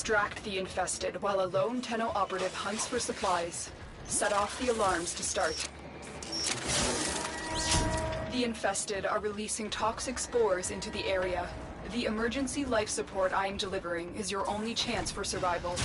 Distract the infested while a lone Tenno operative hunts for supplies. Set off the alarms to start. The infested are releasing toxic spores into the area. The emergency life support I am delivering is your only chance for survival.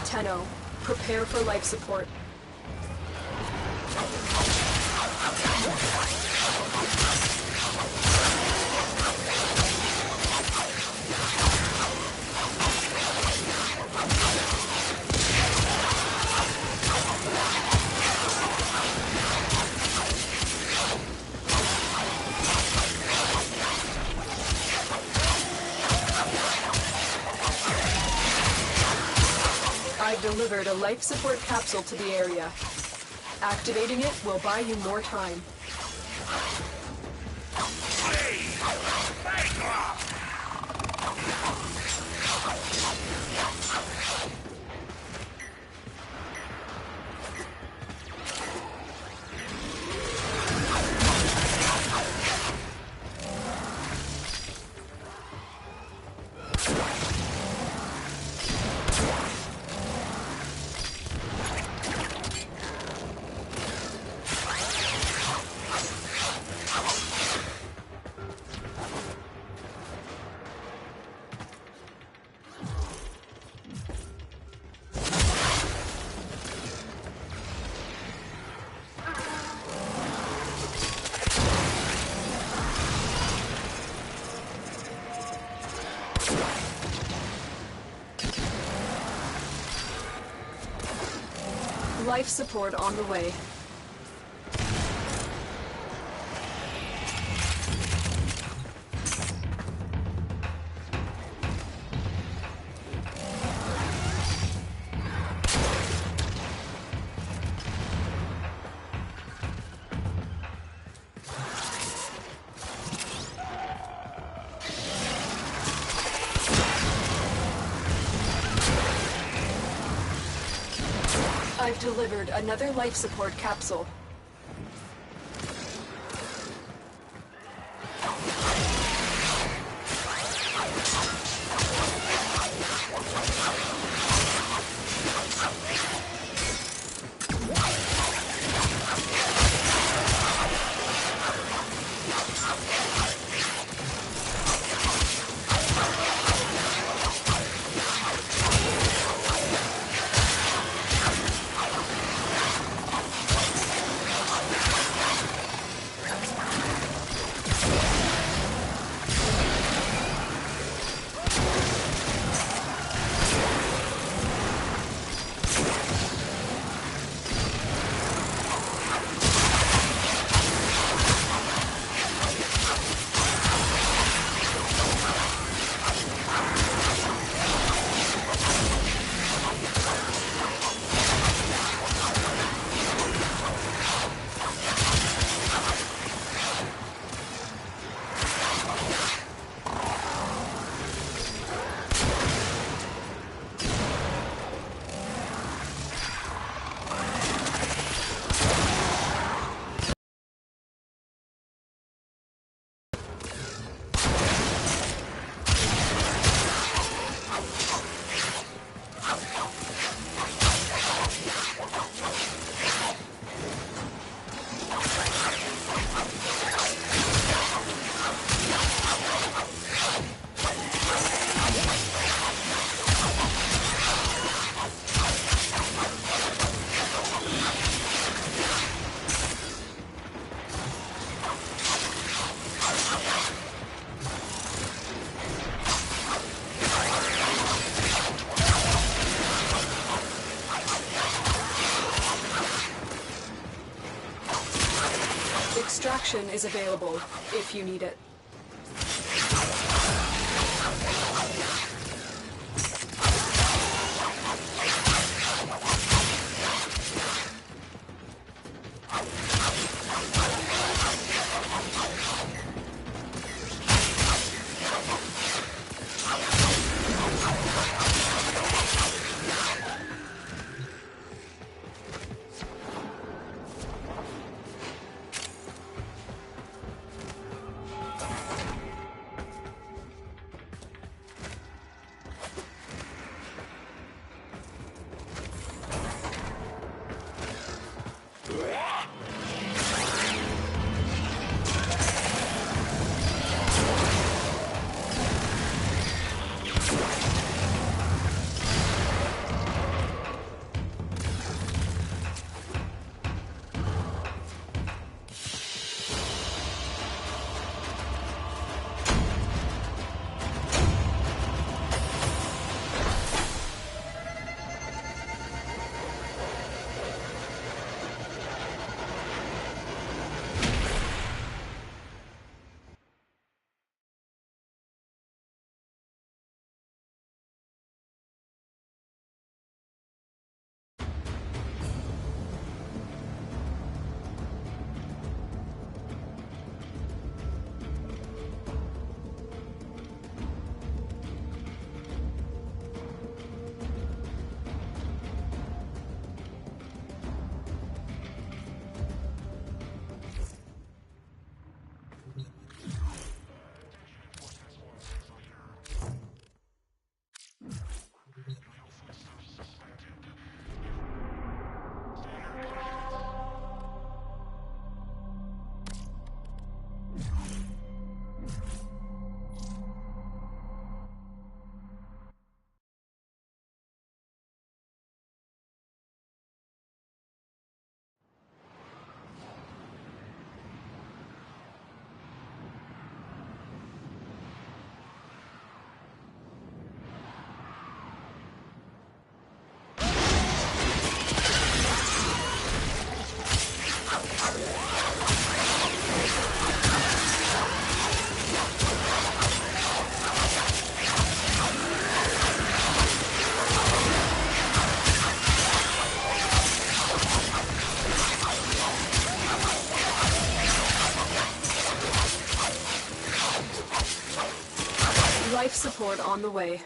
Tenno, prepare for life support. I've delivered a life support capsule to the area. Activating it will buy you more time. Life support on the way. I've delivered another life support capsule. Extraction is available if you need it. Life support on the way.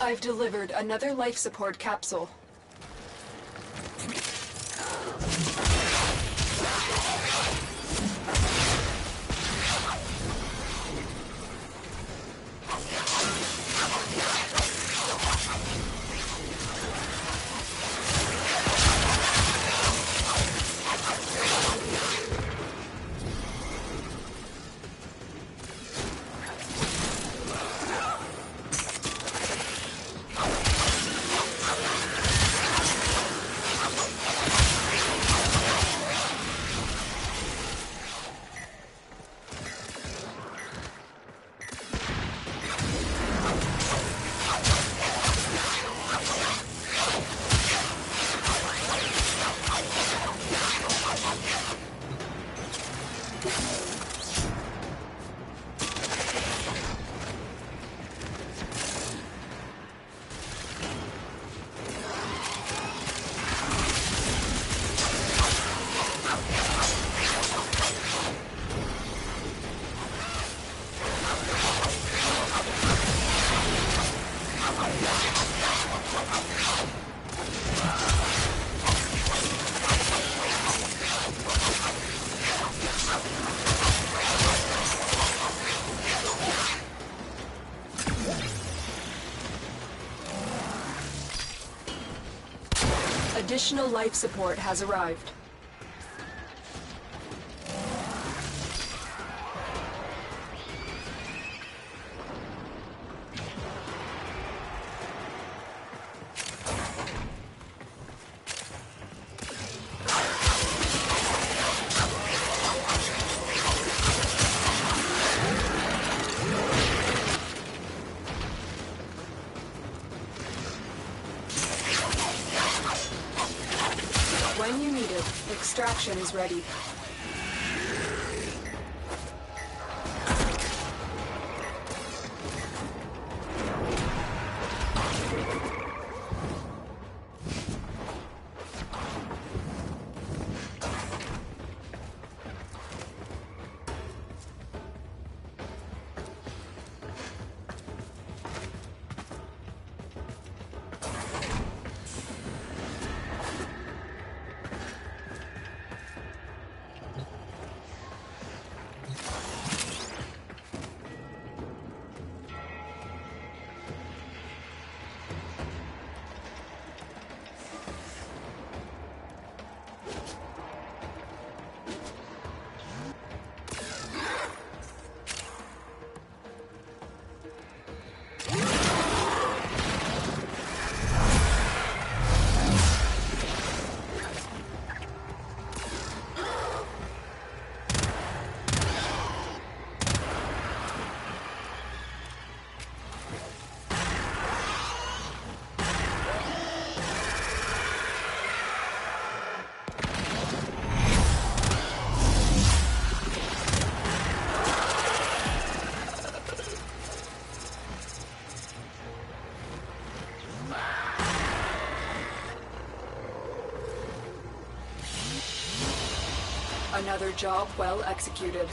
I've delivered another life support capsule. Additional life support has arrived. extraction is ready. Another job well executed.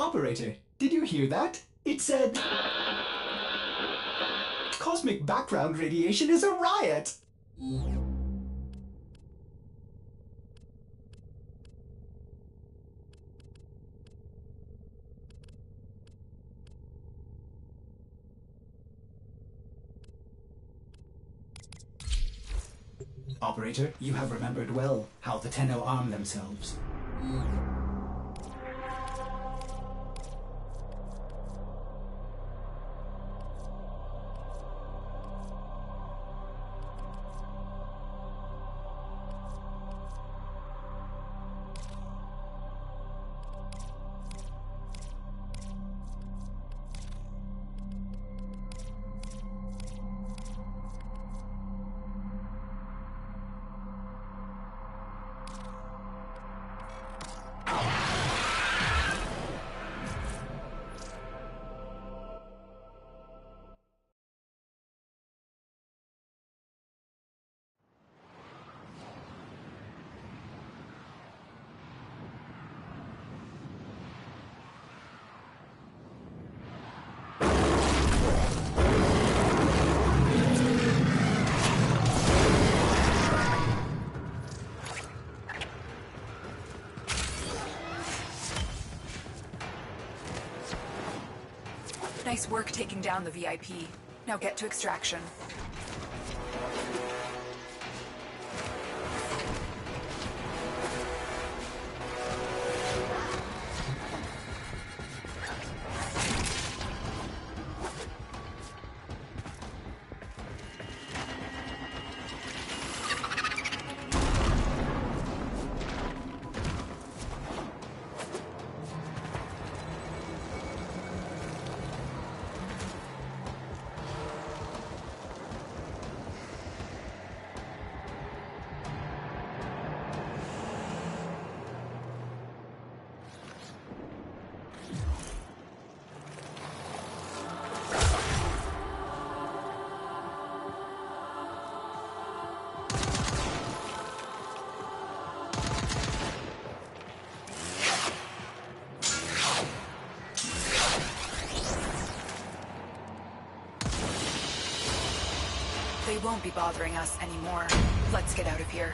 Operator, did you hear that? It said... Cosmic background radiation is a riot! Operator, you have remembered well how the Tenno arm themselves. Nice work taking down the VIP. Now get to extraction. They won't be bothering us anymore. Let's get out of here.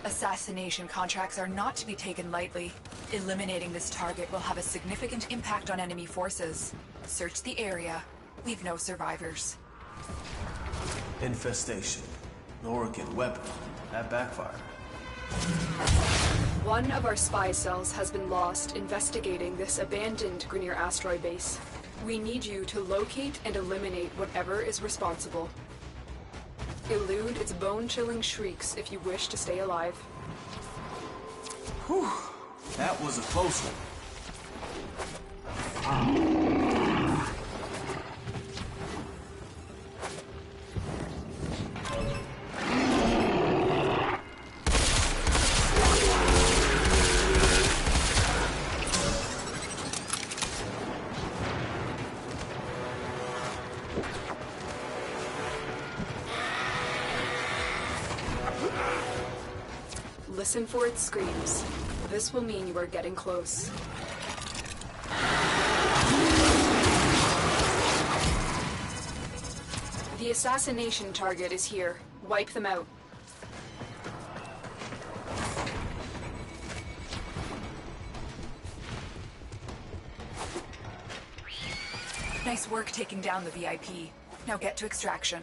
Assassination contracts are not to be taken lightly. Eliminating this target will have a significant impact on enemy forces. Search the area. Leave no survivors. Infestation. Organ weapon. That backfired. One of our spy cells has been lost investigating this abandoned Grineer asteroid base. We need you to locate and eliminate whatever is responsible. Elude its bone-chilling shrieks if you wish to stay alive. Whew. That was a close one. Listen for its screams. This will mean you are getting close. The assassination target is here. Wipe them out. Nice work taking down the VIP. Now get to extraction.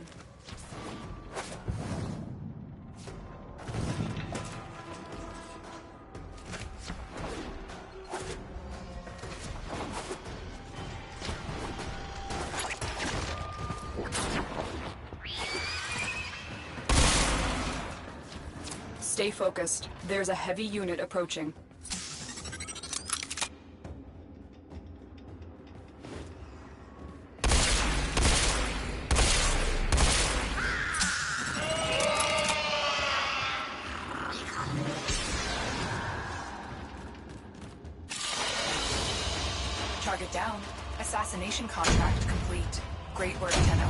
Stay focused. There's a heavy unit approaching. Target down. Assassination contract complete. Great work, Tenno.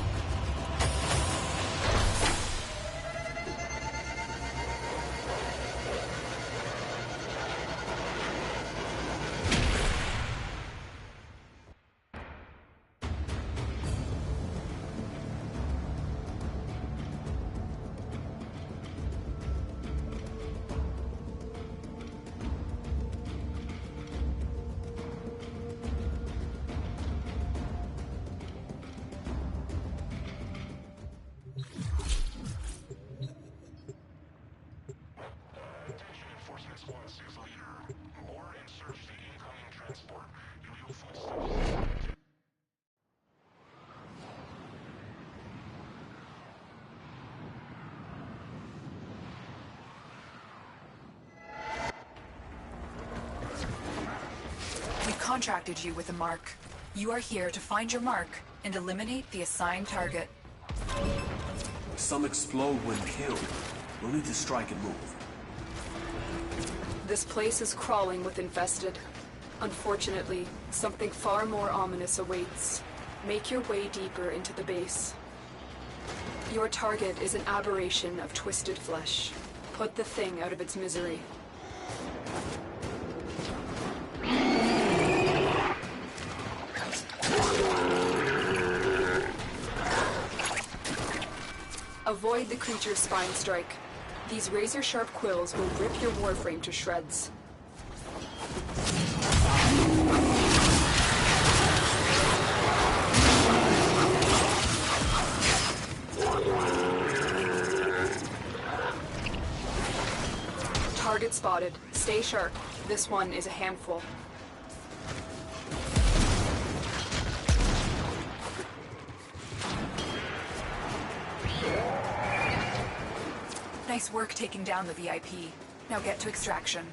contracted you with a mark. You are here to find your mark and eliminate the assigned target. Some explode when killed. We'll need to strike and move. This place is crawling with infested. Unfortunately, something far more ominous awaits. Make your way deeper into the base. Your target is an aberration of twisted flesh. Put the thing out of its misery. Avoid the creature's spine strike. These razor-sharp quills will rip your Warframe to shreds. Target spotted. Stay sharp. This one is a handful. Nice work taking down the VIP. Now get to extraction.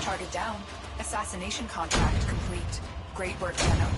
Target down. Assassination contract complete. Great work, Tenno.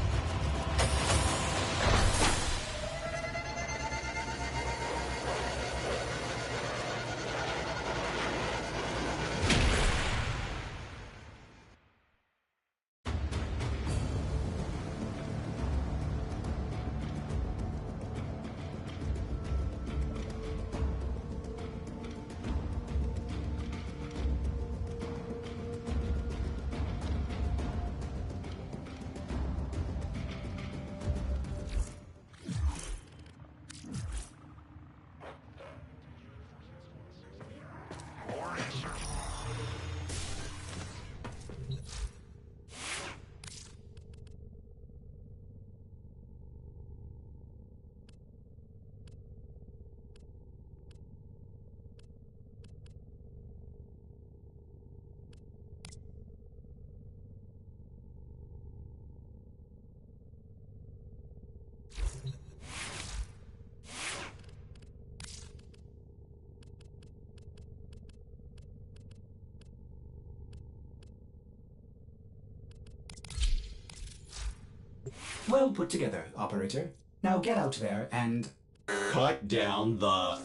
Well put together, operator. Now get out there and Cut down the...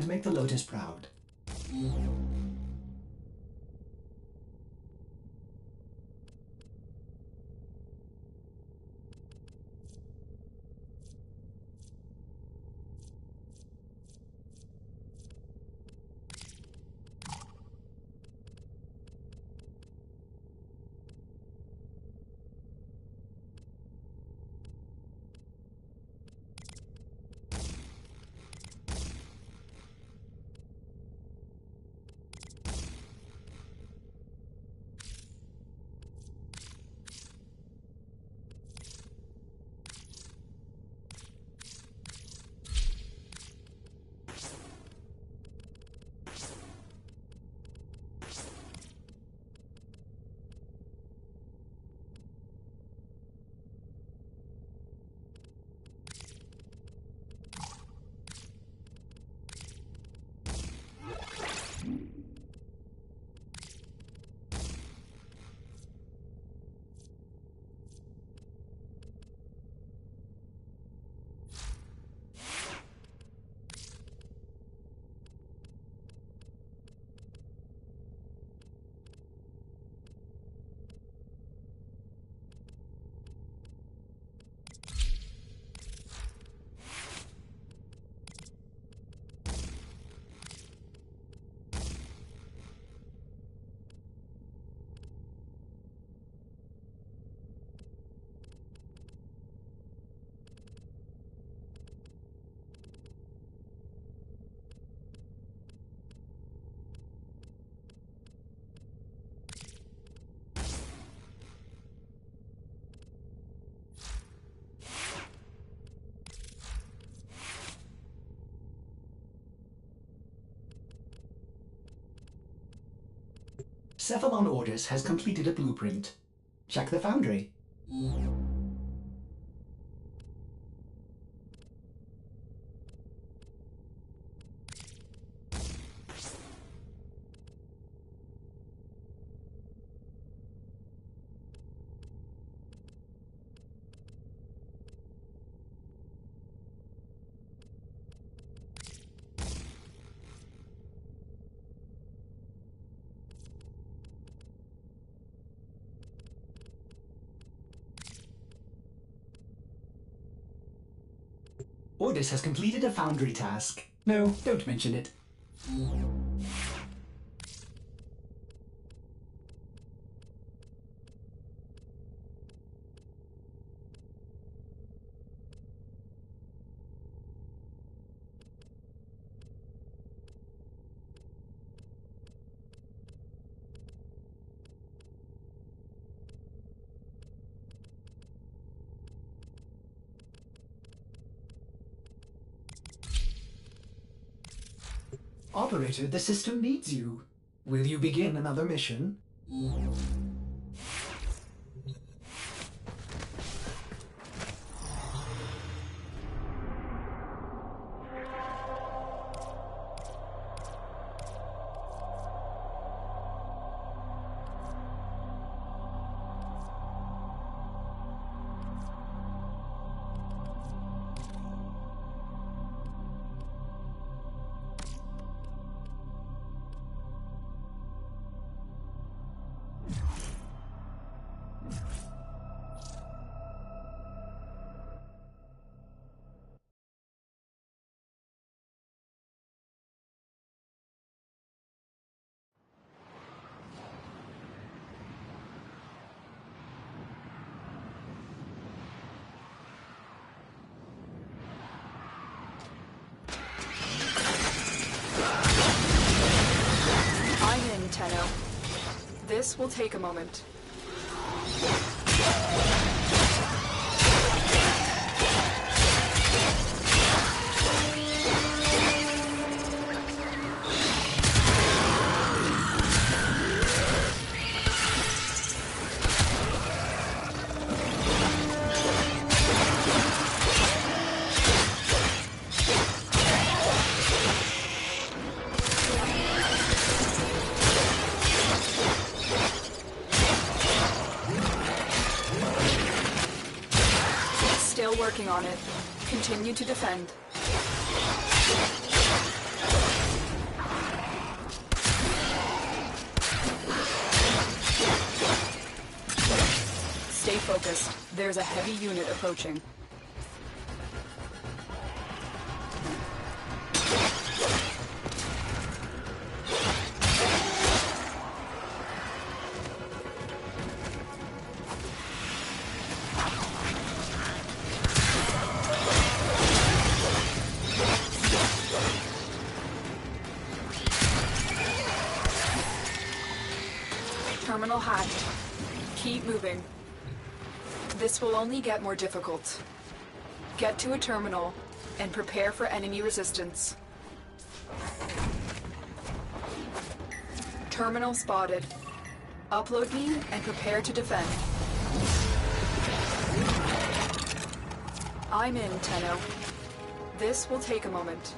make the Lotus proud. Cephalon Ordis has completed a blueprint. Check the foundry. Ordis has completed a foundry task. No, don't mention it. Operator, the system needs you. Will you begin another mission? This will take a moment. Still working on it. Continue to defend. Stay focused. There's a heavy unit approaching. Terminal hacked. Keep moving. This will only get more difficult. Get to a terminal and prepare for enemy resistance. Terminal spotted. Upload me and prepare to defend. I'm in, Tenno. This will take a moment.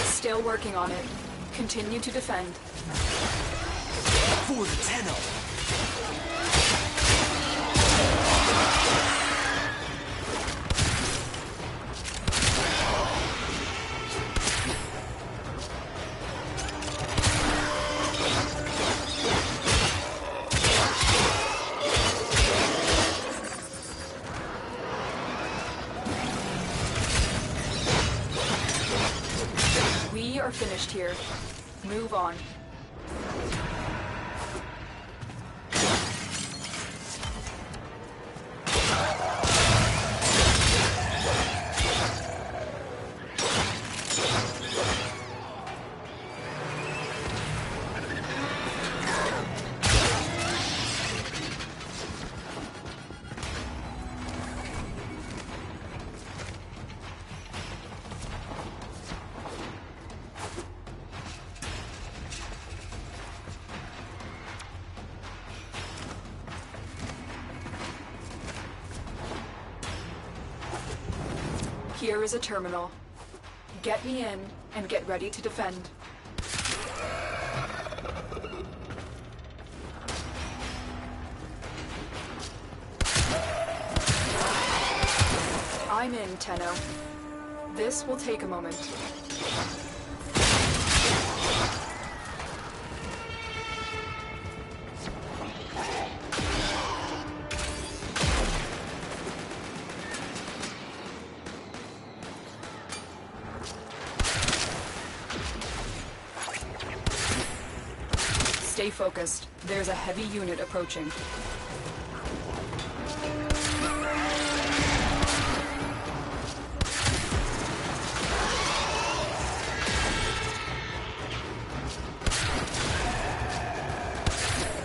Still working on it. Continue to defend. For the Tenno! are finished here. Move on. Here is a terminal. Get me in and get ready to defend. I'm in, Tenno. This will take a moment. Stay focused. There's a heavy unit approaching.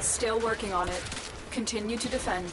Still working on it. Continue to defend.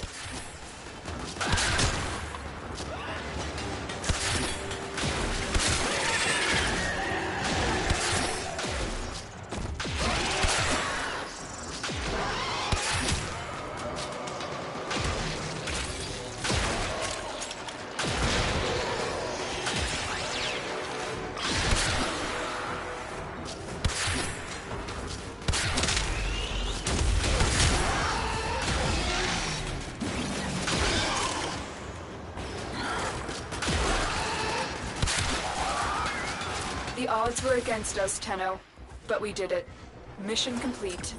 The odds were against us, Tenno, but we did it. Mission complete.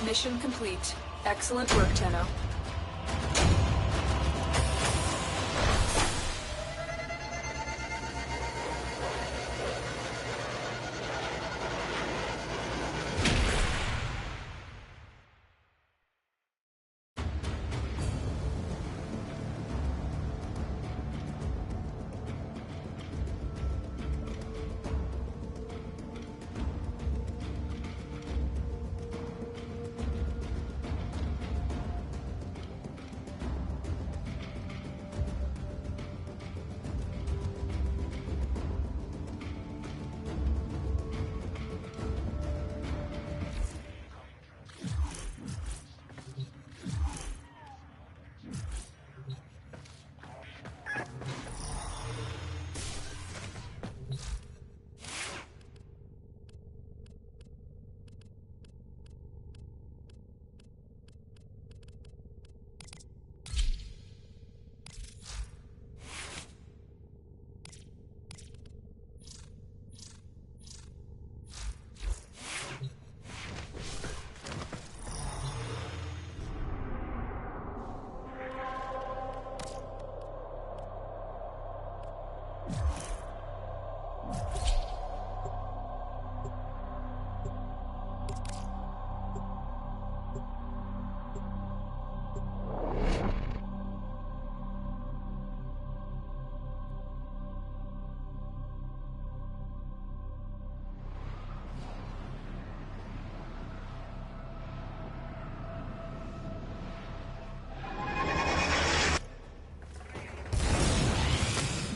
Mission complete. Excellent work, Tenno.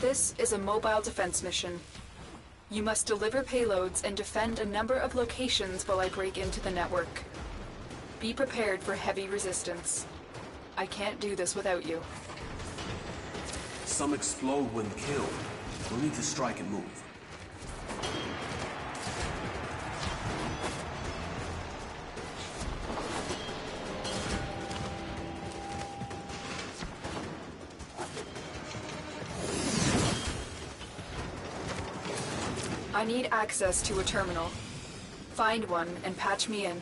This is a mobile defense mission. You must deliver payloads and defend a number of locations while I break into the network. Be prepared for heavy resistance. I can't do this without you. Some explode when killed. We'll need to strike and move. I need access to a terminal. Find one and patch me in.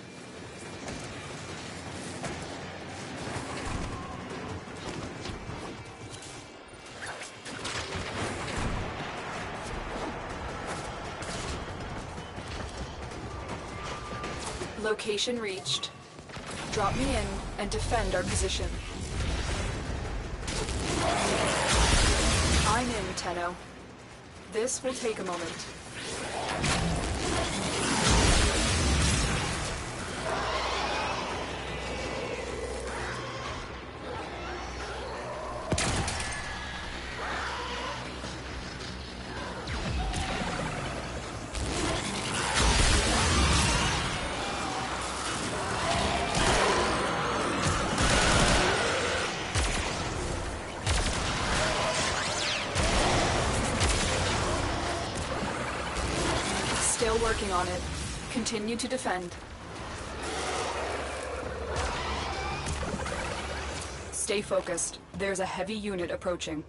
Location reached. Drop me in and defend our position. I'm in, Tenno. This will take a moment. Still working on it. Continue to defend. Stay focused. There's a heavy unit approaching.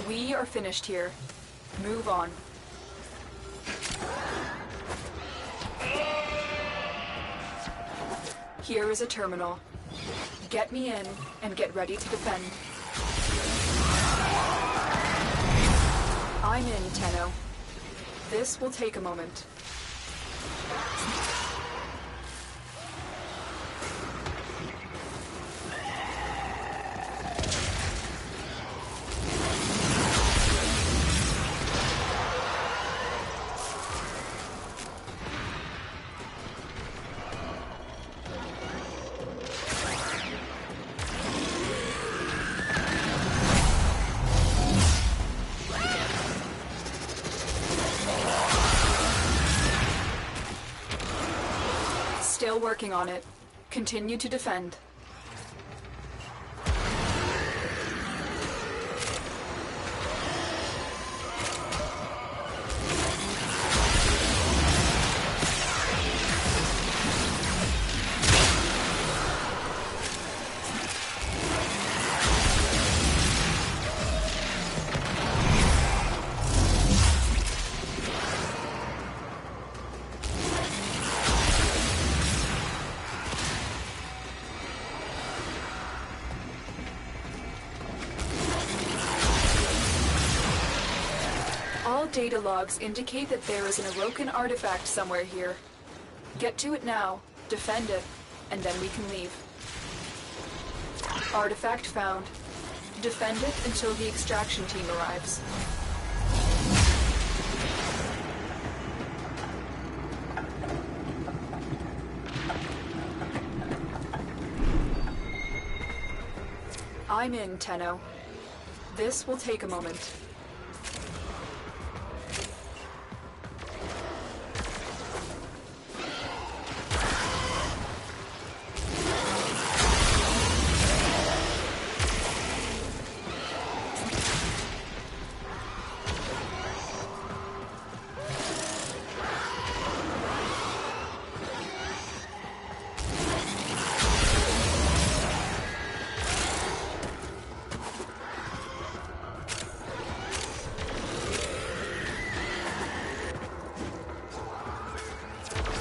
We are finished here. Move on. Here is a terminal. Get me in and get ready to defend. I'm in, Tenno. This will take a moment. Still working on it. Continue to defend. All data logs indicate that there is an Orokin artifact somewhere here. Get to it now, defend it, and then we can leave. Artifact found. Defend it until the extraction team arrives. I'm in, Tenno. This will take a moment.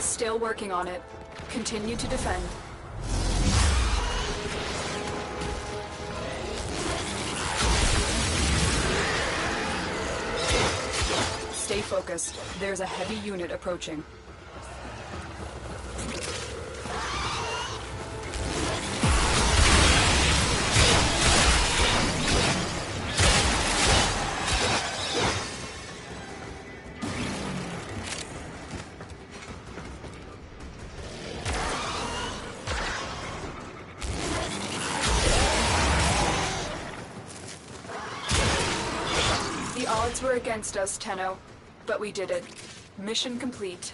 Still working on it. Continue to defend. Stay focused. There's a heavy unit approaching. The odds were against us, Tenno, but we did it. Mission complete.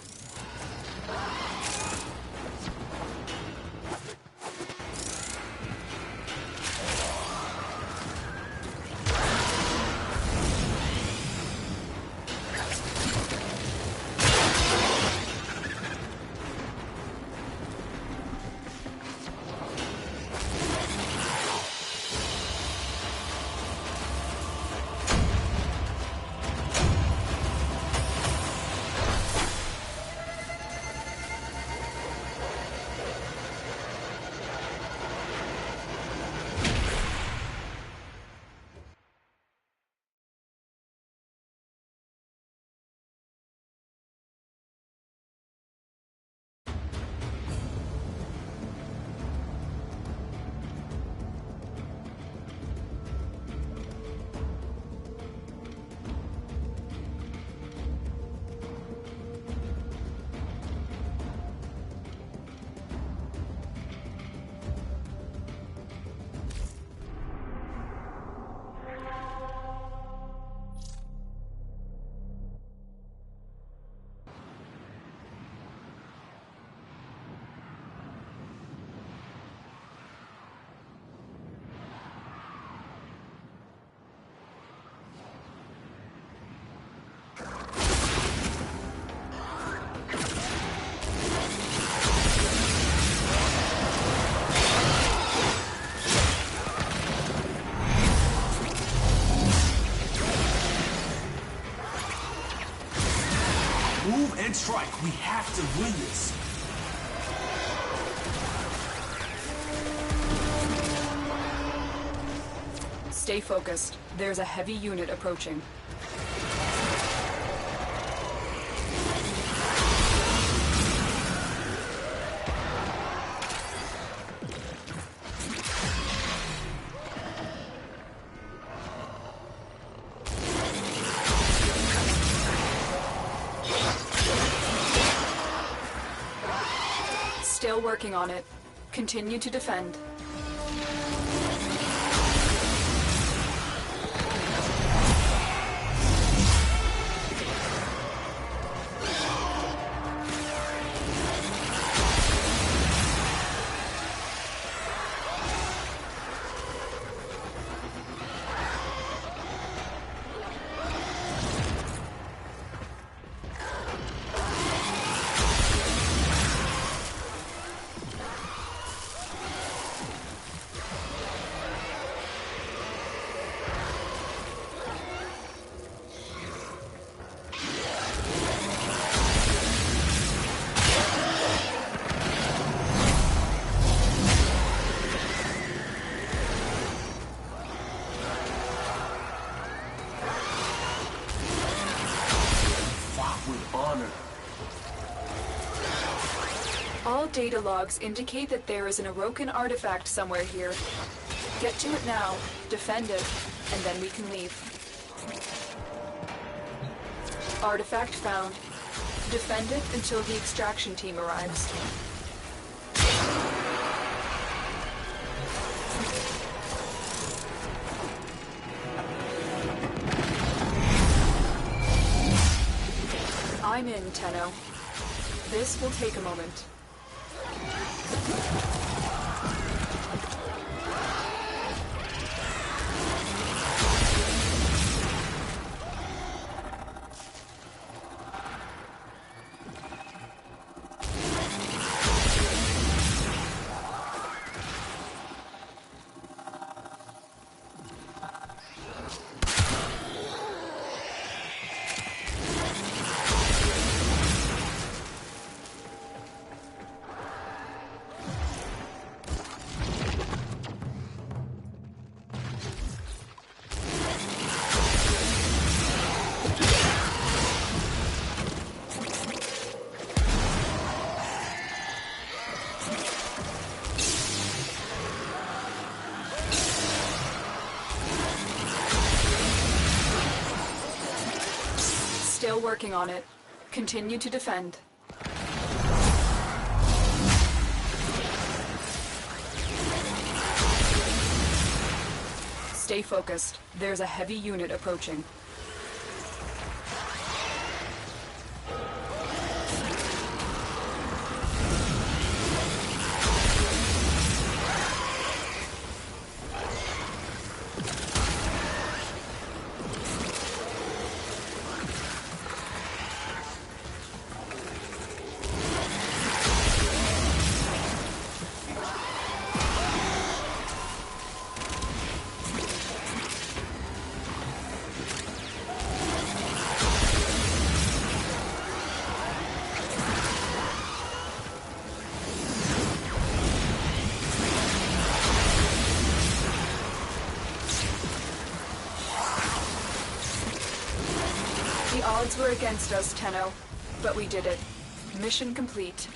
Move and strike. We have to win this. Stay focused. There's a heavy unit approaching. Still working on it. Continue to defend. All data logs indicate that there is an Orokin artifact somewhere here. Get to it now, defend it, and then we can leave. Artifact found. Defend it until the extraction team arrives. I'm in, Tenno. This will take a moment. Still working on it. Continue to defend. Stay focused. There's a heavy unit approaching. odds were against us, Tenno, but we did it. Mission complete.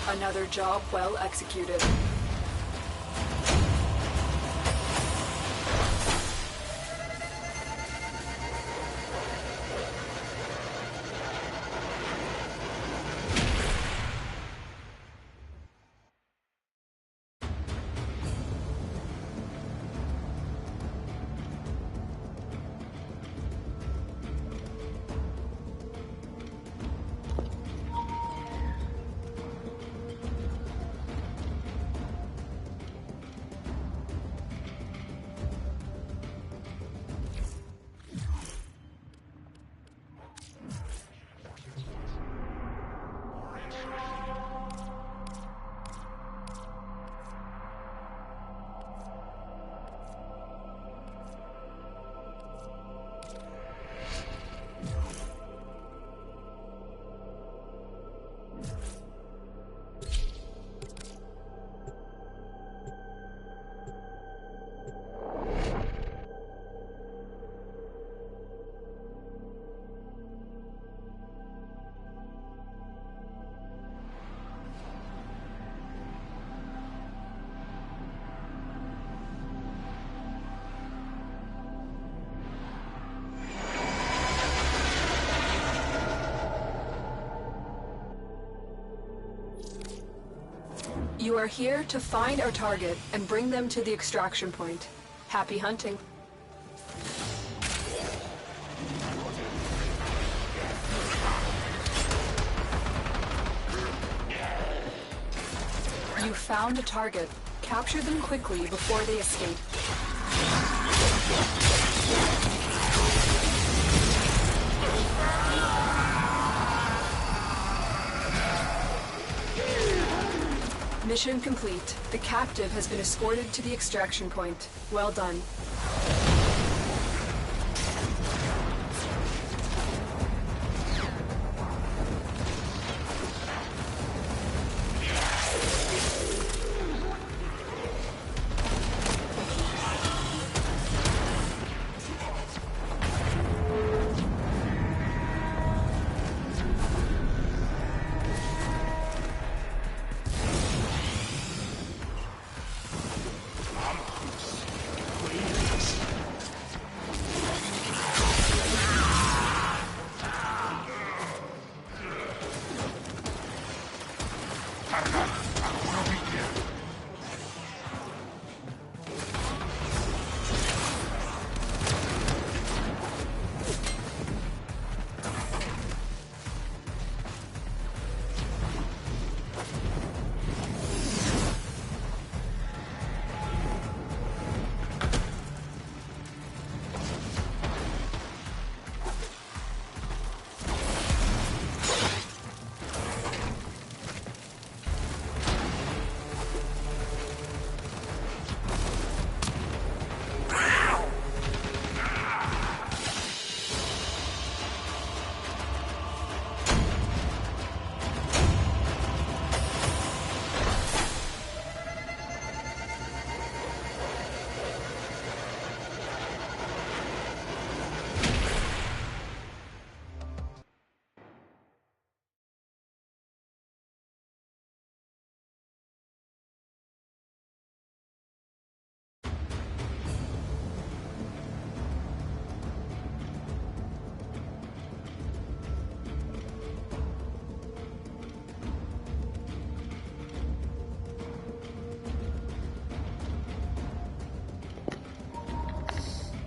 Another job well executed. You are here to find our target and bring them to the extraction point. Happy hunting. You found a target. Capture them quickly before they escape. Mission complete. The captive has been escorted to the extraction point. Well done.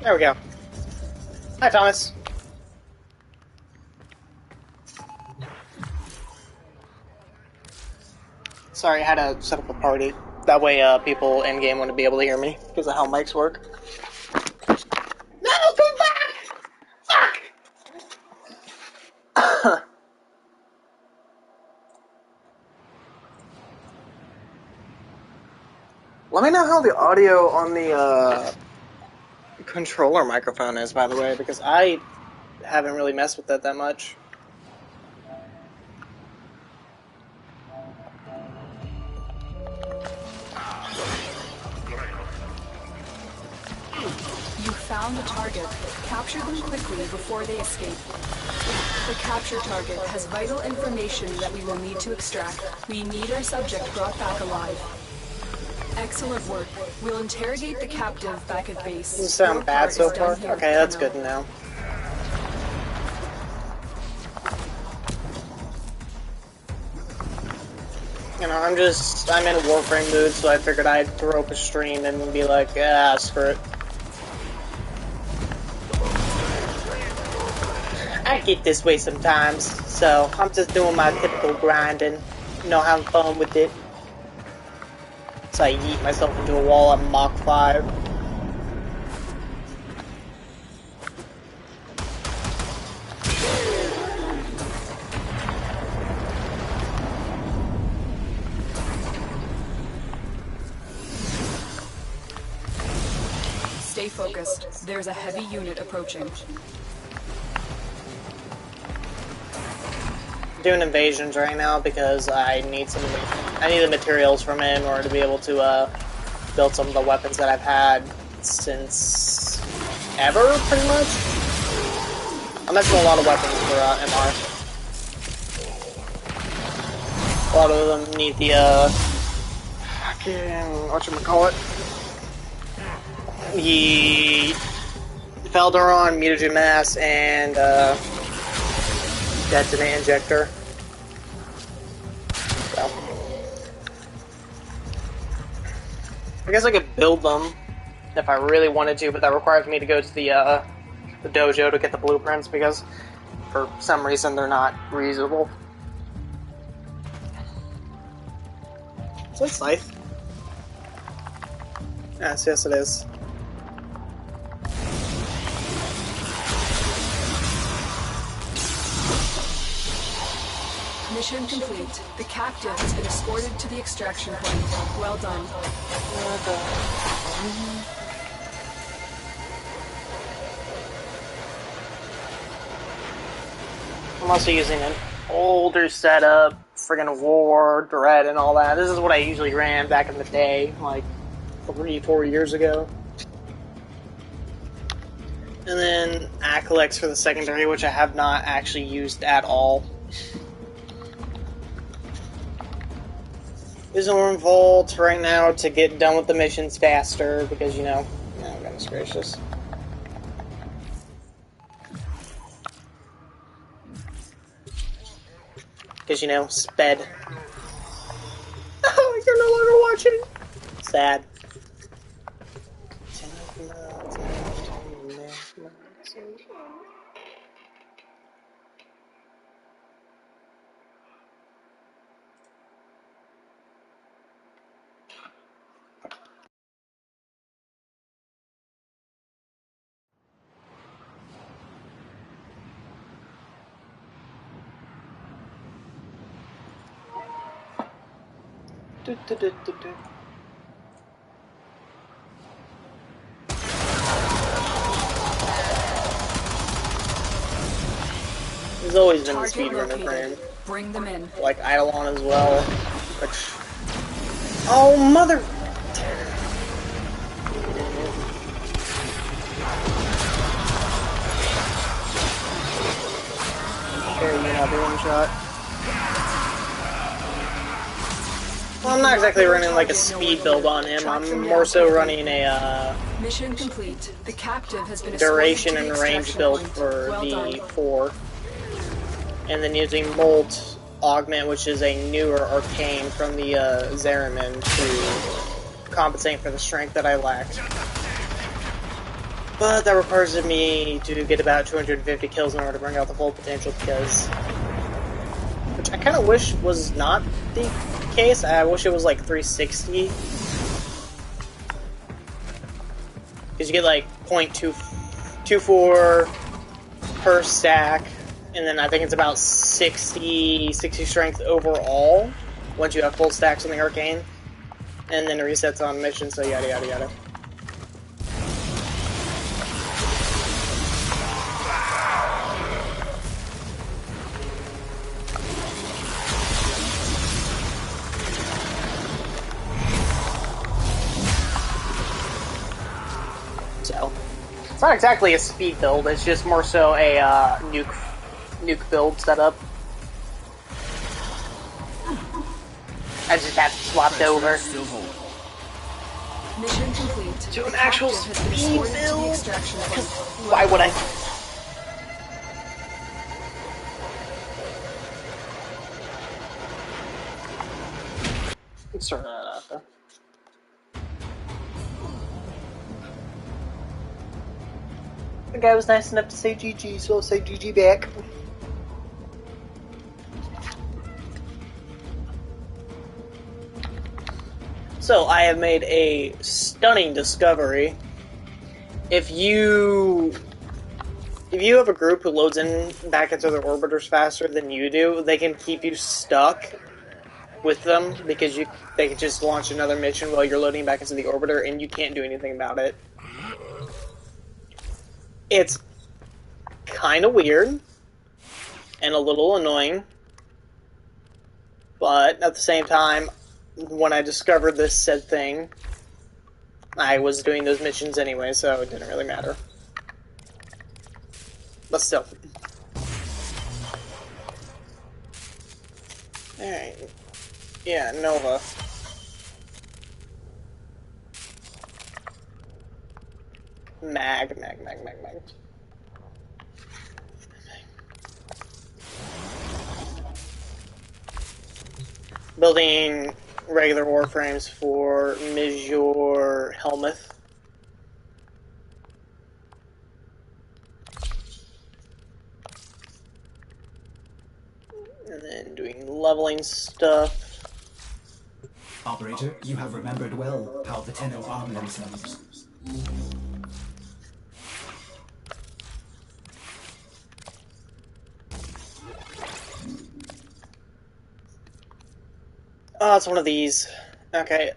There we go. Hi, Thomas. Sorry, I had to set up a party. That way, people in-game wouldn't be able to hear me, because of how mics work. No, come back! Fuck! Let me know how the audio on the, controller microphone is, by the way, because I haven't really messed with that much. You found a target. Capture them quickly before they escape. The capture target has vital information that we will need to extract. We need our subject brought back alive. Excellent work. We'll interrogate the captive back at base. Doesn't sound Your bad part so is done far. here, Okay, that's Colonel. good to know. You know, I'm in a Warframe mood, so I figured I'd throw up a stream and be like, ah, screw it. I get this way sometimes, so I'm just doing my typical grinding, you know, having fun with it. So I yeet myself into a wall at Mach 5. Stay focused. There's a heavy unit approaching. Doing invasions right now because I need the materials from it in order to be able to build some of the weapons that I've had since ever, pretty much. I'm messing with a lot of weapons for MR. A lot of them need the whatchamacallit? The Felderon, mutagen mass, and detonate injector. So, I guess I could build them if I really wanted to, but that requires me to go to the dojo to get the blueprints because for some reason they're not reusable. Is that Scythe? Yes, yes it is. Mission complete. The captive has been escorted to the extraction point. Well done. I'm also using an older setup, friggin' War, Dread, and all that. This is what I usually ran back in the day, like 3-4 years ago. And then Acolytes for the secondary, which I have not actually used at all. Using Orm Vault right now to get done with the missions faster, because, you know, oh, goodness gracious. Because, you know, sped. Oh, you're no longer watching! Sad. There's always been the speedrunner frame. Bring them in. Like Eidolon as well. Which... Oh, mother... Okay, you have one shot. Well, I'm not exactly running like a speed build on him. I'm more so running a Mission complete. The captive has been duration and range build for the 4. And then using Molt Augment, which is a newer arcane from the Zeramin, to compensate for the strength that I lacked. But that requires me to get about 250 kills in order to bring out the full potential, because... Which I kind of wish was not the case. I wish it was like 360. Because you get like 0.24 per stack, and then I think it's about 60 strength overall once you have full stacks on the arcane. And then it resets on mission, so yada yada yada. It's not exactly a speed build, it's just more so a nuke build setup. I just have swapped over Still hold. Mission complete. to an The actual captive has been speed escorted to the build. extraction point. Why would I? Let's turn that off though. The guy was nice enough to say GG, so I'll say GG back. So, I have made a stunning discovery. If you have a group who loads in back into their orbiters faster than you do, they can keep you stuck with them because they can just launch another mission while you're loading back into the orbiter and you can't do anything about it. It's kind of weird and a little annoying, but at the same time, when I discovered this said thing, I was doing those missions anyway, so it didn't really matter. But still. Alright. Yeah, Nova. Mag. Building regular Warframes for Mijor Helmuth. And then doing leveling stuff. Operator, you have remembered well how the Tenno arm themselves. Oh, it's one of these. Okay,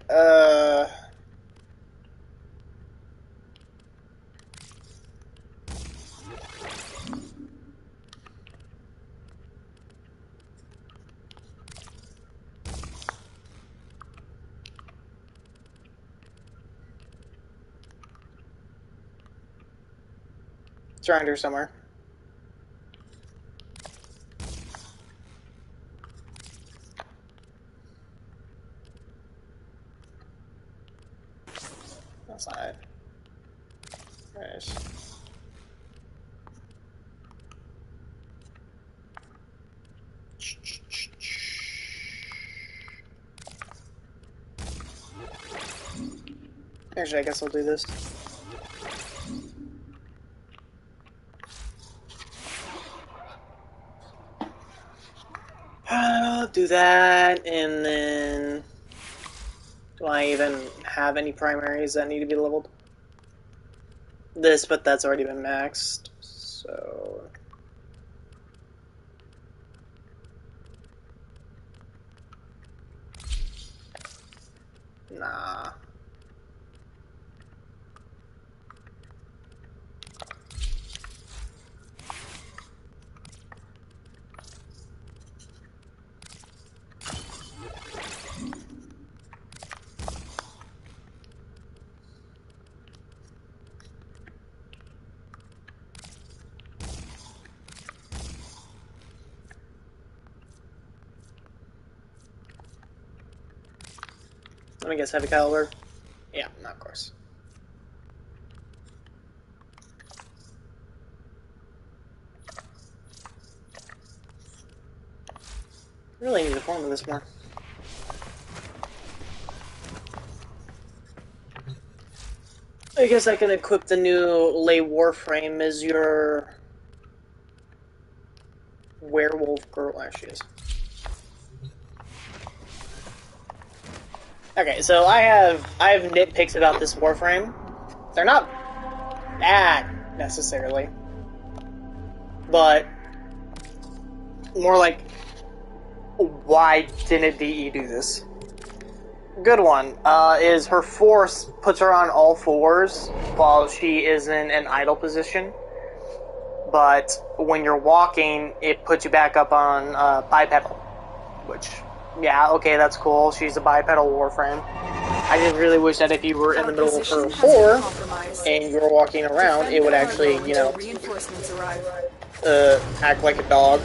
it's around here somewhere. That's not it. There it is. Actually, I guess I'll do this. I'll do that, and then... Do I even have any primaries that need to be leveled? This, but that's already been maxed, so... Nah. Let me guess, heavy caliber? Yeah, of course. Really need to form this more. I guess I can equip the new Lay Warframe as your werewolf girl. There she is. Okay, so I have nitpicks about this Warframe. They're not bad necessarily, but more like, why didn't DE do this? Good one is her force puts her on all fours while she is in an idle position, but when you're walking, it puts you back up on bipedal, which, yeah, okay, that's cool. She's a bipedal Warframe. I just really wish that if you were in the middle of position her has four been compromised. and you were walking around, Defend it would the actually, cargo you know, until reinforcements arrive. act like a dog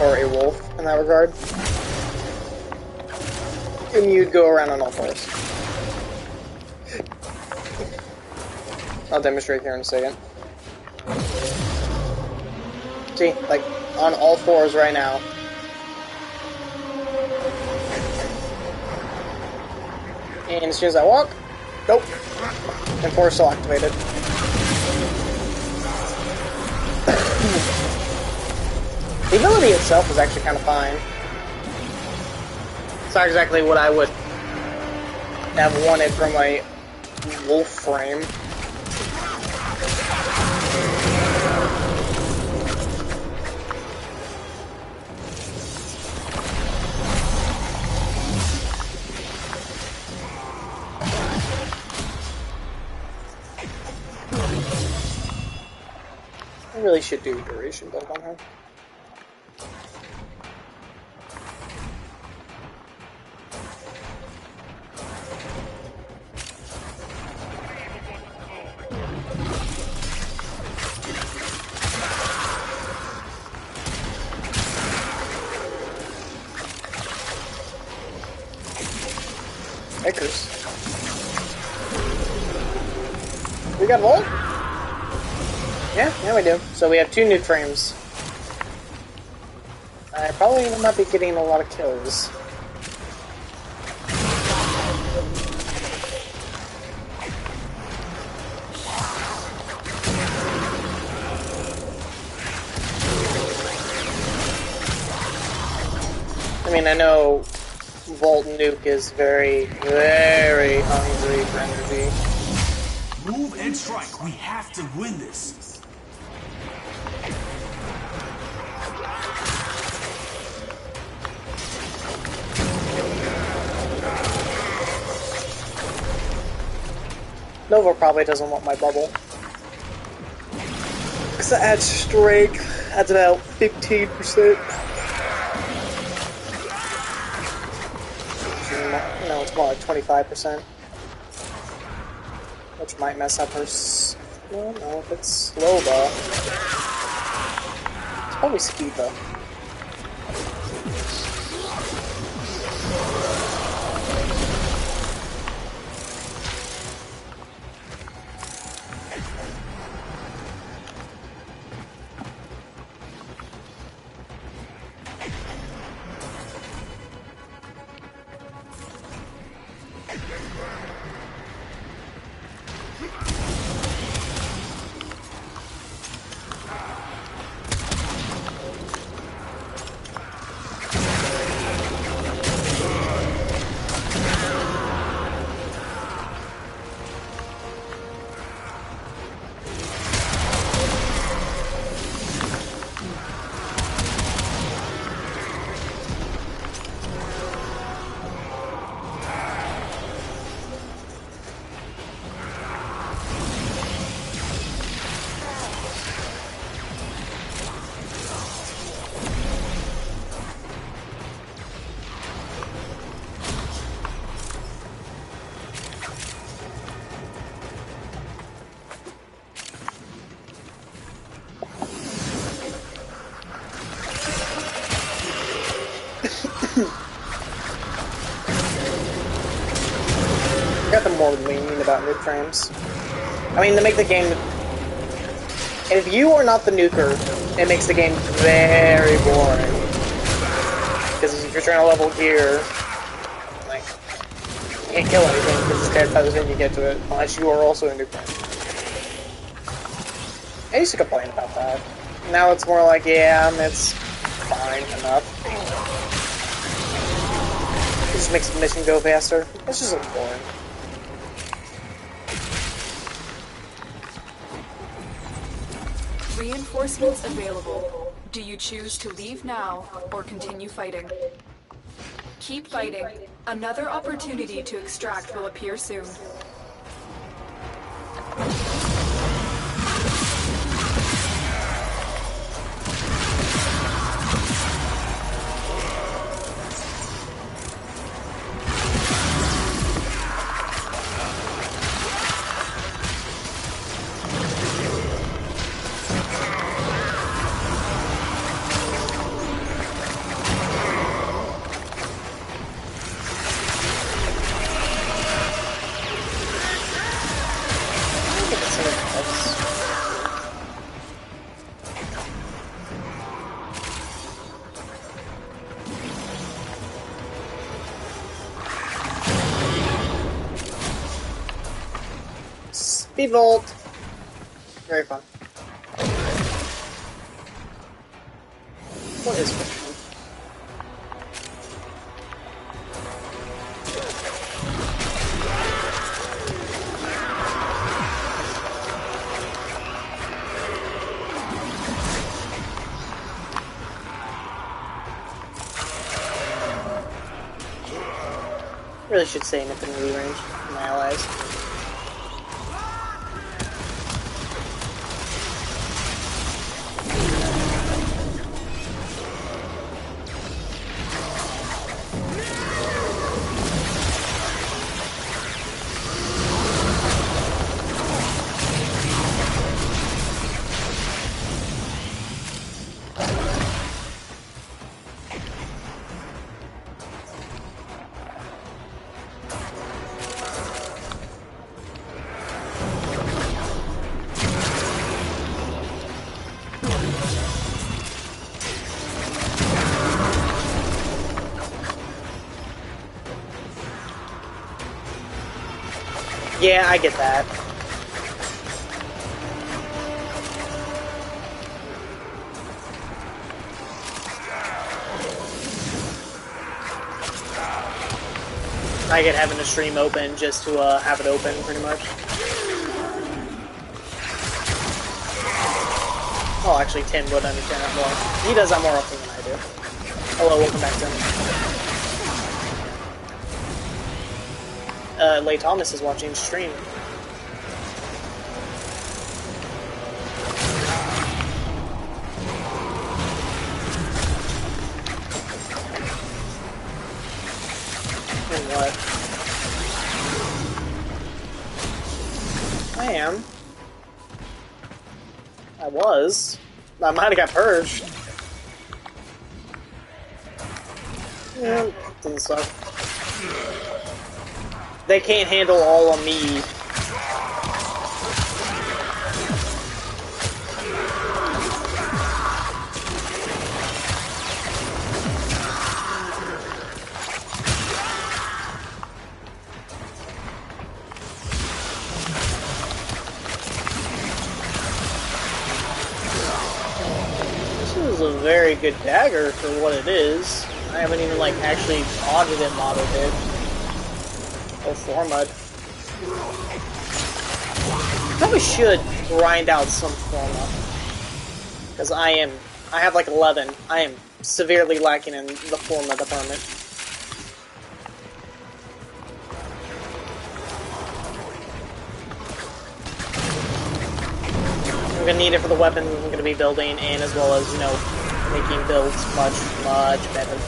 or a wolf in that regard. And you'd go around on all fours. I'll demonstrate here in a second. See, like, on all fours right now. And as soon as I walk, nope. And four is still activated. The ability itself is actually kind of fine. It's not exactly what I would have wanted from a Warframe. I really should do duration build on her. Makers. We got Volt? Yeah, we do. So we have 2 nuke frames. I probably will not be getting a lot of kills. I mean, I know Volt Nuke is very, very hungry for energy. Move and strike. We have to win this. Nova probably doesn't want my bubble. Because that adds strength. Adds about 15%. No, it's more like 25%. Which might mess up her. Well, no, if it's Slova. It's probably Skiva. Got them more lenient about nuke frames. I mean, to make the game... If you are not the nuker, it makes the game very boring. Because if you're trying to level gear, like, you can't kill anything because it's dead by the time you get to it, unless you are also a nuke frame. I used to complain about that. Now it's more like, yeah, it's fine enough. It just makes the mission go faster. It's just a little boring. Reinforcements available. Do you choose to leave now or continue fighting? Keep fighting. Another opportunity to extract will appear soon. Speed Volt. Very fun. What is friction? Really should say an infinity range for my allies. Yeah, I get that. I get having the stream open just to have it open, pretty much. Oh, actually, Tim would understand that more. He does that more often than I do. Hello, welcome back, Tim. Leigh Thomas is watching the stream. And what? I am. I was. I might have got purged. Yeah, doesn't suck. They can't handle all of me. This is a very good dagger for what it is. I haven't even like actually audited it, modeled it. Or Formud. Probably should grind out some Forma. Because I have like 11. I am severely lacking in the Forma department. I'm gonna need it for the weapons I'm gonna be building, and as well as, you know, making builds much, much better.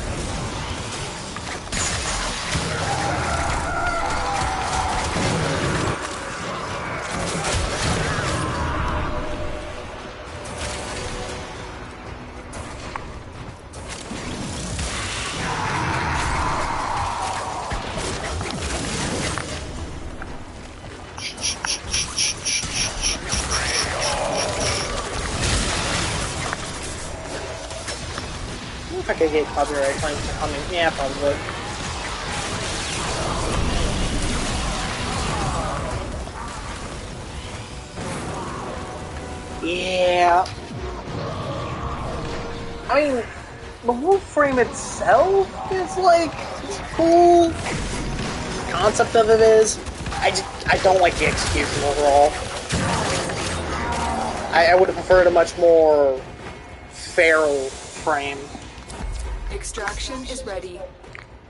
If I could get copyright claims for coming, yeah, probably. Yeah. I mean, the Warframe itself is like cool. The concept of it is, I don't like the execution overall. I would have preferred a much more feral frame. Extraction is ready.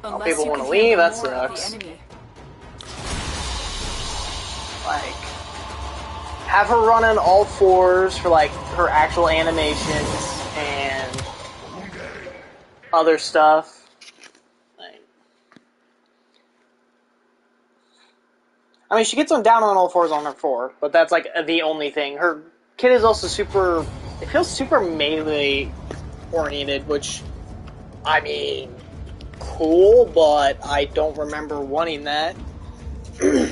Unless People you want to can leave, handle that more of the sucks. enemy. Like, have her running all fours for like her actual animations and other stuff. Like, I mean, she gets them down on all fours on her 4, but that's like the only thing. Her kit is also super. It feels super melee oriented, which, I mean, cool, but I don't remember wanting that. I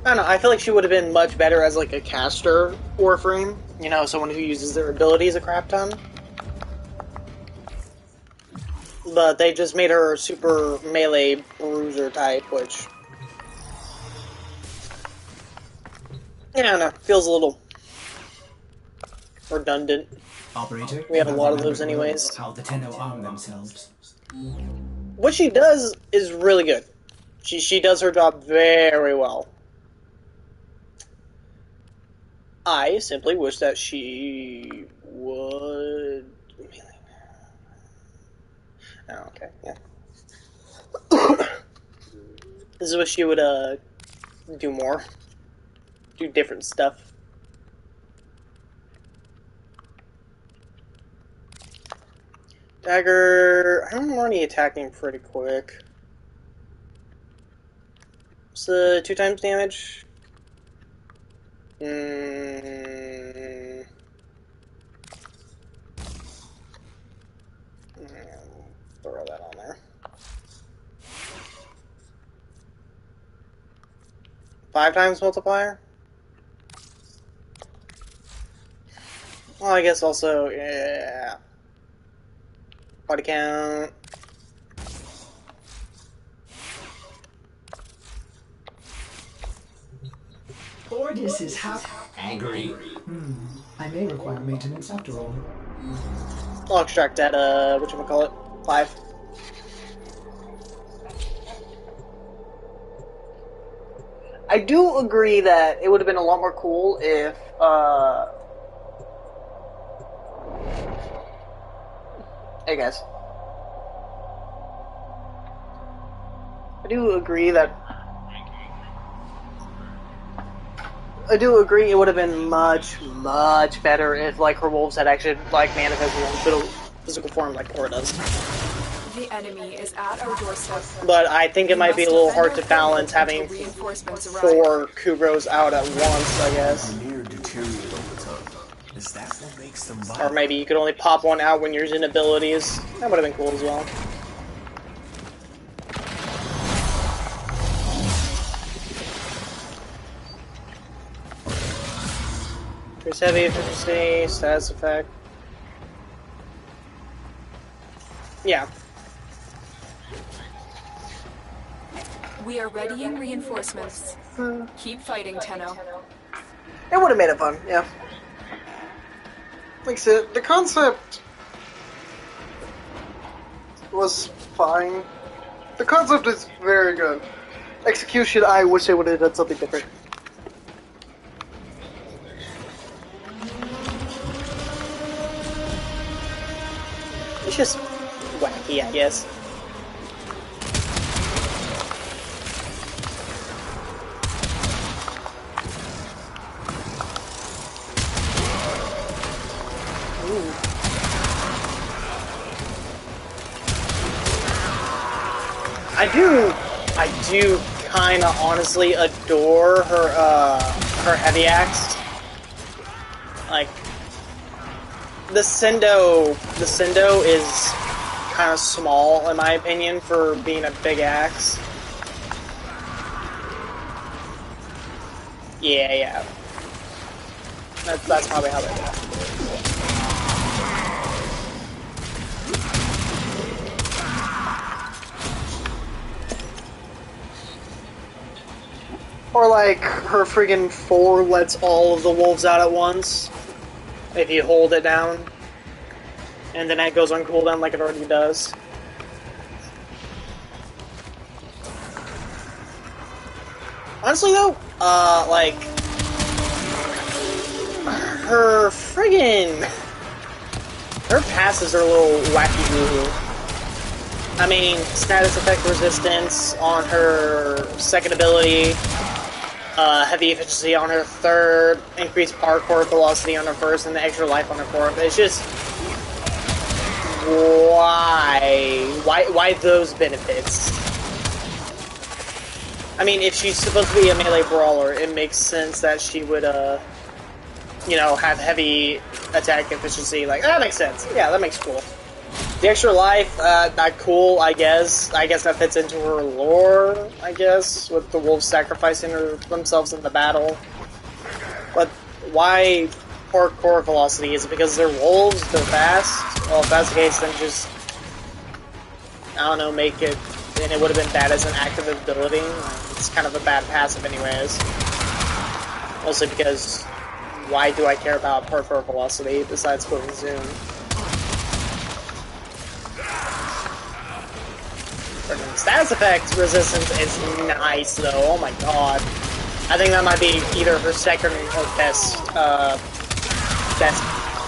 don't know, I feel like she would have been much better as like a caster Warframe. You know, someone who uses their abilities a crap ton. But they just made her super melee bruiser type, which... I don't know. Feels a little redundant. Operator, We have a you lot of remember those anyways. well how the Tenno arm themselves. What she does is really good. She does her job very well. I simply wish that she would... Oh, okay, yeah. This is what she would, do more. Do different stuff. Dagger... I'm already attacking pretty quick. What's the 2 times damage? Throw that on there. 5 times multiplier? Well, I guess also, yeah. Body count. Ordis is angry. I may require maintenance after all. I'll extract that, whatchamacallit? 5. I do agree that it would have been a lot more cool if, Hey guys. I do agree it would have been much, much better if, like, her wolves had actually, like, manifested in physical form like Cora does. The enemy is at our doorstep. But I think it might be a little hard to balance having 4 Kubros out at once, I guess. Near deteriorate over time. Is that what makes them Or violent? maybe you could only pop one out when you're using abilities. That would have been cool as well. Increase heavy efficiency, status effect. Yeah. We are readying reinforcements. Keep fighting, Tenno. It would have made it fun, yeah. Like I said, the concept was fine. The concept is very good. Execution, I wish they would have done something different. It's just wacky, I guess. I do kind of honestly adore her heavy axe. Like, the Sendo is kind of small in my opinion for being a big axe. Yeah. That's probably how they do it. Or like, her friggin' 4 lets all of the wolves out at once, if you hold it down, and then it goes on cooldown like it already does. Honestly though, like, her passes are a little wacky woo-hoo. I mean, status effect resistance on her second ability, heavy efficiency on her third, increased parkour velocity on her first, and the extra life on her fourth. It's just... Why those benefits? I mean, if she's supposed to be a melee brawler, it makes sense that she would, you know, have heavy attack efficiency. Like, that makes sense. Yeah, that makes cool. The extra life, not cool, I guess. I guess that fits into her lore, I guess, with the wolves sacrificing themselves in the battle. But why parkour velocity? Is it because they're wolves? They're fast? Well, if that's the case, then just, I don't know, make it, and it would have been bad as an active ability. It's kind of a bad passive anyways. Mostly because why do I care about peripheral velocity besides quick zoom? Status effect resistance is nice though, oh my god. I think that might be either her second or best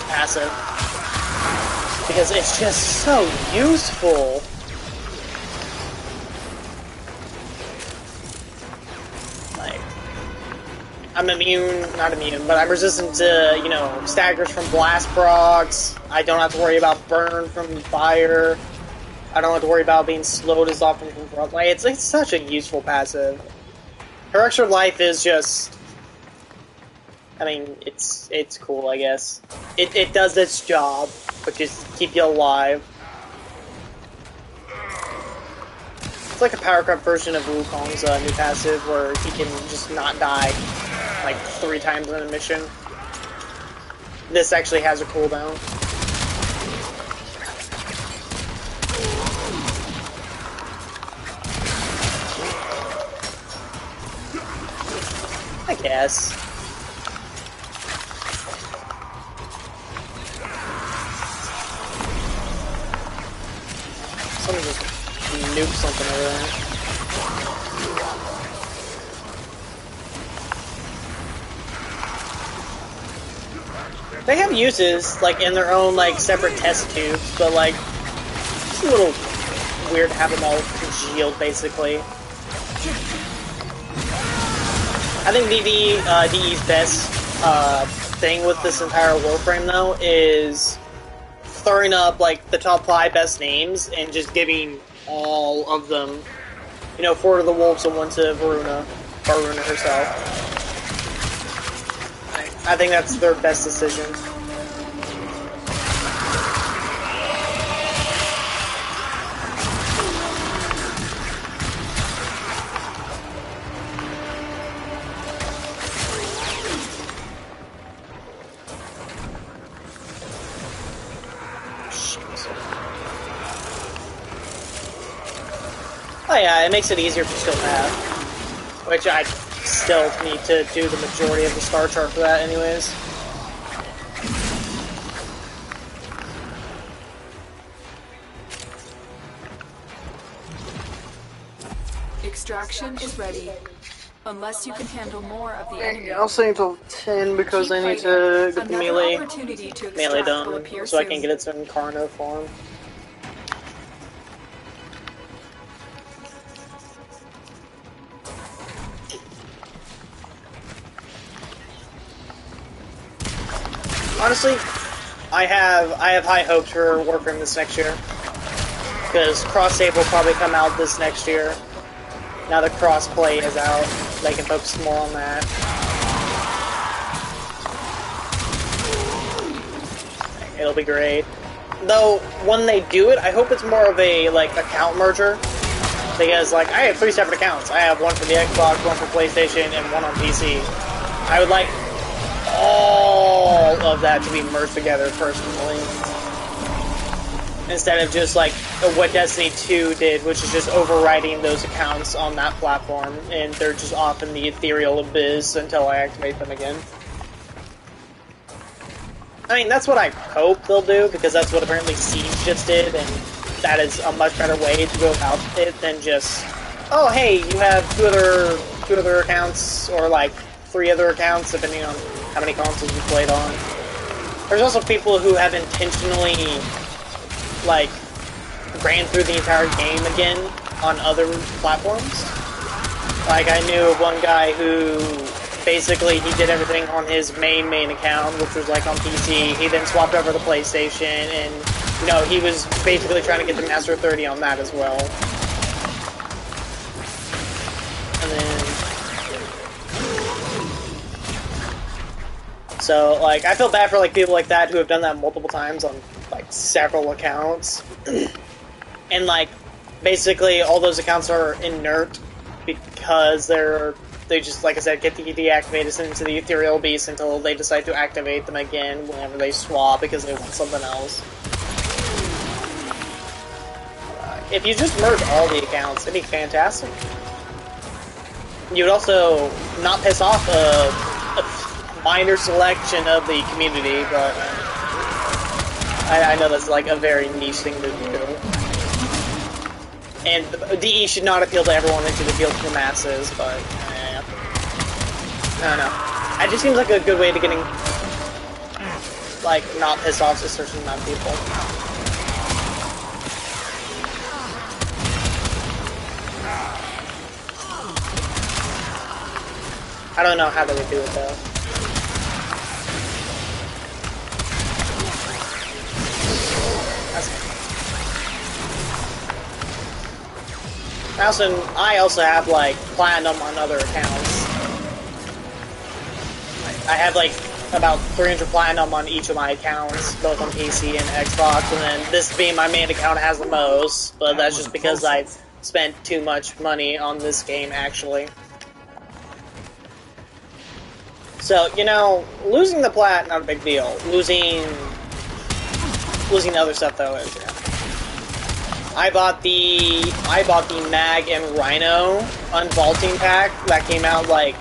passive. Because it's just so useful. Like, I'm not immune, but I'm resistant to, you know, staggers from blast procs. I don't have to worry about burn from fire. I don't have to worry about being slowed as often from front. Like, it's such a useful passive. Her extra life is just... I mean, it's cool, I guess. It does its job, which is keep you alive. It's like a power-up version of Wukong's new passive, where he can just not die, like, 3 times in a mission. This actually has a cooldown. I guess. Someone just nuked something over there. They have uses, like, in their own, like, separate test tubes, but, like, it's a little weird to have them all congealed, basically. I think DE's best thing with this entire Warframe, though, is throwing up, like, the top 5 best names and just giving all of them, you know, 4 to the Wolves and 1 to Varuna herself. I think that's their best decision. Oh yeah, it makes it easier to still have, which I still need to do the majority of the star chart for that anyways. Extraction is ready. Unless you can handle more of the enemy. I'll stay until 10 because I need to get the melee done so I can get its Incarno form. Honestly, I have high hopes for Warframe this next year, because cross-save will probably come out this next year. Now that cross-play is out, they can focus more on that. It'll be great. Though, when they do it, I hope it's more of a, like, account merger. Because, like, I have 3 separate accounts. I have one for the Xbox, one for PlayStation, and one on PC. I would like all of that to be merged together, personally. Instead of just, like, what Destiny 2 did, which is just overriding those accounts on that platform, and they're just off in the ethereal abyss until I activate them again. I mean, that's what I hope they'll do, because that's what apparently Siege just did, and that is a much better way to go about it than just, oh, hey, you have two other accounts, or, like, 3 other accounts, depending on how many consoles you played on. There's also people who have intentionally, like, ran through the entire game again on other platforms. Like, I knew of one guy who basically he did everything on his main account, which was like on PC. He then swapped over to PlayStation, and you know, he was basically trying to get the Master 30 on that as well. And then, so like, I feel bad for like people like that who have done that multiple times on like several accounts, and like basically all those accounts are inert because they just, like I said, get deactivated into the Ethereal Beast until they decide to activate them again whenever they swap because they want something else. If you just merge all the accounts, it'd be fantastic. You would also not piss off a minor selection of the community, but I know that's like a very niche thing to do. And DE should not appeal to everyone, it should appeal to the masses, but I don't know. It just seems like a good way to getting, like, not pissed off a certain amount of people. I don't know how they would do it though. I also have like platinum on other accounts. I have like about 300 platinum on each of my accounts, both on PC and Xbox, and then this being my main account has the most, but that's just because I've spent too much money on this game actually. So, you know, losing the plat, not a big deal. Losing the other stuff though is, yeah. I bought the Mag and Rhino unvaulting pack that came out like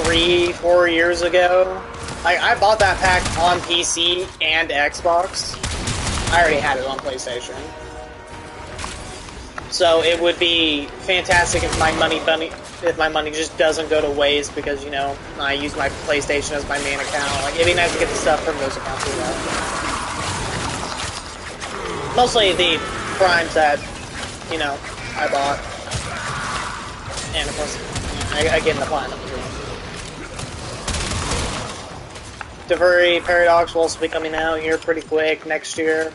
3-4 years ago. I bought that pack on PC and Xbox. I already had it on PlayStation. So it would be fantastic if my money just doesn't go to waste because, you know, I use my PlayStation as my main account. Like, it'd be nice to get the stuff from those accounts as well. Mostly the primes that, you know, I bought. And of course, I get in the platinum. Divery Paradox will also be coming out here pretty quick next year.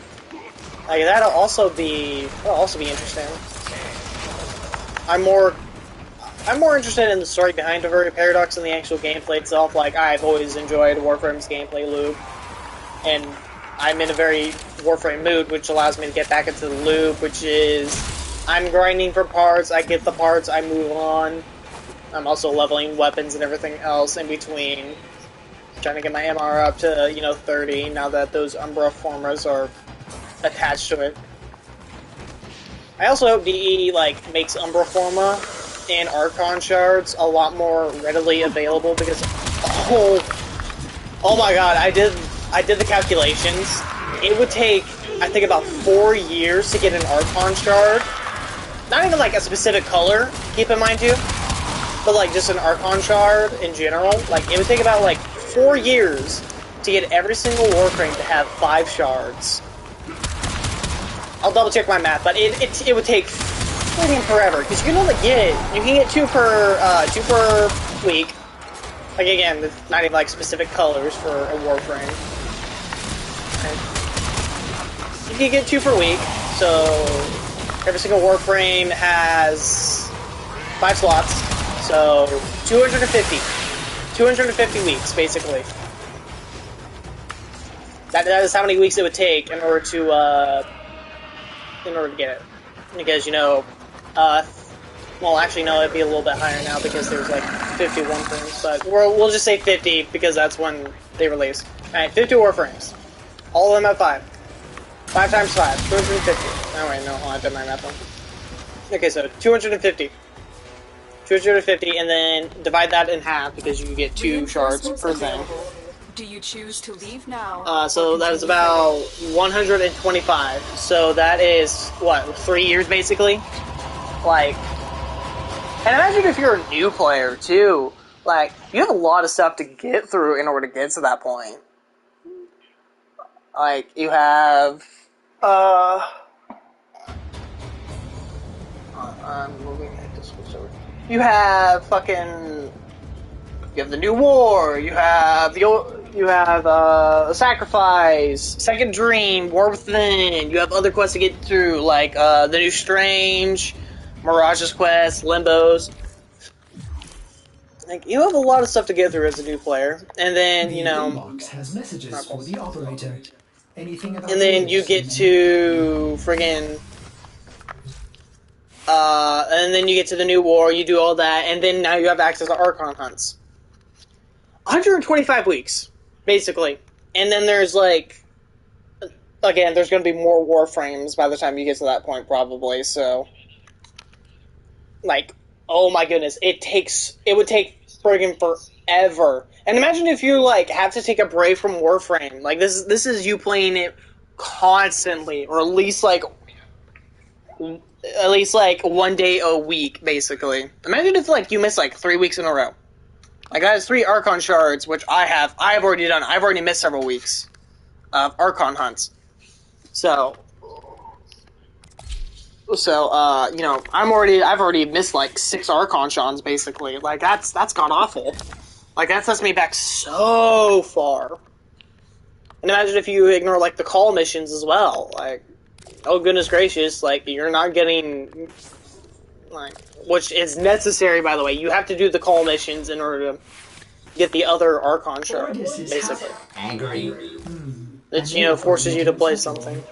Like, that'll also be interesting. I'm more interested in the story behind Divery Paradox than the actual gameplay itself. Like, I've always enjoyed Warframe's gameplay loop, and I'm in a very Warframe mood, which allows me to get back into the loop, which is I'm grinding for parts, I get the parts, I move on. I'm also leveling weapons and everything else in between. Trying to get my MR up to, you know, 30 now that those Umbra formers are attached to it. I also hope DE, like, makes Umbra Forma and Archon shards a lot more readily available because, oh my god, I did the calculations. It would take, I think, about 4 years to get an Archon shard. Not even like a specific color, keep in mind too, but like just an Archon shard in general. Like, it would take about like 4 years to get every single Warframe to have 5 shards. I'll double check my math, but it would take freaking forever because you can only you can get 2 per week. Like, again, it's not even like specific colors for a Warframe. You can get 2 per week, so every single Warframe has 5 slots, so 250. 250 weeks, basically. That is how many weeks it would take in order to get it. Because, you know, well, actually, no, it'd be a little bit higher now because there's like 50 Warframes, but we'll just say 50 because that's when they release. Alright, 50 Warframes. All of them at 5. 5 times 5, 250. Oh wait, no, I did my math wrong. Okay, so 250. 250, and then divide that in half because you get 2 shards per thing. Do you choose to leave now? So that is about 125. So that is, what, 3 years basically? Like, and imagine if you're a new player too. Like, you have a lot of stuff to get through in order to get to that point. Like, you have, I'm moving it to switch over. You have the new war. You have Sacrifice, Second Dream, War Within. You have other quests to get through, like the new Strange, Mirage's quest, Limbo's. Like, you have a lot of stuff to get through as a new player, and then The inbox has messages for the operator. Anything about and then you get to friggin'. And then you get to the new war, you do all that, and then now you have access to Archon hunts. 125 weeks, basically. And then there's, like, again, there's going to be more Warframes by the time you get to that point, probably, so. Like, oh my goodness, it would take friggin' forever. And imagine if you like have to take a break from Warframe. Like this is you playing it constantly, or at least like 1 day a week, basically. Imagine if like you miss like 3 weeks in a row. Like that is 3 Archon shards, which I've already done. I've already missed several weeks of Archon hunts. So you know, I've already missed like 6 Archon shards, basically. Like that's god awful. Like that sets me back so far. And imagine if you ignore like the call missions as well. Like, oh goodness gracious, like you're not getting like, which is necessary, by the way. You have to do the call missions in order to get the other Archon shard, basically. Angry. It, you know, forces you to play something.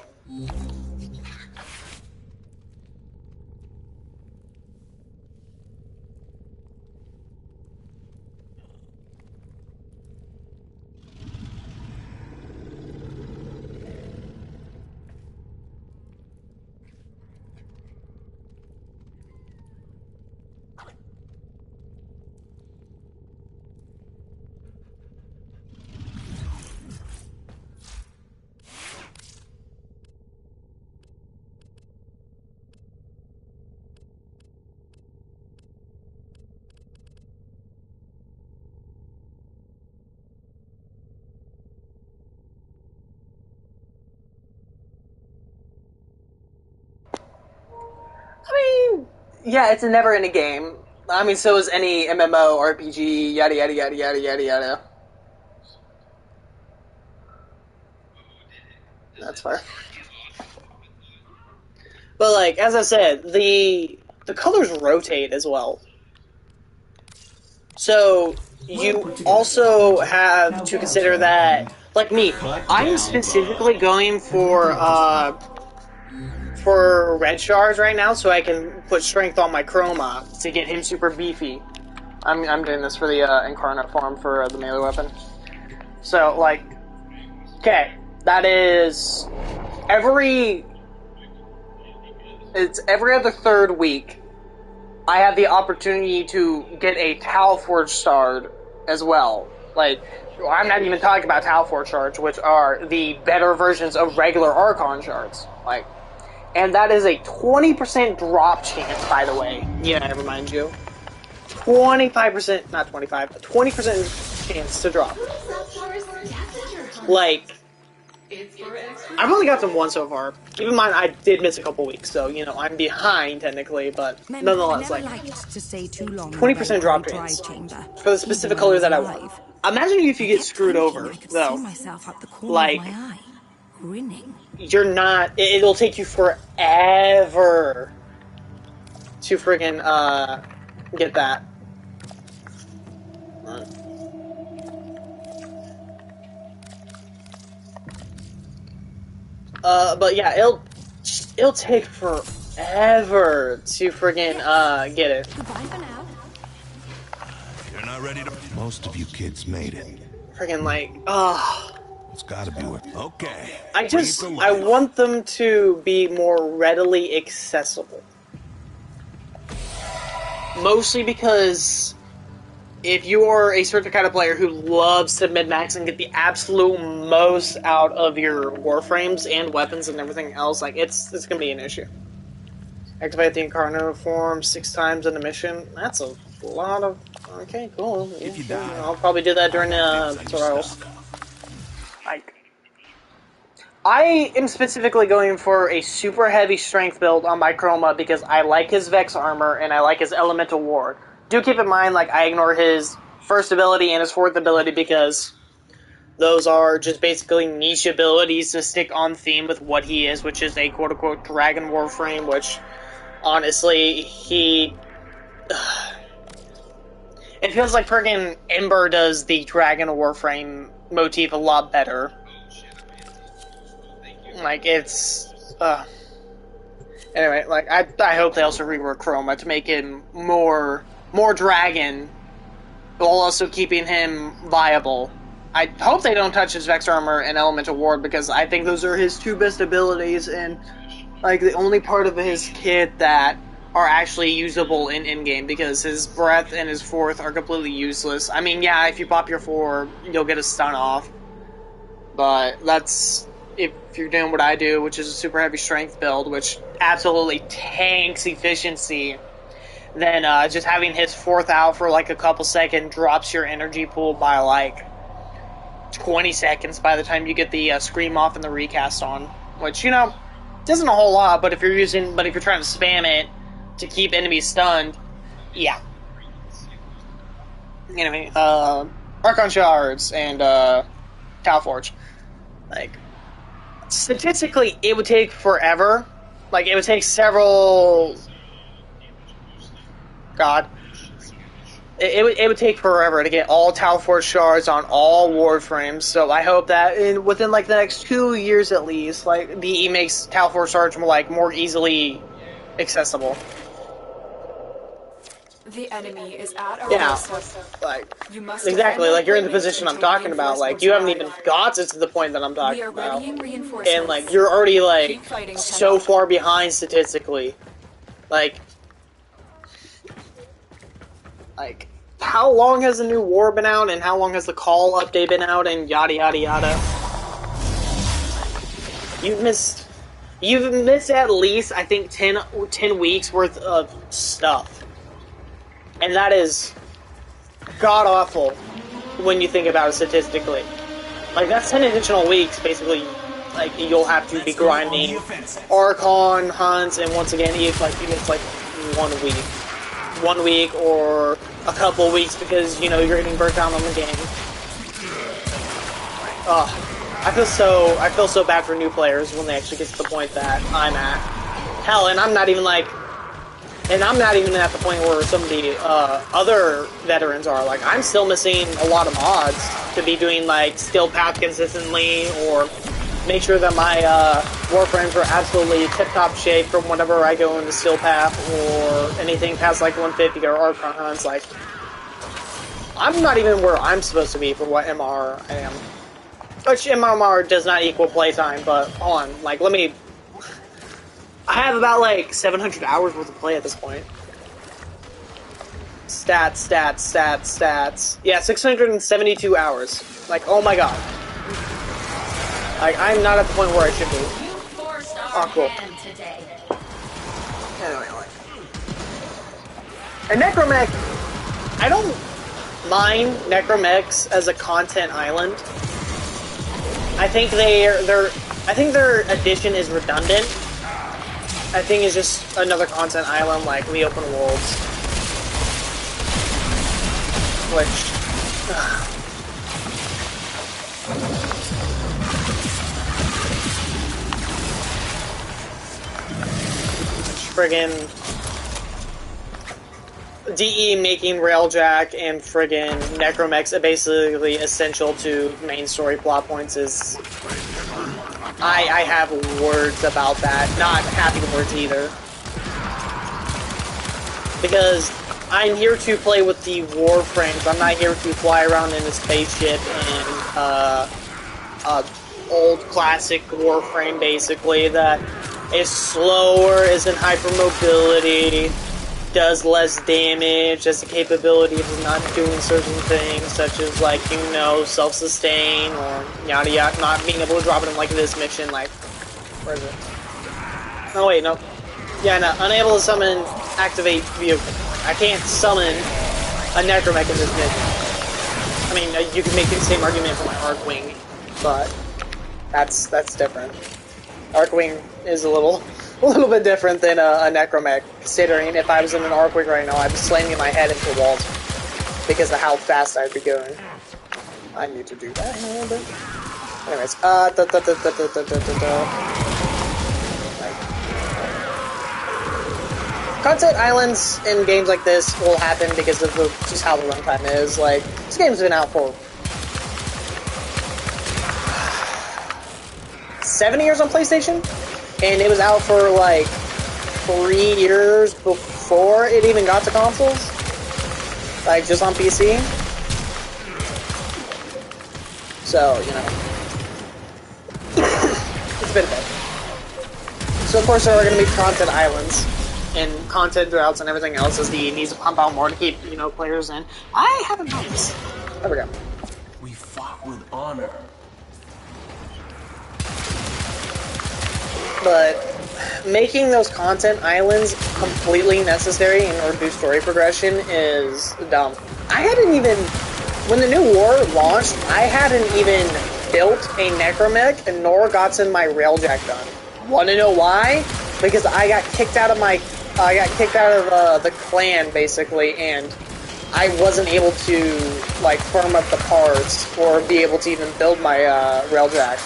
I mean, yeah, it's a never-ending game. I mean, so is any MMO, RPG, yada yada yada yada yada yada. That's fair. But like, as I said, the colors rotate as well. So you also have to consider that, like me, I'm specifically going for red shards right now, so I can put strength on my Chroma to get him super beefy. I'm doing this for the incarnate form for the melee weapon. So like, okay, that is every other third week. I have the opportunity to get a Tau Forge shard as well. Like, I'm not even talking about Tau Forge shards, which are the better versions of regular Archon shards. Like, and that is a 20% drop chance, by the way. Yeah, I remind you. 25%, not 25, 20% chance to drop. Like, I've only got them once so far. Keep in mind, I did miss a couple weeks, so, you know, I'm behind, technically, but nonetheless, like, 20% drop chance for the specific color that I want. Imagine if you get screwed over, though. Like, you're not, it'll take you forever to friggin', get that. But yeah, it'll take forever to friggin', get it. You're not ready to... Most of you kids made it. Friggin' like, It's gotta be worth... Okay. I want them to be more readily accessible. Mostly because if you are a certain kind of player who loves to min-max and get the absolute most out of your Warframes and weapons and everything else, like, it's gonna be an issue. Activate the Incarnate form 6 times in a mission. That's a lot of... Okay, cool. If you die, I'll probably do that during tutorials. Like, I am specifically going for a super heavy strength build on my Chroma because I like his Vex armor and I like his Elemental Ward. Do keep in mind, like, I ignore his first ability and his fourth ability because those are just basically niche abilities to stick on theme with what he is, which is a quote-unquote Dragon Warframe, which, honestly, he... It feels like friggin' Ember does the Dragon Warframe motif a lot better. Like, it's... Anyway, like, I hope they also rework Chroma to make him more dragon, while also keeping him viable. I hope they don't touch his Vex Armor and Elemental Ward, because I think those are his 2 best abilities, and, like, the only part of his kit that are actually usable in in-game, because his breath and his fourth are completely useless. I mean, yeah, if you pop your 4, you'll get a stun off. But that's if you're doing what I do, which is a super heavy strength build, which absolutely tanks efficiency. Then just having his 4th out for like a couple seconds drops your energy pool by like 20 seconds by the time you get the scream off and the recast on. Which, you know, isn't a whole lot, but if you're trying to spam it to keep enemies stunned, yeah. Anyway, Archon Shards and Tau Forge. Like, statistically, it would take forever. Like, it would take several... God. It would take forever to get all Tau Forge shards on all Warframes, so I hope that within, like, the next 2 years at least, like, DE makes Tau Forge shards more easily accessible. The enemy is at our doorstep. Like, you must exactly, like, you're in the position I'm talking about. Like, you haven't even got to the point that I'm talking about. And, like, you're already, like, so far behind statistically. Like, how long has the new war been out, and how long has the call update been out, and yada yada yada? You've missed at least, I think, 10 weeks worth of stuff. And that is god-awful when you think about it statistically. Like, that's 10 additional weeks, basically. Like, you'll have to be grinding Archon hunts, and once again, if, like, you miss, like, 1 week, or a couple weeks because, you know, you're getting burnt down on the game. I feel so bad for new players when they actually get to the point that I'm at. Hell, and I'm not even at the point where some of the other veterans are. Like, I'm still missing a lot of mods to be doing, like, skill path consistently, or make sure that my Warframes are absolutely tip-top shape from whenever I go into skill path, or anything past, like, 150 or Archon hunts. Like, I'm not even where I'm supposed to be for what MR I am. Which MMR does not equal playtime, but hold on, like, I have about, like, 700 hours worth of play at this point. Stats. Yeah, 672 hours. Like, oh my god. Like, I'm not at the point where I should be. Oh, cool. Anyway, and Necromech, I don't mind Necromechs as a content island. I think their addition is redundant. I think it's just another content island like the open worlds. Which... friggin' DE making Railjack and friggin' Necromechs basically essential to main story plot points is... I have words about that. Not happy words either. Because I'm here to play with the Warframes. I'm not here to fly around in a spaceship and old classic Warframe basically that is slower, isn't hypermobility, does less damage, has the capability of not doing certain things, such as, like, you know, self-sustain, or yada yada, not being able to drop it in, like, this mission, like, where is it? Oh, wait, no. Yeah, no, unable to summon, activate vehicle. I can't summon a Necromech in this mission. I mean, you can make the same argument for my Archwing, but that's different. Archwing is a little bit different than a Necromech, considering if I was in an Archwing right now, I'd be slamming my head into walls because of how fast I'd be going. I need to do that in a little bit. Anyways, content islands in games like this will happen because of just how the runtime is. Like, this game's been out for 7 years on PlayStation, and it was out for like 3 years before it even got to consoles, like just on PC. So, you know, it's been a bit. So of course there are going to be content islands, and content routes and everything else as he needs to pump out more to keep, you know, players in. I haven't done this. There we go. We fought with honor. But making those content islands completely necessary in order to do story progression is dumb. I hadn't even, when the new war launched, I hadn't even built a necromech and nor gotten my railjack done. Want to know why? Because I got kicked out of the clan basically, and I wasn't able to like firm up the parts or be able to even build my railjack.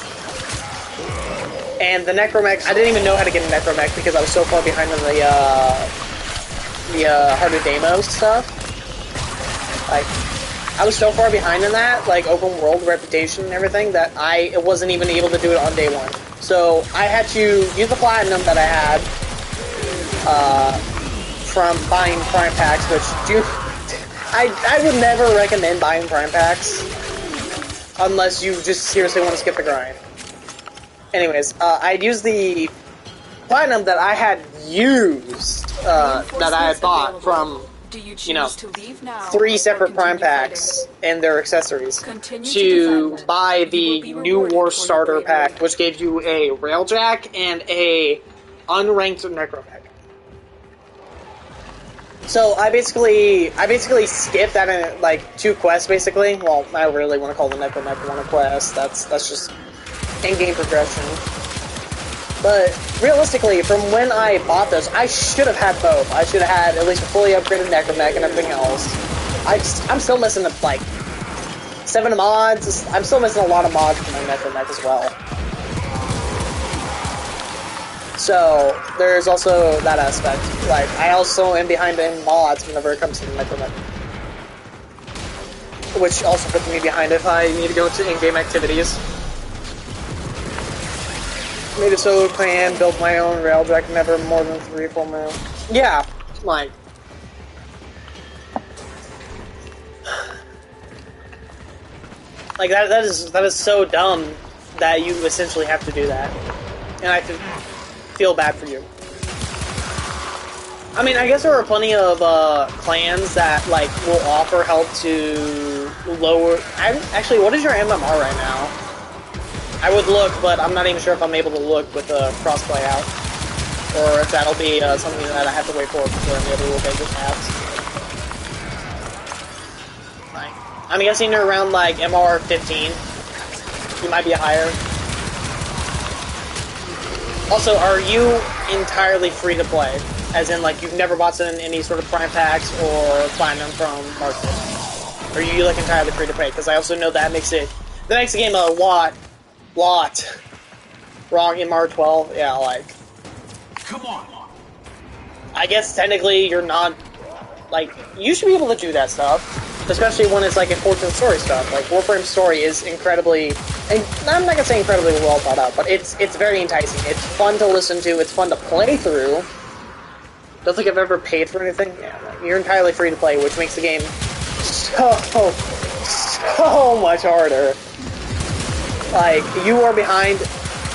And the necromech, I didn't even know how to get a necromech because I was so far behind on the harder demos stuff. Like, I was so far behind in that, like open world reputation and everything, that I wasn't even able to do it on day one. So I had to use the platinum that I had from buying prime packs, which I would never recommend buying prime packs unless you just seriously want to skip the grind. Anyways, I'd use the platinum that I had used, that I had bought from, you know, 3 separate prime packs and their accessories to buy the new war starter pack, which gave you a railjack and a unranked necromech. So I basically skipped that in like 2 quests basically. Well, I really want to call the necromech one a quest. That's just in-game progression. But realistically, from when I bought those, I should have had both. I should have had at least a fully upgraded necromech and everything else. I'm still missing like 7 mods. I'm still missing a lot of mods from my necromech as well. So there's also that aspect. Like I also am behind in mods whenever it comes to the necromech, which also puts me behind if I need to go to in-game activities. Made a solo clan, built my own railjack, never more than 3 or 4 mil. Yeah, like... Like, that is so dumb that you essentially have to do that. And I feel bad for you. I mean, I guess there are plenty of clans that, like, will offer help to lower... Actually, what is your MMR right now? I would look, but I'm not even sure if I'm able to look with the crossplay out. Or if that'll be something that I have to wait for before I'm able to look at your tabs. I'm guessing you're around like MR 15. You might be higher. Also, are you entirely free to play? As in, like, you've never bought any sort of prime packs or platinum from market? Or are you like entirely free to play? Because I also know that makes the game a lot wrong. MR 12, yeah, like. Come on. I guess technically you're not, like, you should be able to do that stuff, especially when it's like important story stuff. Like Warframe story is incredibly, and I'm not gonna say incredibly well thought out, but it's very enticing. It's fun to listen to. It's fun to play through. Don't think I've ever paid for anything. Yeah, like, you're entirely free to play, which makes the game so much harder. Like, you are behind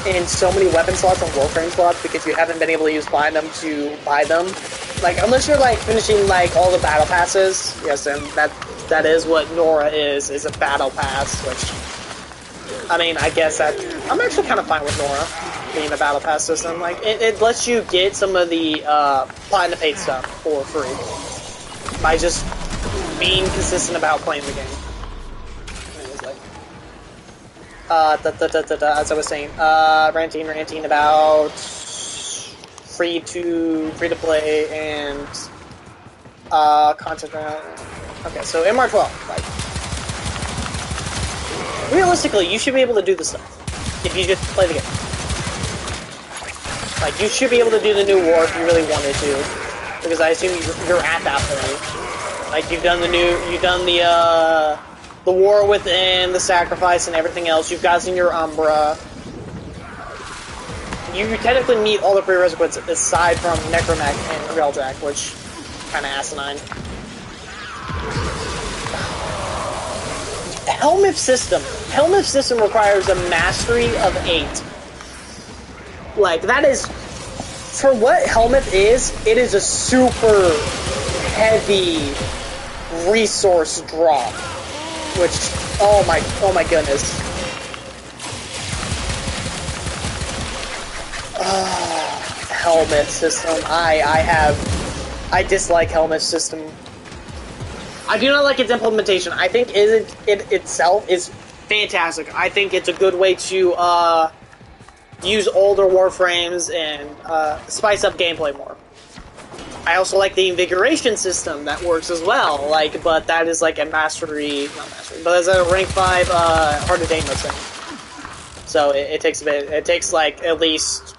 in so many weapon slots and Warframe slots because you haven't been able to use Platinum to buy them. Like, unless you're, like, finishing, like, all the battle passes. Yes, and that is what Nora is a battle pass, which, I mean, I guess that, I'm actually kind of fine with Nora being a battle pass system. Like, it lets you get some of the, Platinum paid stuff for free by just being consistent about playing the game. As I was saying, ranting about free to play and content. Okay, so MR12. Like, realistically, you should be able to do this stuff if you just play the game. Like, you should be able to do the new war if you really wanted to, because I assume you're at that point. Like, you've done the war within, the sacrifice, and everything else. You've gotten your Umbra. You technically meet all the prerequisites aside from Necromech and Railjack, which kind of asinine. Helmet system. Helmet system requires a mastery of 8. Like, that is for what Helmuth is, it is a super heavy resource drop. Which, oh my goodness. Helmet system. I dislike Helmet system. I do not like its implementation. I think it itself is fantastic. I think it's a good way to use older Warframes and spice up gameplay more. I also like the invigoration system that works as well. Like, but that is like a mastery, not mastery, but it's a rank 5 hard attainment thing. So it takes a bit. It takes like at least.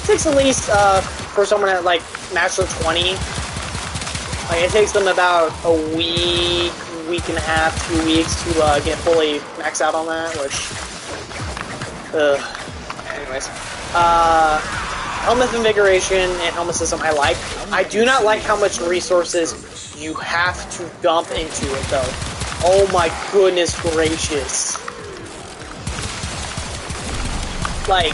It takes at least for someone at like master 20. Like it takes them about a week and a half, 2 weeks to get fully maxed out on that. Which, anyways, Helmet Invigoration and Helmet System I like. I do not like how much resources you have to dump into it though. Oh my goodness gracious. Like,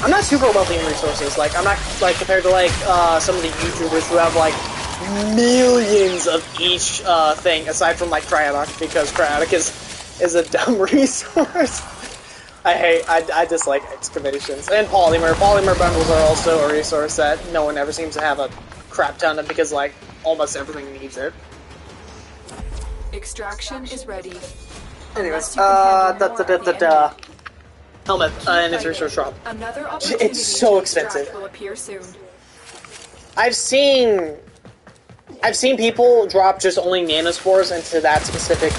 I'm not super wealthy in resources. Like, I'm not, like, compared to, like, some of the YouTubers who have, like, millions of each thing, aside from, like, Cryodoc, because Cryodoc is a dumb resource. I dislike excavations. And polymer. Polymer bundles are also a resource that no one ever seems to have a crap ton of, because, like, almost everything needs it. Extraction is ready. Anyways, Helmet and its research shop. It's so expensive. Will appear soon. I've seen people drop just only nanospores into that specific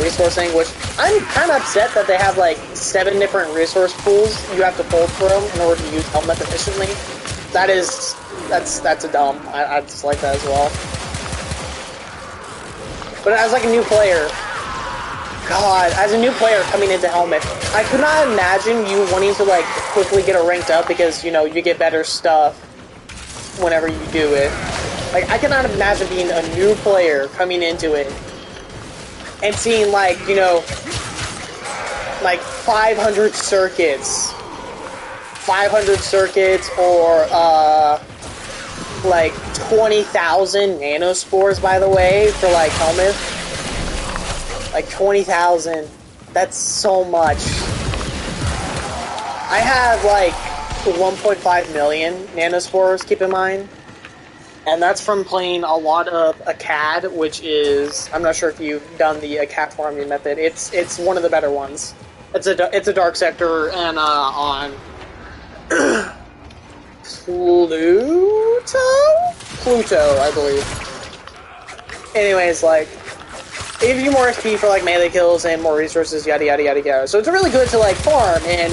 resource thing, which I'm kind of upset that they have like 7 different resource pools you have to pull from in order to use Helmet efficiently. That's a dumb. I just like that as well. But as like a new player, God, as a new player coming into Helmet, I could not imagine you wanting to like quickly get it ranked up because, you know, you get better stuff whenever you do it. Like, I cannot imagine being a new player coming into it and seeing like, you know, like 500 circuits or like 20,000 nanospores, by the way, for like Helmet. Like 20,000. That's so much. I have like 1.5 million nanospores, keep in mind. And that's from playing a lot of ACAD, which is, I'm not sure if you've done the ACAD farming method. It's one of the better ones. It's a dark sector and on Pluto, I believe. Anyways, like, it gives you more XP for like melee kills and more resources, yada yada yada yada. So it's really good to like farm and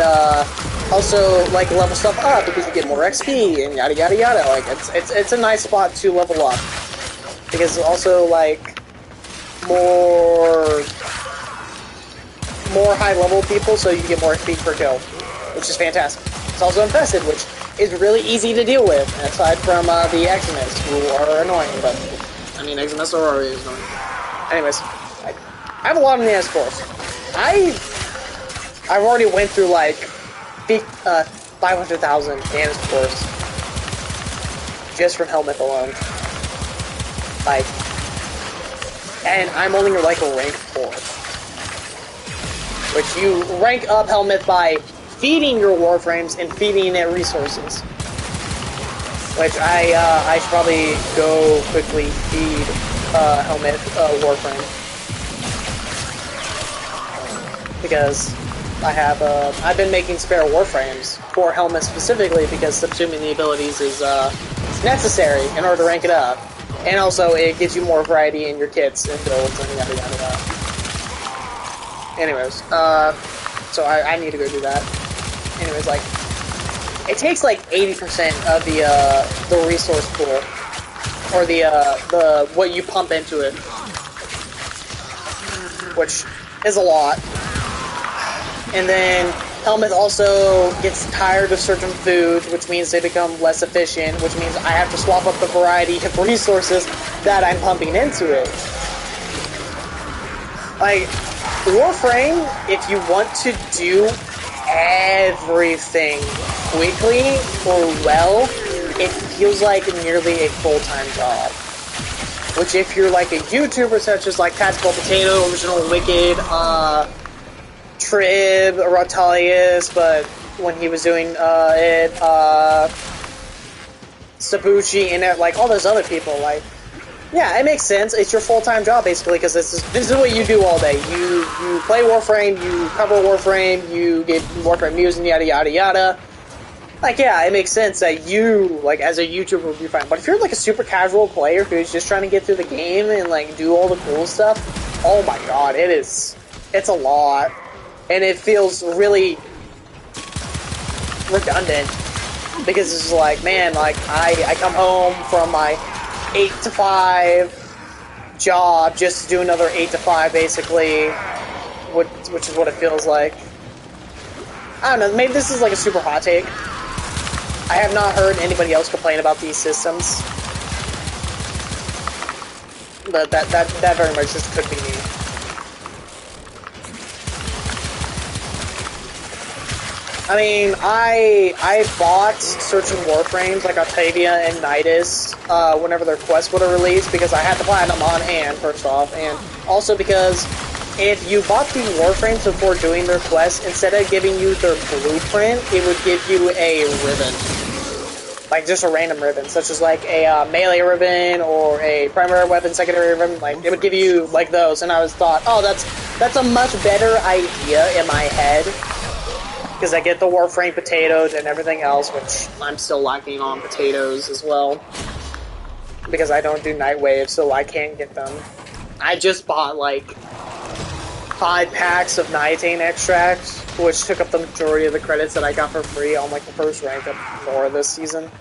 also like level stuff up because you get more XP and yada yada yada. Like it's a nice spot to level up because it's also like more high level people, so you get more XP per kill, which is fantastic. It's also infested, which is really easy to deal with, aside from the Eximists, who are annoying. But I mean, Eximists are already annoying. Anyways, I have a lot of nanospores. I've already went through like 500,000 nanospores just from Helmet alone. Like, and I'm only like a rank 4, which you rank up Helmet by feeding your Warframes and feeding it resources. Which I should probably go quickly feed Helmet Warframe, because I've been making spare Warframes for Helmet specifically because subsuming the abilities is necessary in order to rank it up, and also it gives you more variety in your kits and builds and yada yada yada. Anyways, so I need to go do that. Anyways, like, it takes like 80% of the resource pool, or the what you pump into it, which is a lot. And then Helmet also gets tired of certain foods, which means they become less efficient, which means I have to swap up the variety of resources that I'm pumping into it. Like, Warframe, if you want to do everything quickly or well, it feels like nearly a full-time job. Which, if you're like a YouTuber such as like Tactical Potato, Original Wicked, Trib, Rotalius, but when he was doing Sabuchi, and like all those other people, like, yeah, it makes sense. It's your full-time job, basically, because this is what you do all day. You play Warframe, you cover Warframe, you get Warframe news, and yada yada yada. Like, yeah, it makes sense that you, like, as a YouTuber would be fine. But if you're, like, a super casual player who's just trying to get through the game and, like, do all the cool stuff, oh my god, it's a lot. And it feels really redundant. Because it's like, man, like, I come home from my 8 to 5 job just to do another 8 to 5, basically, which is what it feels like. I don't know, maybe this is, like, a super hot take. I have not heard anybody else complain about these systems, but that very much just could be me. I mean, I bought certain Warframes like Octavia and Nidus whenever their quests would have released because I had the platinum on hand, first off, and also because if you bought the Warframes before doing their quests, instead of giving you their blueprint, it would give you a ribbon. Like, just a random ribbon, such as, like, a melee ribbon, or a primary weapon, secondary ribbon. Like, it would give you, like, those, and I was thought, oh, that's a much better idea in my head. Because I get the Warframe potatoes and everything else, which I'm still lacking on potatoes as well. Because I don't do Nightwave, so I can't get them. I just bought, like, 5 packs of Niatane extract, which took up the majority of the credits that I got for free on, like, the first rank of Nora this season.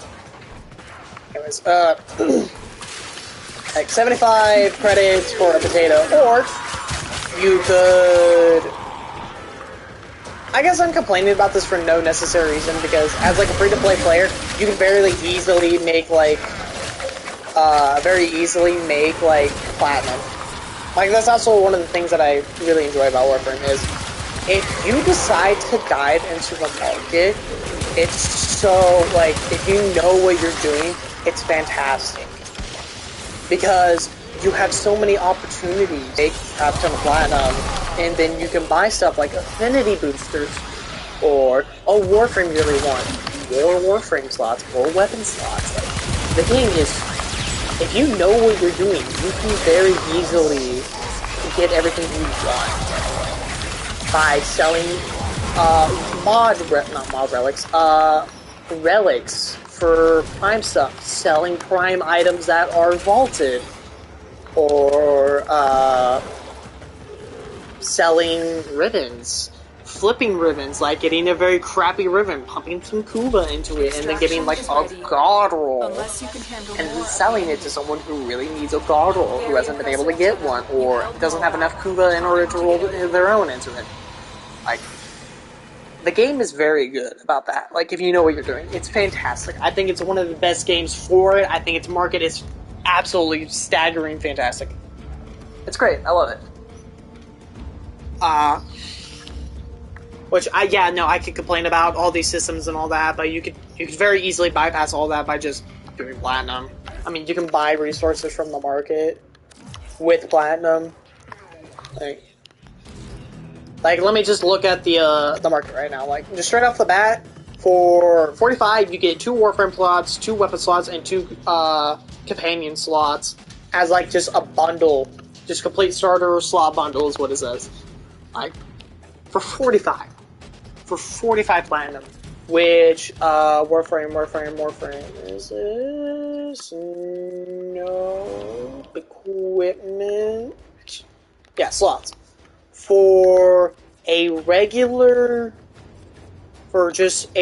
Anyways, like, 75 credits for a potato, or you could... I guess I'm complaining about this for no necessary reason, because as, like, a free-to-play player, you can very easily make, platinum. Like, that's also one of the things that I really enjoy about Warframe is, if you decide to dive into the market, it's so, like, if you know what you're doing, it's fantastic. Because you have so many opportunities to make a ton of platinum, and then you can buy stuff like affinity boosters, or a Warframe you really want, more Warframe slots, more weapon slots. Like, the thing is, if you know what you're doing, you can very easily get everything you want by selling relics for prime stuff, selling prime items that are vaulted, or selling ribbons, flipping ribbons, like getting a very crappy ribbon, pumping some Kuba into it, and then getting like a god roll, and then selling it to someone who really needs a god roll, who hasn't been able to get one, or doesn't have enough Kuba in order to roll their own into it. Like, the game is very good about that. Like, if you know what you're doing, it's fantastic. I think it's one of the best games for it. I think its market is absolutely staggering fantastic. It's great. I love it. I could complain about all these systems and all that, but you could very easily bypass all that by just doing platinum. I mean, you can buy resources from the market with platinum. Like, let me just look at the market right now. Like, just straight off the bat, for 45, you get 2 Warframe slots, 2 weapon slots, and 2 companion slots as, like, just a bundle. Just complete starter slot bundle is what it says. Like, for 45. For 45 platinum. Which, Warframe is this? No. Equipment. Yeah, slots. For a regular, just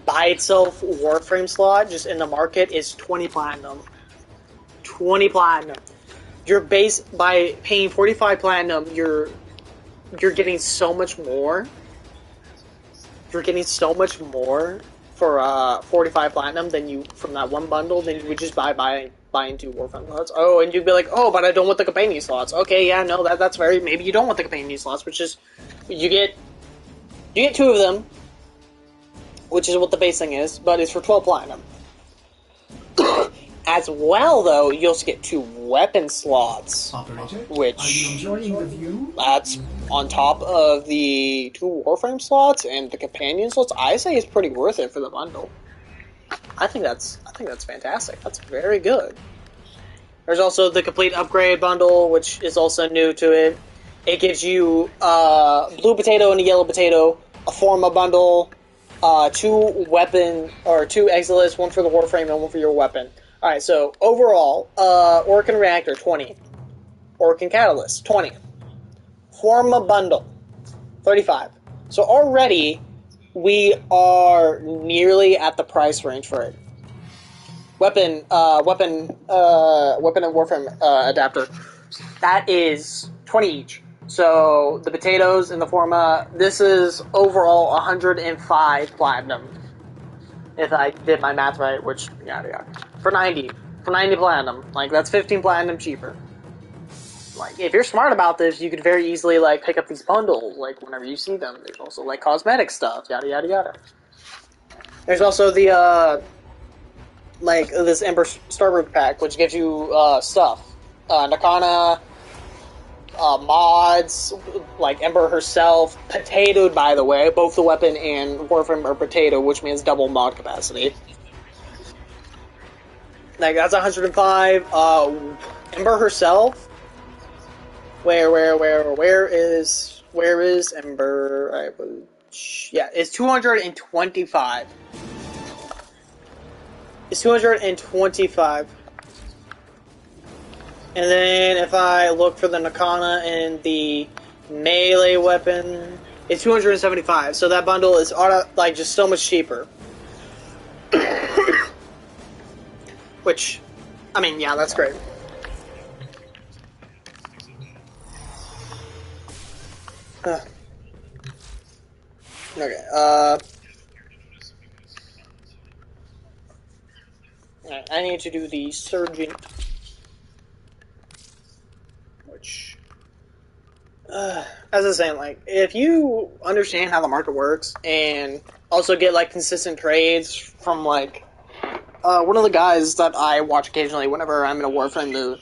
by itself Warframe slot, just in the market, is 20 platinum. 20 platinum. By paying 45 platinum, you're getting so much more. You're getting so much more for 45 platinum from that one bundle than you would just buy buying 2 Warframe slots. Oh, and you'd be like, oh, but I don't want the companion slots. Okay, yeah, no, that's very, maybe you don't want the companion slots, which is, you get 2 of them, which is what the base thing is, but it's for 12 platinum. As well, though, you also get 2 weapon slots. Operator, which are you enjoying the view? that's on top of the 2 Warframe slots and the companion slots. I say it's pretty worth it for the bundle. I think that's fantastic. That's very good. There's also the complete upgrade bundle, which is also new to it. It gives you blue potato and a yellow potato, a Forma bundle, 2 weapon or 2 Exilis, 1 for the Warframe and 1 for your weapon. All right, so overall, Orkin Reactor 20, Orkin Catalyst 20, Forma bundle 35. So already we are nearly at the price range for it. Weapon and Warframe adapter, that is 20 each. So the potatoes and the Forma, this is overall 105 platinum. If I did my math right, which yeah. For 90 platinum, like that's 15 platinum cheaper. Like if you're smart about this, you could very easily like pick up these bundles like whenever you see them. There's also like cosmetic stuff, yada yada yada. There's also the like this Ember Starboard pack, which gives you stuff, Nakana, mods, like Ember herself, potatoed by the way. Both the weapon and Warframe are potato, which means double mod capacity. Like that's 105. Ember herself. Where is Ember? Yeah, it's 225. It's 225. And then if I look for the Nakana and the melee weapon, it's 275. So that bundle is like just so much cheaper. Which, I mean, yeah, that's great. Okay, I need to do the Surgeon, which, as I was saying, like, if you understand how the market works, and also get, like, consistent trades from, like, one of the guys that I watch occasionally whenever I'm in a Warframe mood,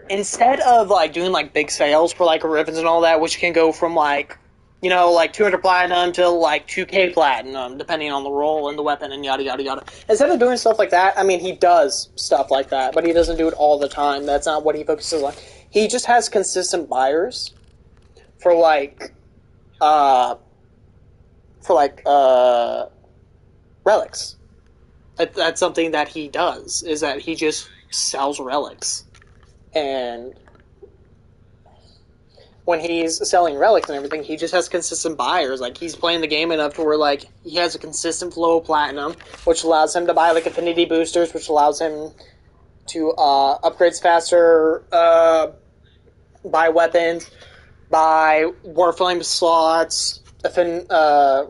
instead of, like, doing, like, big sales for, like, ribbons and all that, which can go from, like, you know, like 200 platinum to like 2k platinum, depending on the role and the weapon and yada yada yada. Instead of doing stuff like that, I mean, he does stuff like that, but he doesn't do it all the time. That's not what he focuses on. He just has consistent buyers for relics. That's something that he does, is that he just sells relics. And when he's selling relics and everything, he just has consistent buyers. Like, he's playing the game enough to where, like, he has a consistent flow of platinum, which allows him to buy, like, affinity boosters, which allows him to upgrades faster, buy weapons, buy Warframe slots,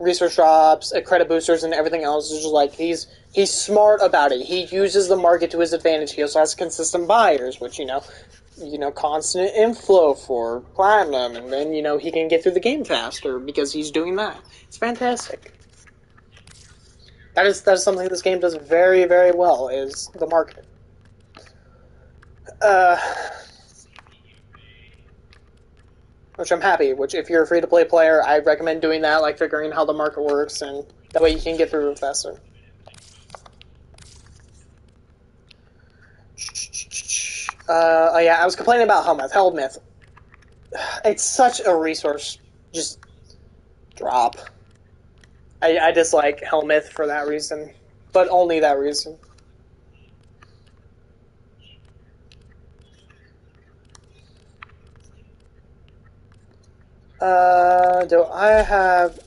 research drops, credit boosters, and everything else. It's just, like, he's smart about it. He uses the market to his advantage. He also has consistent buyers, which, you know, constant inflow for platinum, and then, you know, he can get through the game faster because he's doing that. It's fantastic. That is something this game does very, very well, is the market. Which I'm happy, which if you're a free-to-play player, I recommend doing that, like figuring how the market works, and that way you can get through it faster. Oh yeah, I was complaining about Helmeth. Helmeth. It's such a resource. Just drop. I dislike Helmeth for that reason. But only that reason. Do I have...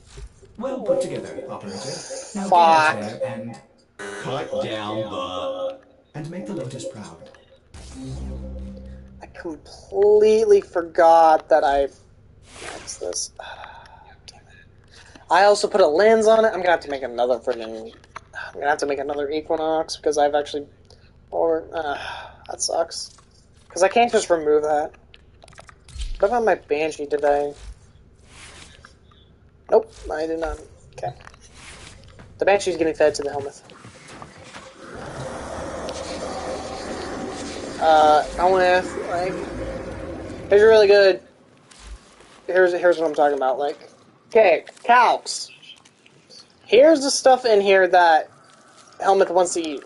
Well put together, operator. Now Fuck. get out there and... Cut down the... and make the Lotus proud. I completely forgot that I... What's this? Damn it. I also put a lens on it. I'm gonna have to make another friggin'... I'm gonna have to make another Equinox because I've actually... That sucks. Because I can't just remove that. What about my Banshee? Did I... Nope, I did not. Okay. The Banshee's getting fed to the helmet. Helmet, like... Here's really good. Here's what I'm talking about, like... Okay, calcs. Here's the stuff in here that Helmuth wants to eat.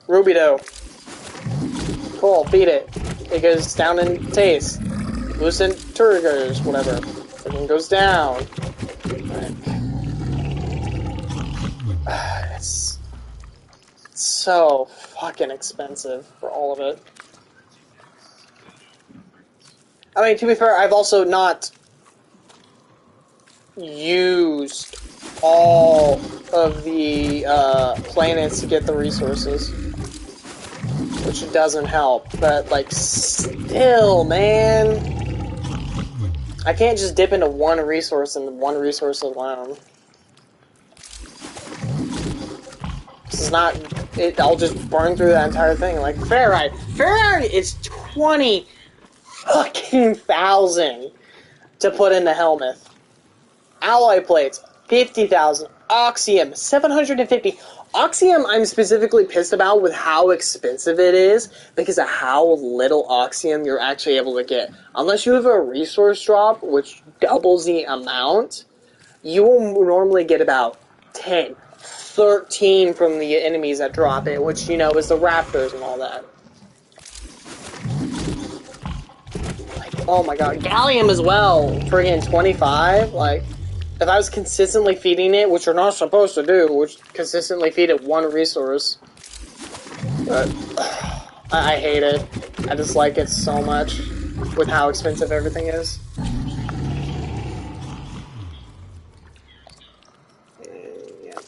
Ruby dough. Cool, feed it. It goes down in taste. Lucent Turgers, whatever. Everything goes down. Right. It's so fucking expensive for all of it. I mean, to be fair, I've also not used all of the planets to get the resources, which doesn't help, but, like, still, man, I can't just dip into one resource and one resource alone. This is not, I'll just burn through that entire thing, like, Ferrite is 20 fucking thousand to put in the helmet. Alloy plates, 50,000. Oxium, 750. Oxium I'm specifically pissed about with how expensive it is because of how little Oxium you're actually able to get. Unless you have a resource drop, which doubles the amount, you will normally get about 10, 13 from the enemies that drop it, which, you know, is the raptors and all that. Like, oh my god. Gallium as well, friggin' 25, like... If I was consistently feeding it, which you're not supposed to do, which consistently feed it one resource, but I hate it. I dislike it so much with how expensive everything is. Yeah.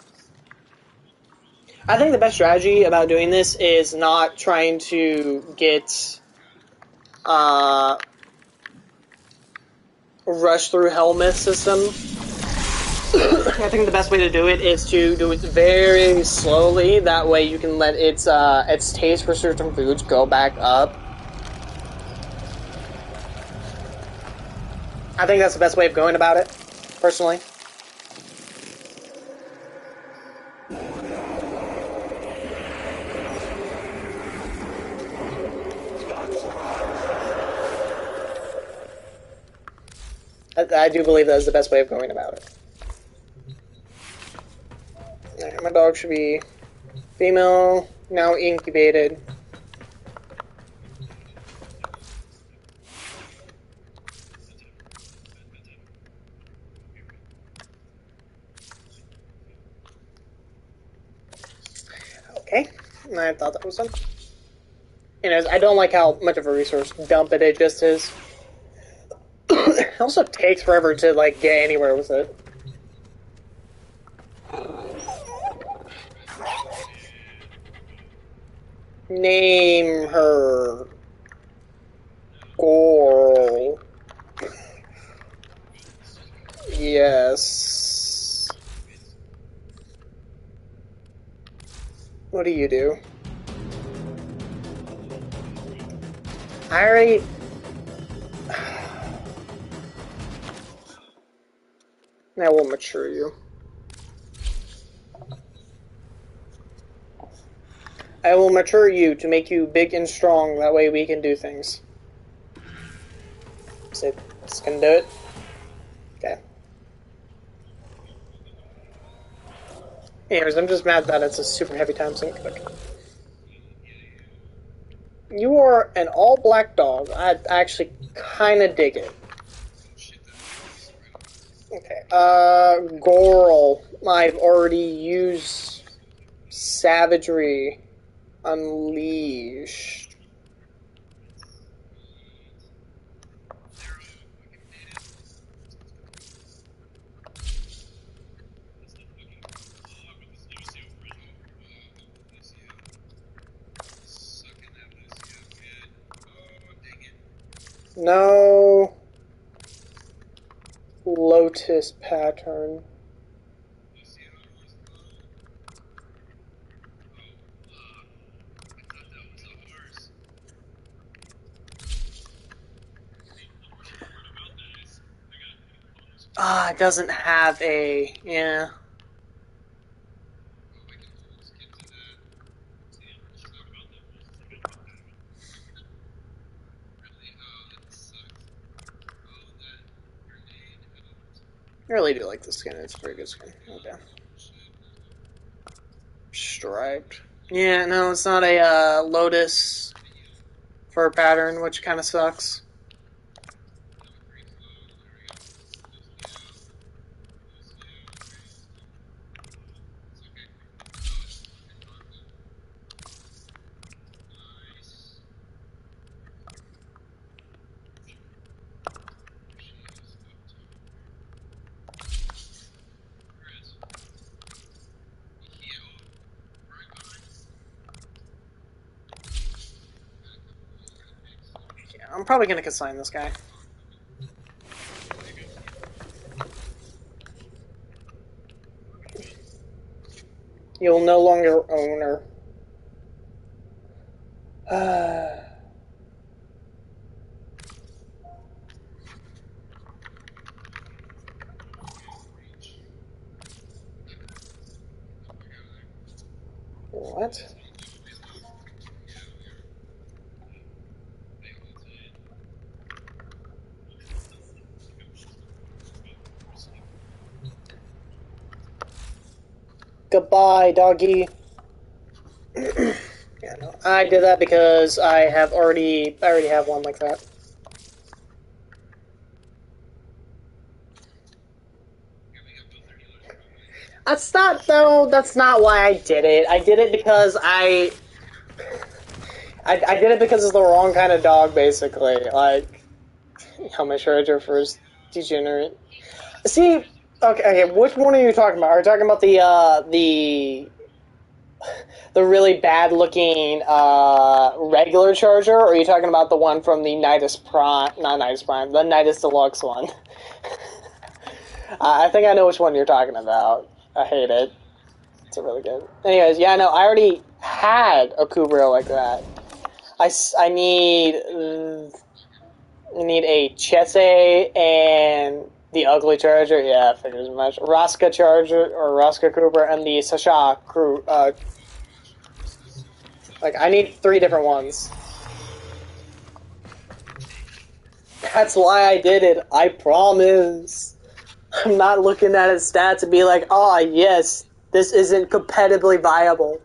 I think the best strategy about doing this is not trying to get rush through Helmuth system. I think the best way to do it is to do it very slowly. That way you can let its taste for certain foods go back up. I think that's the best way of going about it, personally. I do believe that is the best way of going about it. Right, my dog should be female, now incubated. Okay, I thought that was done. Anyways, I don't like how much of a resource dump it just is. It also takes forever to, like, get anywhere with it. Name her Goral. Yes. What do you do? I already... I will mature you. I will mature you to make you big and strong, that way we can do things. So, this can do it? Okay. Anyways, I'm just mad that it's a super heavy time sink. Okay. You are an all-black dog. I actually kind of dig it. Okay, Goral. I've already used Savagery Unleashed. No. Lotus pattern. It doesn't have a... yeah. I really do like this skin. It's a pretty good skin. Okay. Striped. Yeah, no, it's not a Lotus fur pattern, which kind of sucks. I'm probably going to consign this guy. You'll no longer own her. What? Goodbye, doggy. Yeah, no. I did that because I already have one like that. That's not why I did it. I did it because I did it because it's the wrong kind of dog, basically. Like, helmet charger first degenerate. See, okay, which one are you talking about? Are you talking about the really bad looking regular charger, or are you talking about the one from the Nidus Prime? Not Nidus Prime, the Nidus Deluxe one. I think I know which one you're talking about. I hate it. It's a really good. Anyways, yeah, no, I already had a Kubrio like that. I need a Chese and the ugly charger. Yeah, I figured as much. Raska charger or Raska Cooper and the Sasha crew. Like, I need 3 different ones. That's why I did it. I promise. I'm not looking at his stats and be like, oh, yes, this isn't competitively viable.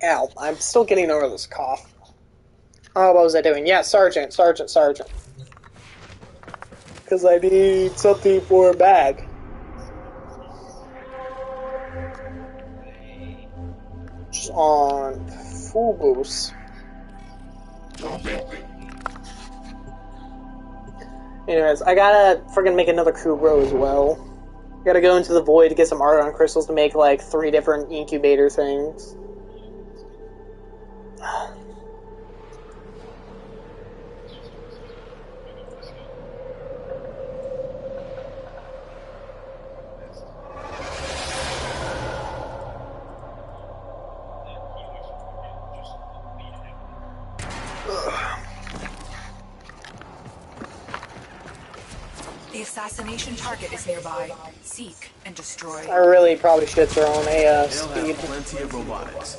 Ow, I'm still getting over this cough. Oh, what was I doing? Yeah, Sergeant. Because I need something for a bag. Just on full boost. Anyways, I gotta friggin' make another Kubro as well. Gotta go into the void to get some argon crystals to make like 3 different incubator things. The assassination target is nearby. Seek and destroy. I really probably should throw in a They'll speed. have plenty of robotics.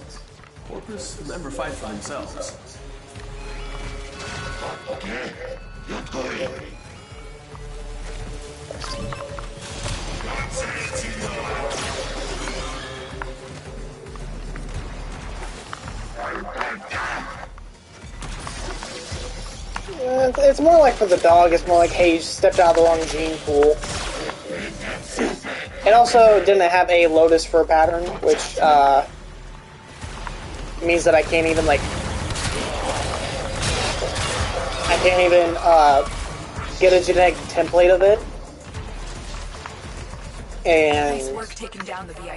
Corpus never fight for themselves. It's more like for the dog, it's more like, hey, you stepped out of the wrong gene pool. It also didn't have a Lotus fur pattern, which means that I can't even, like, get a genetic template of it. And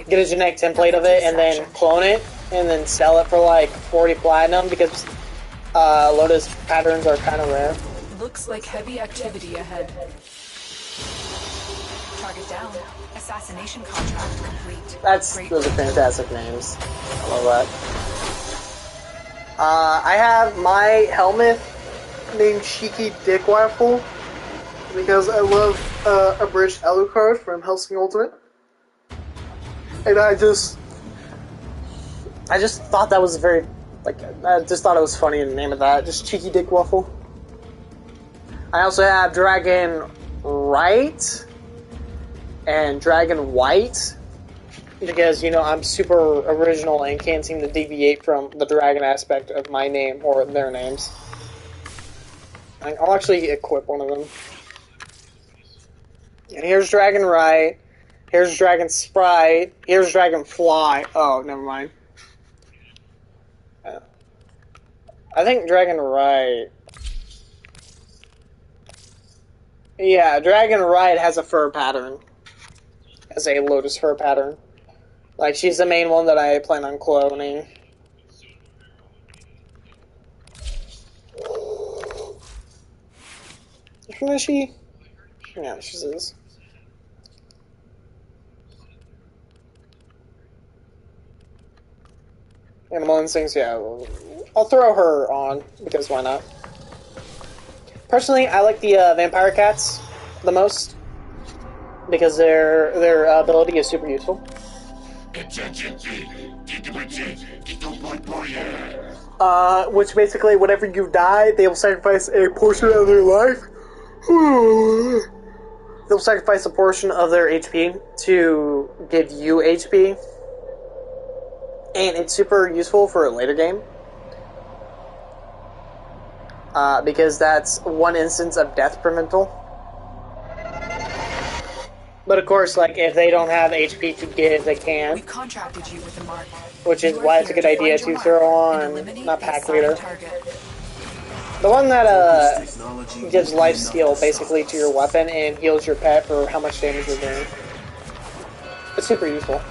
get a genetic template of it and then clone it and then sell it for like 40 platinum because Lotus patterns are kind of rare. Looks like heavy activity ahead. Target down. Assassination contract complete. Those are fantastic names. I love that. I have my helmet named Cheeky Dick Waffle because I love Abridged Alucard from Hellsing Ultimate. And I just thought that was very, I just thought it was funny in the name of that, just Cheeky Dick Waffle. I also have Dragon Right and Dragon White, because, you know, I'm super original and can't seem to deviate from the dragon aspect of my name or their names. I'll actually equip one of them. And here's Dragon Right. Here's Dragon Sprite. Here's Dragon Fly. Oh, never mind. I think Dragon Right... Yeah, Dragon Right has a fur pattern. Has a lotus fur pattern. Like, she's the main one that I plan on cloning. Is she? Yeah, she is. Animal Instincts, yeah. I'll throw her on, because why not? Personally, I like the Vampire Cats the most, because their ability is super useful. Which basically, whenever you die, they will sacrifice a portion of their life. They'll sacrifice a portion of their HP to give you HP. And it's super useful for a later game. Because that's one instance of death prevental. But of course, like, if they don't have HP to give, they can. We contracted you with the mark. Which is why it's a good idea to throw on not Pack Leader. The one that gives life steal basically to your weapon and heals your pet for how much damage you're doing. It's super useful.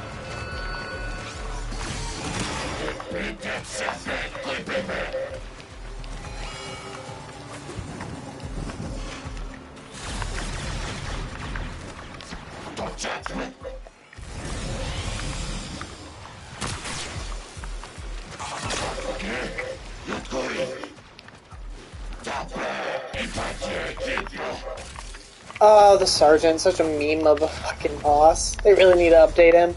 Oh, the Sergeant, such a meme of a fucking boss. They really need to update him.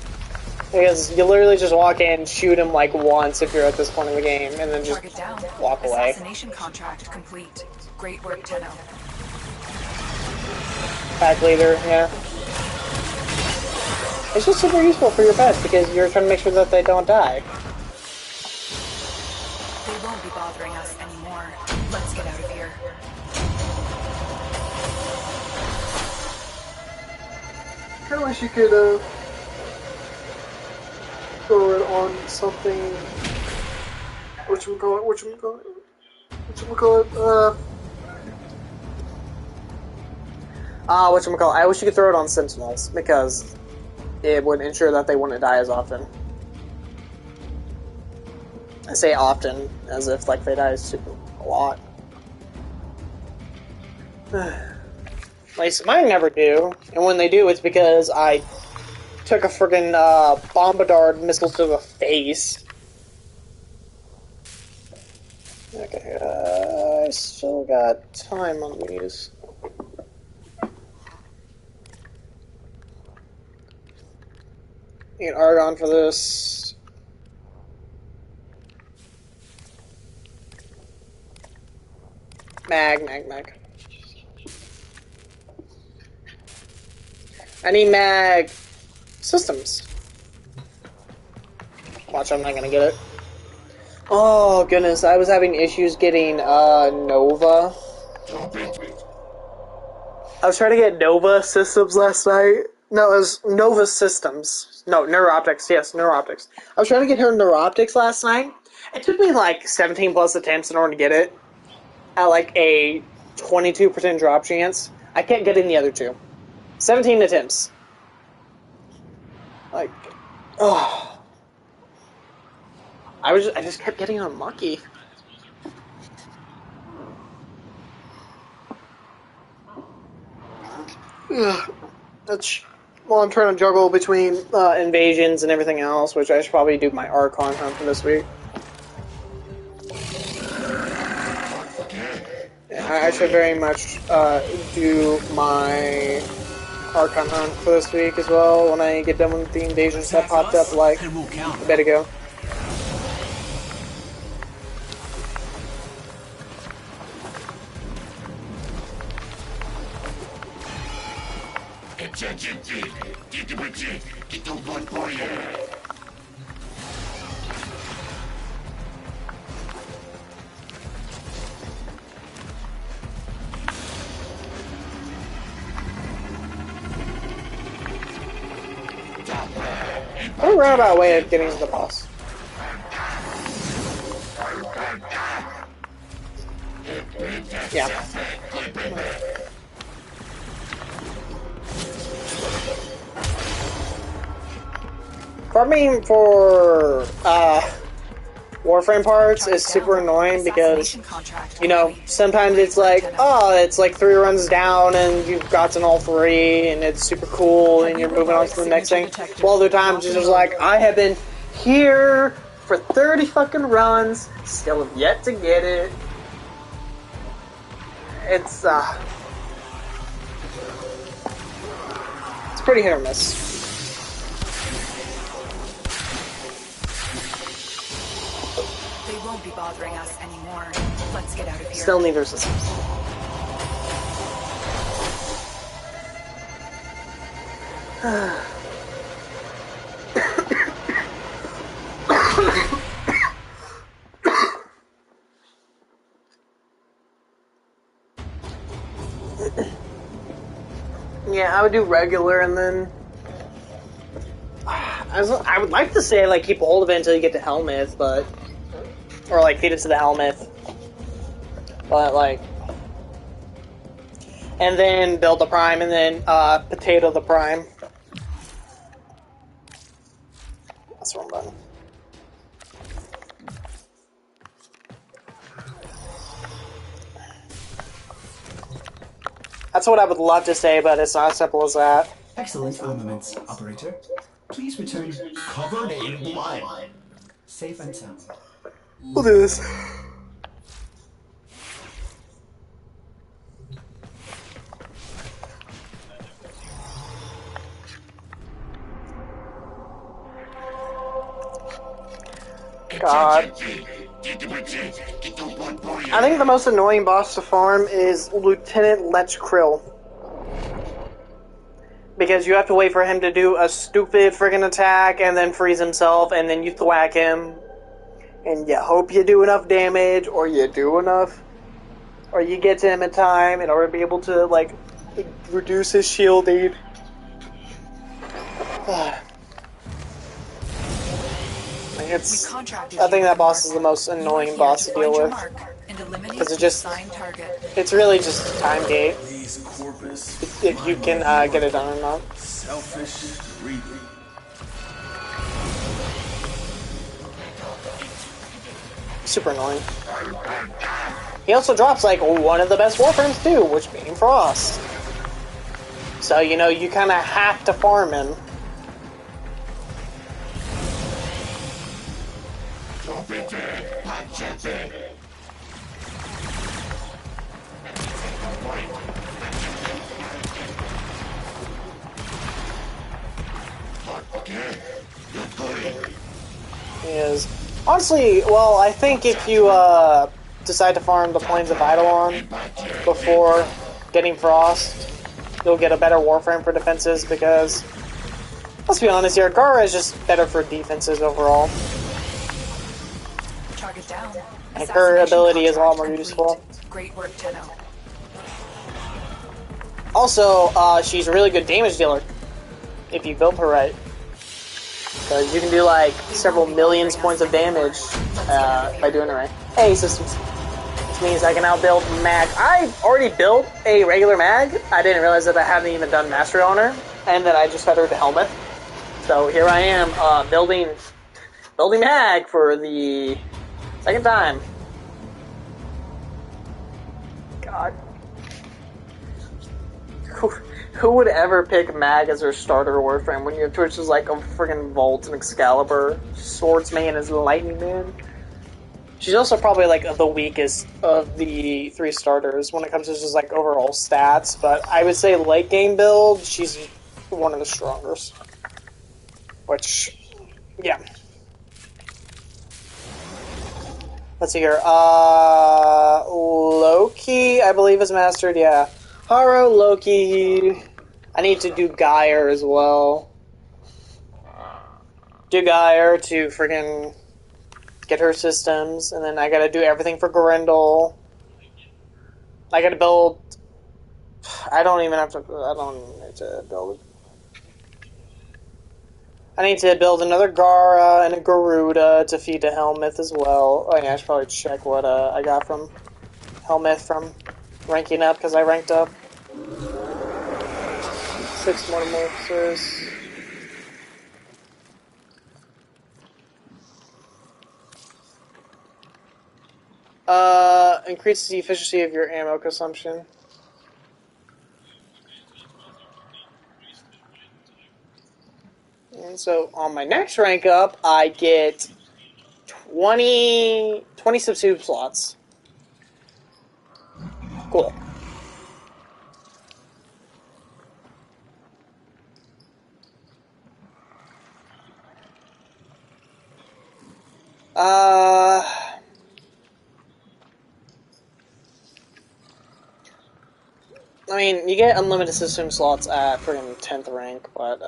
Because you literally just walk in, shoot him like once if you're at this point in the game, and then just walk away. Assassination contract complete. Great work, Tenno. Pack Leader, yeah. It's just super useful for your pets because you're trying to make sure that they don't die. They won't be bothering us anymore. Let's get out of here. I wish you could, throw it on something. Whatchamacallit? I wish you could throw it on Sentinels, because it would ensure that they wouldn't die as often. I say often, as if, like, they die super a lot. At least mine never do, and when they do, it's because I took a friggin' bombardard missile to the face. Okay, I still got time on these. Need Argon for this. Mag. I need mag systems. Watch, I'm not gonna get it. Oh goodness, I was having issues getting Nova. I was trying to get Nova systems last night. No, it was Nova Systems. No, Neuroptics. Yes, Neuroptics. I was trying to get her Neuroptics last night. It took me like 17 plus attempts in order to get it. At like a 22% drop chance. I kept getting the other two. 17 attempts. Like, oh. I just kept getting unlucky. Well, I'm trying to juggle between invasions and everything else, which I should probably do my Archon hunt for this week. I should very much do my Archon hunt for this week as well when I get done with the invasions that popped up like and we'll count. a bit ago. What a roundabout way of getting to the boss. Yeah. Farming for Warframe parts is super annoying because, you know, sometimes it's like, oh, it's like 3 runs down and you've gotten all 3 and it's super cool and you're moving on to the next thing. Well, other times it's just like, I have been here for 30 fucking runs, still have yet to get it. It's pretty hit or miss. They won't be bothering us anymore. Let's get out of here. Still need resistance. Yeah, I would do regular and then I would like to say like keep a hold of it until you get to Helmeth, but or like feed it to the Helmeth. But like and then build the prime and then potato the prime. That's what I'm button. That's what I would love to say, but it's not as simple as that. Excellent armaments, operator. Please return Covered in blood. safe and sound. We'll do this. God. I think the most annoying boss to farm is Lieutenant Lech Krill. Because you have to wait for him to do a stupid friggin' attack and then freeze himself and then you thwack him. And you hope you do enough damage or you do enough. Or you get to him in time in order to be able to, like, reduce his shielding. I think that boss is the most annoying boss to deal with. Because it's really just a time gate. Please, Corpus. If you can get it done or not. Selfish greedy. Super annoying. He also drops like one of the best Warframes too, which being Frost. So, you know, you kind of have to farm him. He is. Honestly, well, I think if you decide to farm the Plains of Eidolon before getting Frost, you'll get a better Warframe for defenses because, let's be honest here, Gara is just better for defenses overall. Target down. And her ability is a lot more useful. Great work, Tenno. Also, she's a really good damage dealer if you build her right. Because you can do like several millions points of damage by doing it right. Hey, systems. Which means I can now build mag. I already built a regular mag. I didn't realize that I hadn't even done mastery on her, and that I just had her to Helmeth. So here I am building mag for the second time. God. Who would ever pick mag as their starter Warframe when your choices like a friggin' Volt and Excalibur, Swordsman as Lightning Man? She's also probably like the weakest of the 3 starters when it comes to just like overall stats, but I would say late game build, she's one of the strongest. Which, yeah. Let's see here. Loki, I believe, is mastered, yeah. Haro, Loki. I need to do Geyer as well. Do Geyer to friggin' get her systems, and then I gotta do everything for Grendel. I gotta build. I don't need to build. I need to build another Gara and a Garuda to feed to Helmeth as well. Oh yeah, I should probably check what I got from Helmeth from ranking up, because I ranked up 6 more morphs. Increases the efficiency of your ammo consumption. And so on my next rank up, I get 20 subsube slots. Cool. I mean, you get unlimited system slots at friggin' 10th rank, but,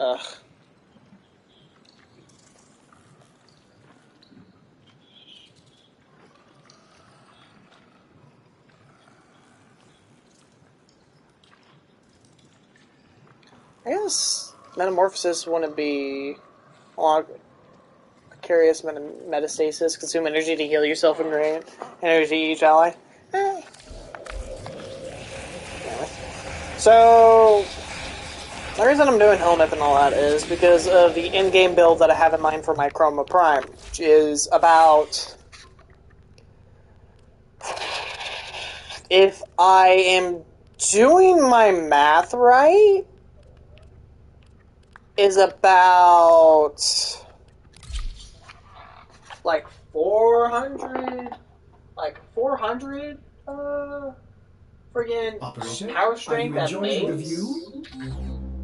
I guess Metamorphosis wouldn't be precarious metastasis. Consume energy to heal yourself and grant energy to each ally. Anyway. So, the reason I'm doing Helmet and all that is because of the in-game build that I have in mind for my Chroma Prime, which is about... If I am doing my math right, is about like 400 friggin' Operator, power are strength you at enjoying the base. view?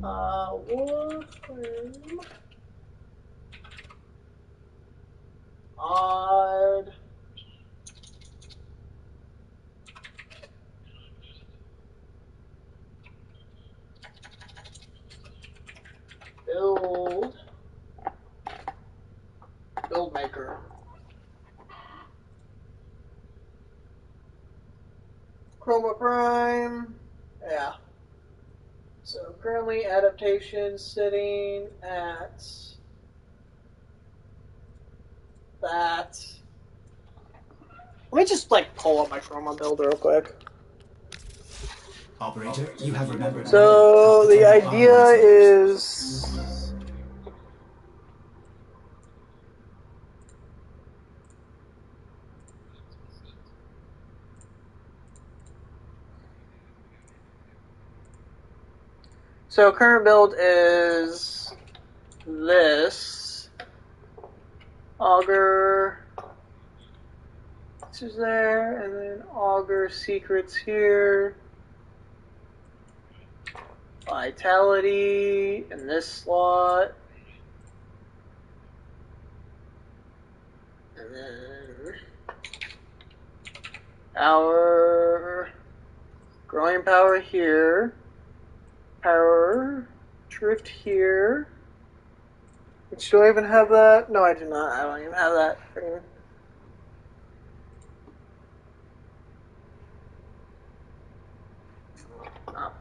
Warframe. Odd. Build. Build maker. Chroma Prime. Yeah. So currently adaptation sitting at that. Let me just like pull up my Chroma build real quick. Operator, you have remembered So the idea is so current build is this Augur. This is there, and then Augur secrets here. Vitality in this slot. And then our growing power here. Power drift here. Do I even have that? No, I do not. I don't even have that. Oh.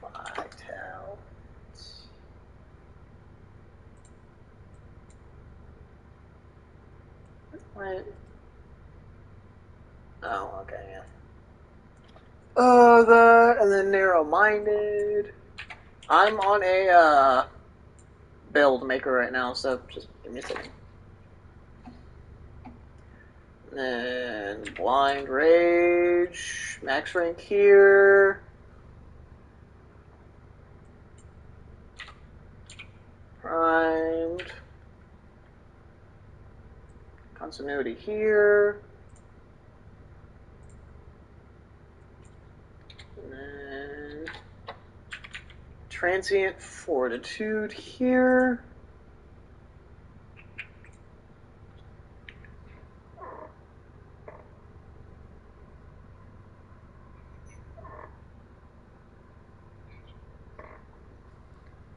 Vital. Wait. Oh, okay, yeah. That, and then narrow-minded. I'm on a, build maker right now, so just give me a second. And then blind rage, max rank here. Primed. continuity here. And then transient fortitude here.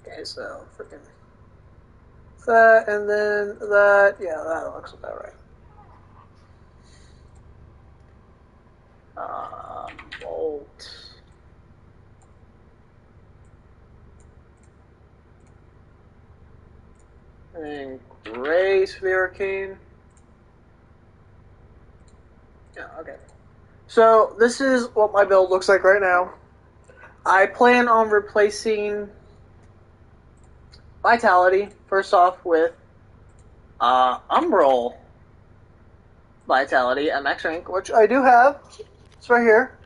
Okay, so freaking that, and then that. Yeah, that looks about right. Bolt. And grace for the arcane. Yeah, okay. So this is what my build looks like right now. I plan on replacing Vitality, first off, with Umbral Vitality at max rank, which I do have. It's right here.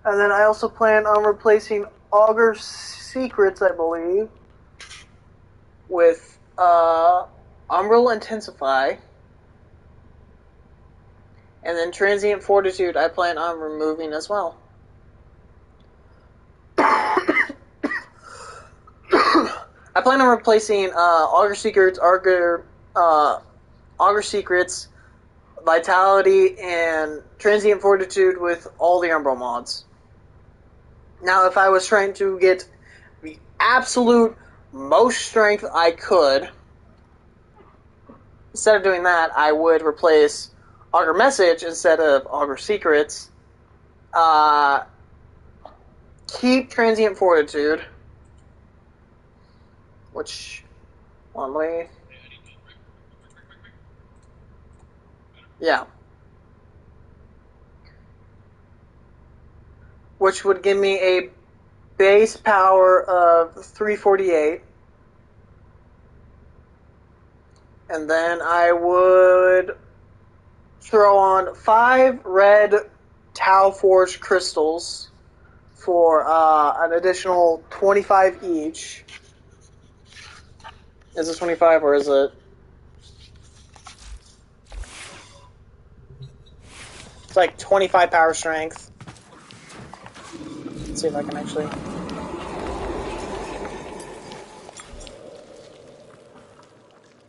And then I also plan on replacing Augur Secrets, I believe, with Umbral Intensify. And then Transient Fortitude I plan on removing as well. I plan on replacing Augur Secrets, Augur Secrets, Vitality, and Transient Fortitude with all the Umbral mods. Now, if I was trying to get the absolute most strength I could, instead of doing that, I would replace Augur Message instead of Augur Secrets. Keep Transient Fortitude, which, yeah. Which would give me a base power of 348. And then I would throw on 5 red Tau Forge crystals for an additional 25 each. Is it 25 or is it? It's like 25 power strength. Let's see if I can actually.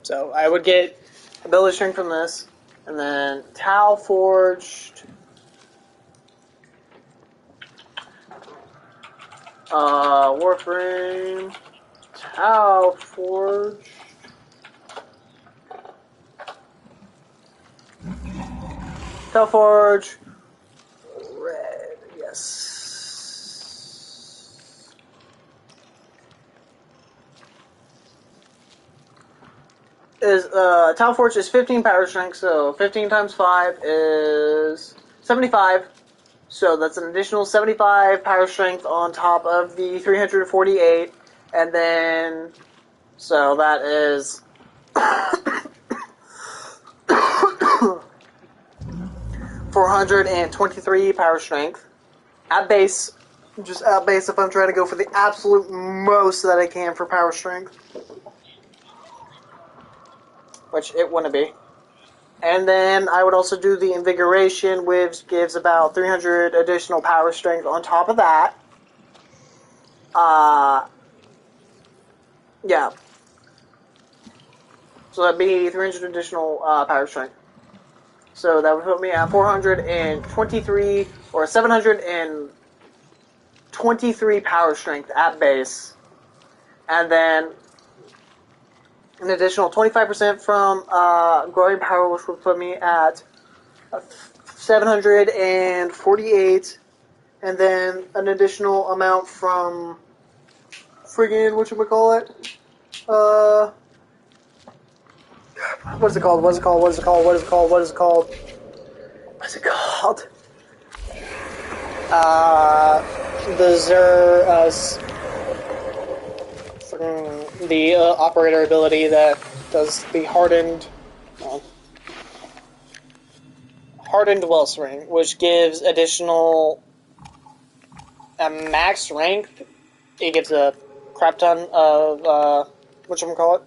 So I would get ability strength from this, and then Tau Forged, Warframe, Tau Forged, Tau Forge, red, yes. Is Tau Forge is 15 power strength, so 15 times 5 is 75. So that's an additional 75 power strength on top of the 348, and then so that is 423 power strength at base. Just at base if I'm trying to go for the absolute most that I can for power strength. Which it wouldn't be. And then I would also do the Invigoration, which gives about 300 additional power strength on top of that. Yeah. So that'd be 300 additional power strength. So that would put me at 423 or 723 power strength at base. And then an additional 25% from growing power, which would put me at 748, and then an additional amount from friggin' whatchamacallit? What's it called? The operator ability that does the hardened wellspring, which gives additional max strength. It gives a crap ton of whatchamacallit?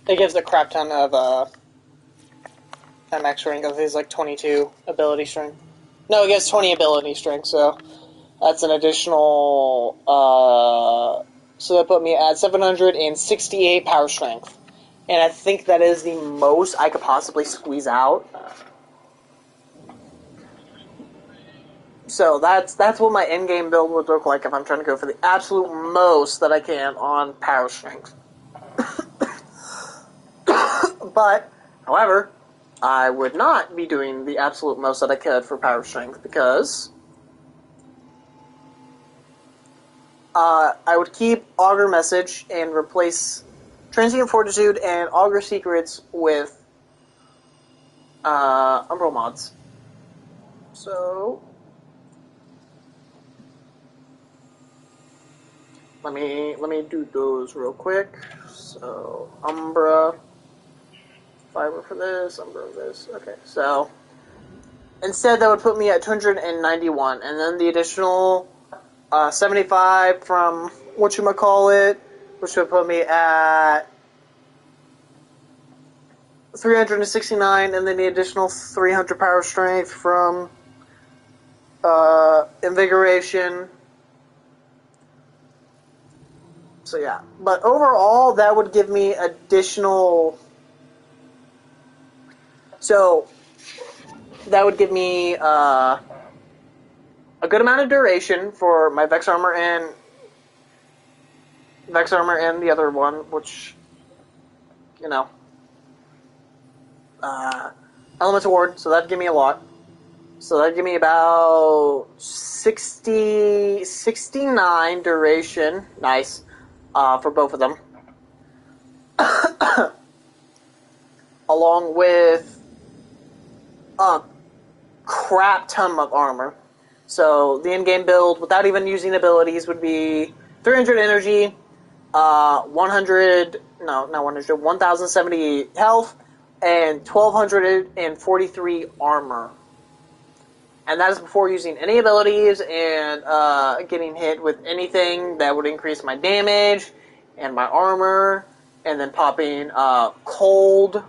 It gives a crap ton of max strength. I think it's like 22 ability strength. No, it gives 20 ability strength, so that's an additional. So that put me at 768 power strength. And I think that is the most I could possibly squeeze out. So that's what my in-game build would look like if I'm trying to go for the absolute most that I can on power strength. But, however, I would not be doing the absolute most that I could for power strength because I would keep Augur Message and replace Transient Fortitude and Augur Secrets with Umbral mods. So let me do those real quick. So Umbra Fiber for this, Umbra for this. Okay, so instead that would put me at 291, and then the additional 75 from whatchamacallit, which would put me at 369, and then the additional 300 power strength from Invigoration. So yeah, but overall that would give me additional. So that would give me a good amount of duration for my Vex Armor and the other one, which, you know, Elemental Ward, so that'd give me a lot. So that'd give me about 69 duration, nice, for both of them. Along with a crap ton of armor. So the in-game build, without even using abilities, would be 300 energy, 1,070 health, and 1,243 armor. And that is before using any abilities and getting hit with anything that would increase my damage and my armor, and then popping cold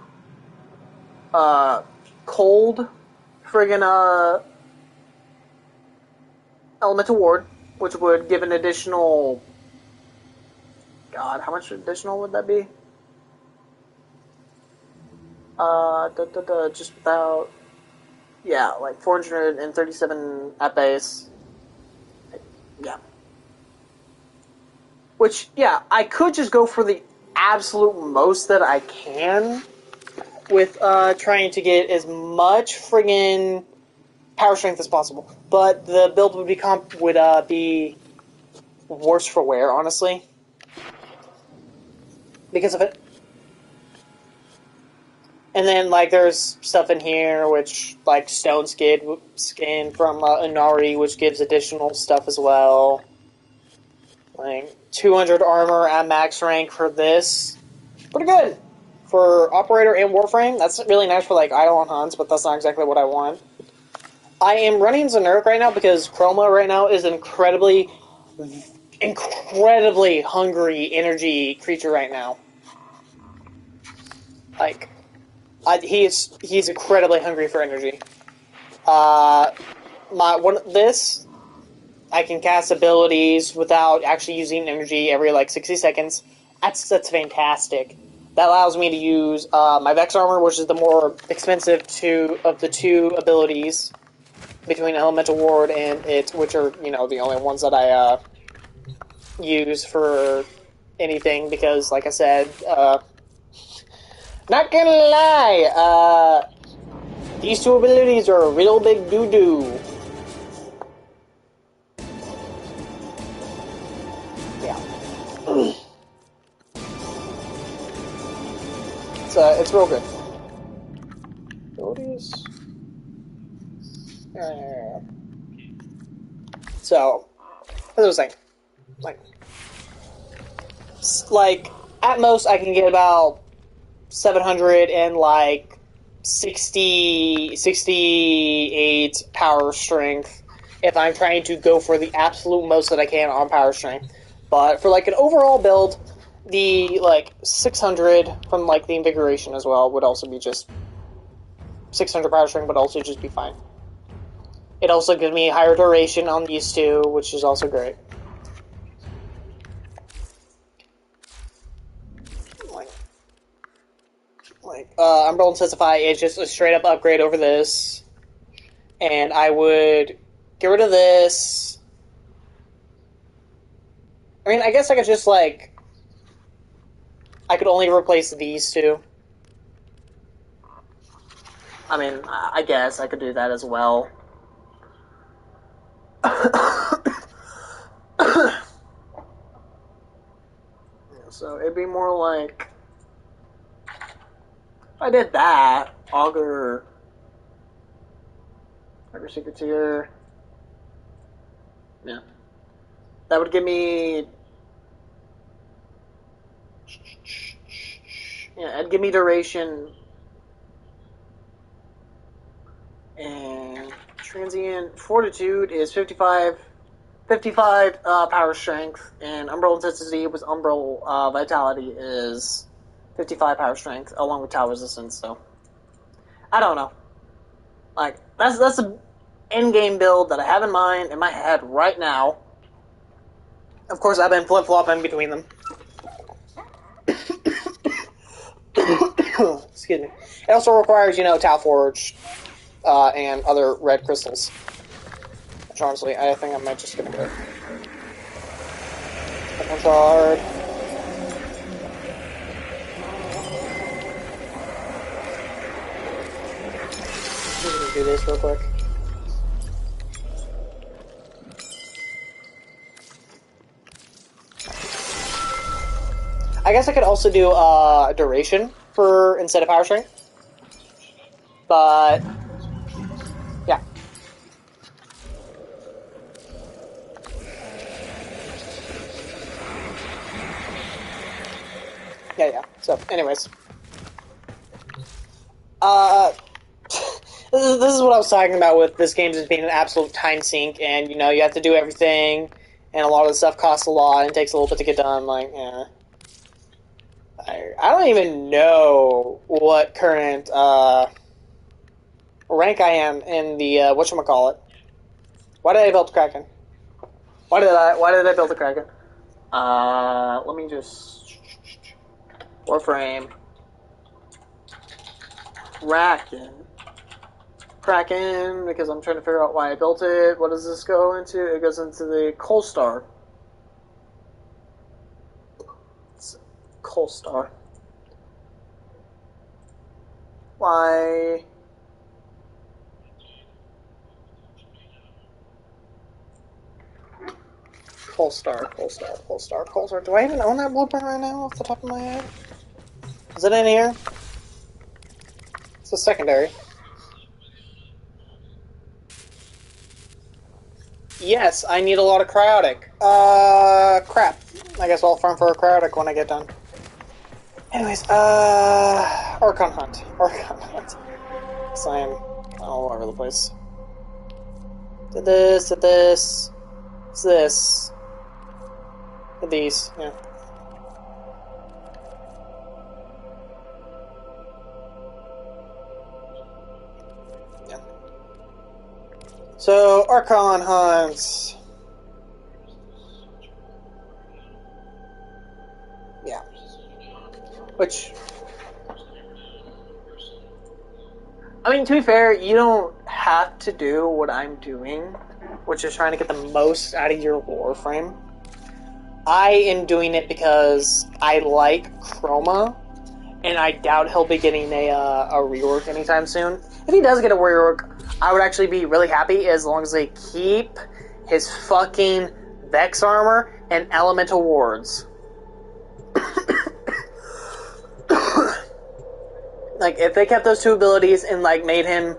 friggin' Elemental Ward, which would give an additional. God, how much additional would that be? Just about. Yeah, like 437 at base. Yeah. Which, yeah, I could just go for the absolute most that I can with trying to get as much friggin' power strength as possible. But the build would be worse for wear, honestly. Because of it. And then, like, there's stuff in here, which, like, Stone Skin from Inari, which gives additional stuff as well. Like, 200 armor at max rank for this. Pretty good! For Operator and Warframe, that's really nice for, like, Eidolon Hunts, but that's not exactly what I want. I am running Xeneric right now because Chroma right now is an incredibly hungry energy creature right now. Like, he's incredibly hungry for energy. This I can cast abilities without actually using energy every like 60 seconds. That's fantastic. That allows me to use my Vex Armor, which is the more expensive of the two abilities between Elemental Ward and it, which are, you know, the only ones that I use for anything because, like I said, not gonna lie, these two abilities are a real big doo-doo. Yeah. It's real good. Abilities. So, as I was saying, like, at most I can get about 68 power strength if I'm trying to go for the absolute most that I can on power strength. But for like an overall build, the, like, 600 from, like, the invigoration as well would also be just 600 power strength would also just be fine. It also gives me higher duration on these two, which is also great. Umbrella Intensify is just a straight up upgrade over this. And I would get rid of this. I mean, I guess I could just, like... I could only replace these two. I mean, I guess I could do that as well. So it'd be more like... If I did that, Augur Secretier... Yeah. That would give me... Yeah, it'd give me duration... And Transient Fortitude is 55 power strength, and Umbral Intensity with Umbral Vitality is 55 power strength, along with Tower Resistance, so... I don't know. Like, that's an in-game build that I have in mind, in my head right now. Of course, I've been flip-flopping between them. Excuse me. It also requires, Tau Forge, and other red crystals. Which honestly, I think I might just gonna go. Shard. Do this real quick. I guess I could also do duration for instead of power strength. But yeah. Yeah. So, anyways. This is what I was talking about with this game just being an absolute time sink, and, you have to do everything, and a lot of the stuff costs a lot, and takes a little bit to get done, like, yeah. I don't even know what current, rank I am in the, whatchamacallit. Why did I build Kraken? Why did I build a Kraken? Let me just... Warframe. Kraken, because I'm trying to figure out why I built it. What does this go into? It goes into the Coal Star. Coal Star. Why? Coal Star. Do I even own that blueprint right now off the top of my head? Is it in here? It's a secondary. Yes, I need a lot of cryotic. Crap. I guess I'll farm for a cryotic when I get done. Anyways, Archon Hunt. So I'm all over the place. Did this. What's this? Did these, yeah. So, Archon Hunts. Yeah. Which... I mean, to be fair, you don't have to do what I'm doing, which is trying to get the most out of your Warframe. I am doing it because I like Chroma, and I doubt he'll be getting a rework anytime soon. If he does get a rework, I would actually be really happy as long as they keep his fucking Vex armor and elemental wards. Like, if they kept those two abilities and, like, made him,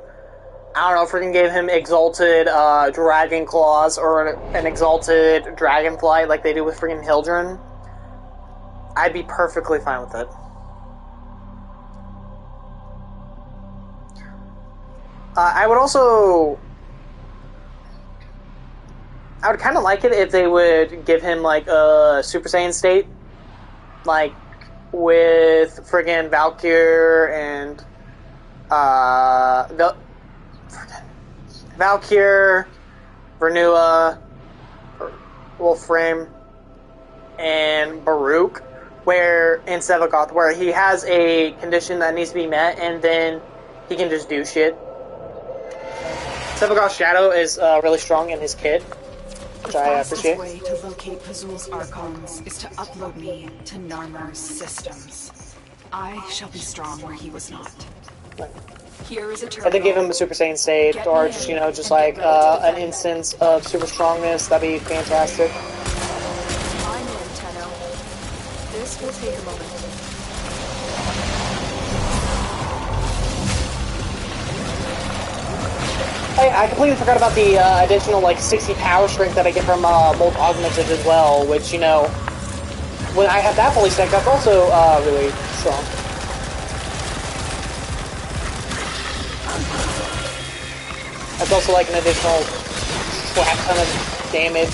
I don't know, freaking gave him exalted dragon claws or an exalted dragonfly like they do with freaking Hildren, I'd be perfectly fine with it. I would kind of like it if they would give him, like, a Super Saiyan state. like with friggin' Valkyr and Valkyr, Vernua, Warframe, and Baruch, where in Sevagoth, where he has a condition that needs to be met, and then he can just do shit. Sevagoth's Shadow is really strong in his kit, which I appreciate. The fastest way to locate Pazul's Archons is to upload me to Narmer's systems. I shall be strong where he was not. Here is a terminal. If they give him a Super Saiyan state, or just, you know, just like an instance of super strongness, that'd be fantastic. I'm in, Tenno. This will take a moment. Hey, I completely forgot about the additional, like, 60 power strength that I get from Molt Augmented as well, which, you know, when I have that fully stacked, that's also really strong. That's also, like, an additional crap ton of damage.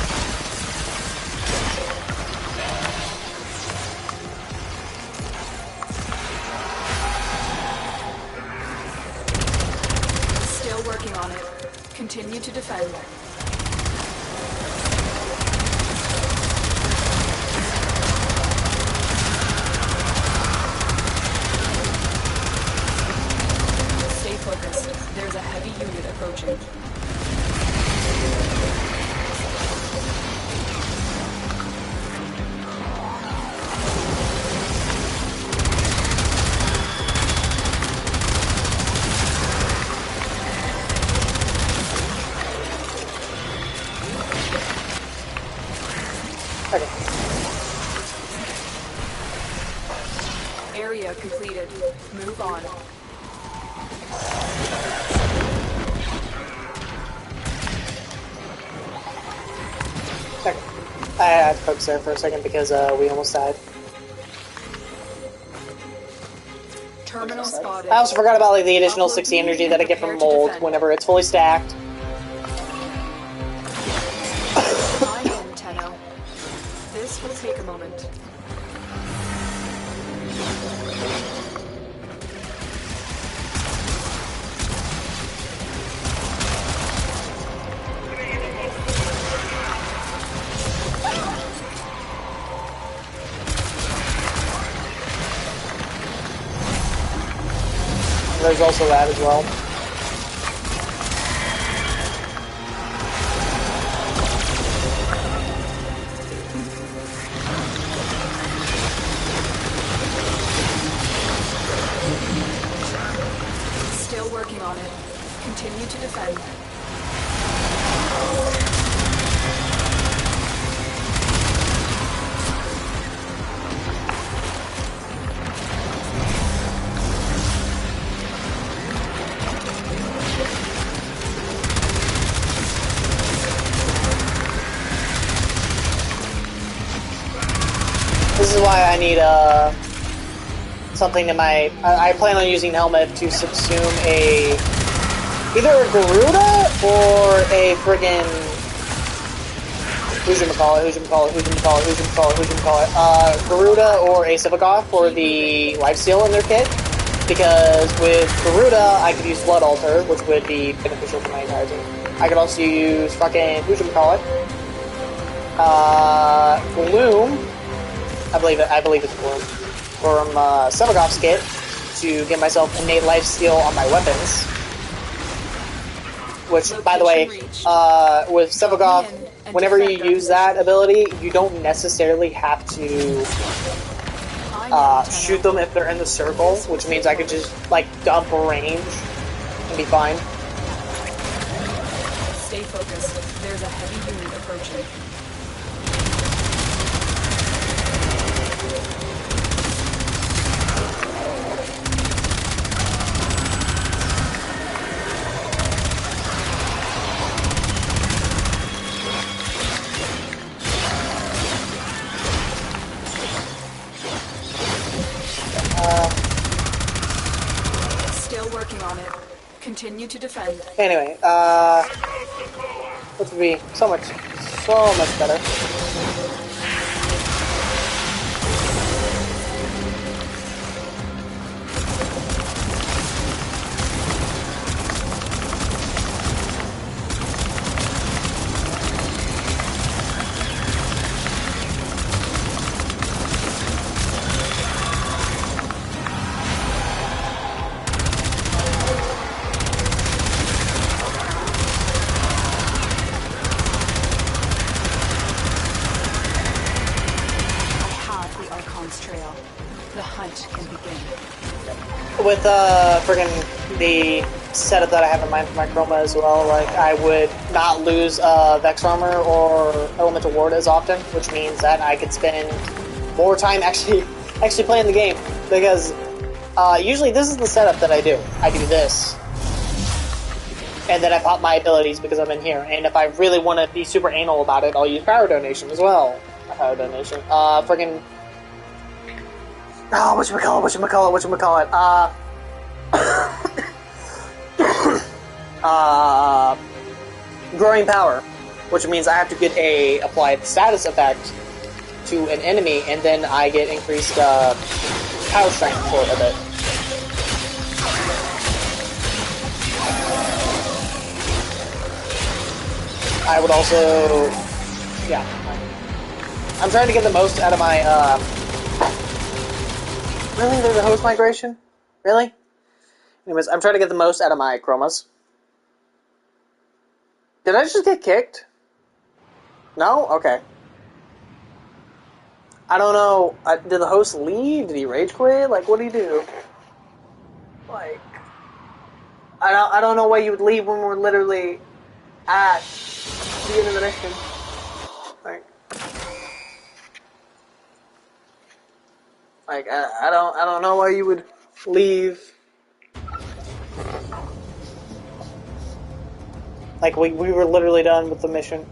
Still working on it. Continue to defend. Stay focused. There's a heavy unit approaching. Okay. Area completed. Move on. Okay. I had to focus there for a second because we almost died. Terminal spotted. I also forgot about like the additional 60 energy that I get from Mold whenever it's fully stacked. I'm in, Tenno. This will take a moment. There's also that as well. Still working on it. Continue to defend. This is why I need something to my. I plan on using Helmet to subsume either a Garuda or a friggin' Garuda or a Sevagoth for the lifesteal in their kit. Because with Garuda, I could use Blood Altar, which would be beneficial for my entire team. I could also use fucking Gloom. I believe it's Gloom. From Sevagoth's kit to get myself innate lifesteal on my weapons. Which, by the way, with Sevagoth, whenever you use that ability, you don't necessarily have to shoot them if they're in the circle, which means I could just, like, dump range and be fine. Stay focused. There's a heavy unit approaching. Still working on it. Continue to defend. Anyway, this would be so much better. with friggin' the setup that I have in mind for my chroma as well, like I would not lose Vex Armor or Elemental Ward as often, which means that I could spend more time actually playing the game, because usually this is the setup that I do. I do this, and then I pop my abilities because I'm in here, and if I really want to be super anal about it, I'll use Power Donation as well. Power Donation. Friggin'... Oh, whatchamacallit? Growing Power, which means I have to get a applied status effect to an enemy, and then I get increased power strength for a bit. I would also, yeah, I'm trying to get the most out of my, really? There's a host migration? Really? Anyways, I'm trying to get the most out of my chromas. Did I just get kicked? No? Okay. I don't know. Did the host leave? Did he rage quit? Like, what did he do? Like, I don't know why you would leave when we're literally at the end of the mission. Like, I don't know why you would leave. Like, we were literally done with the mission.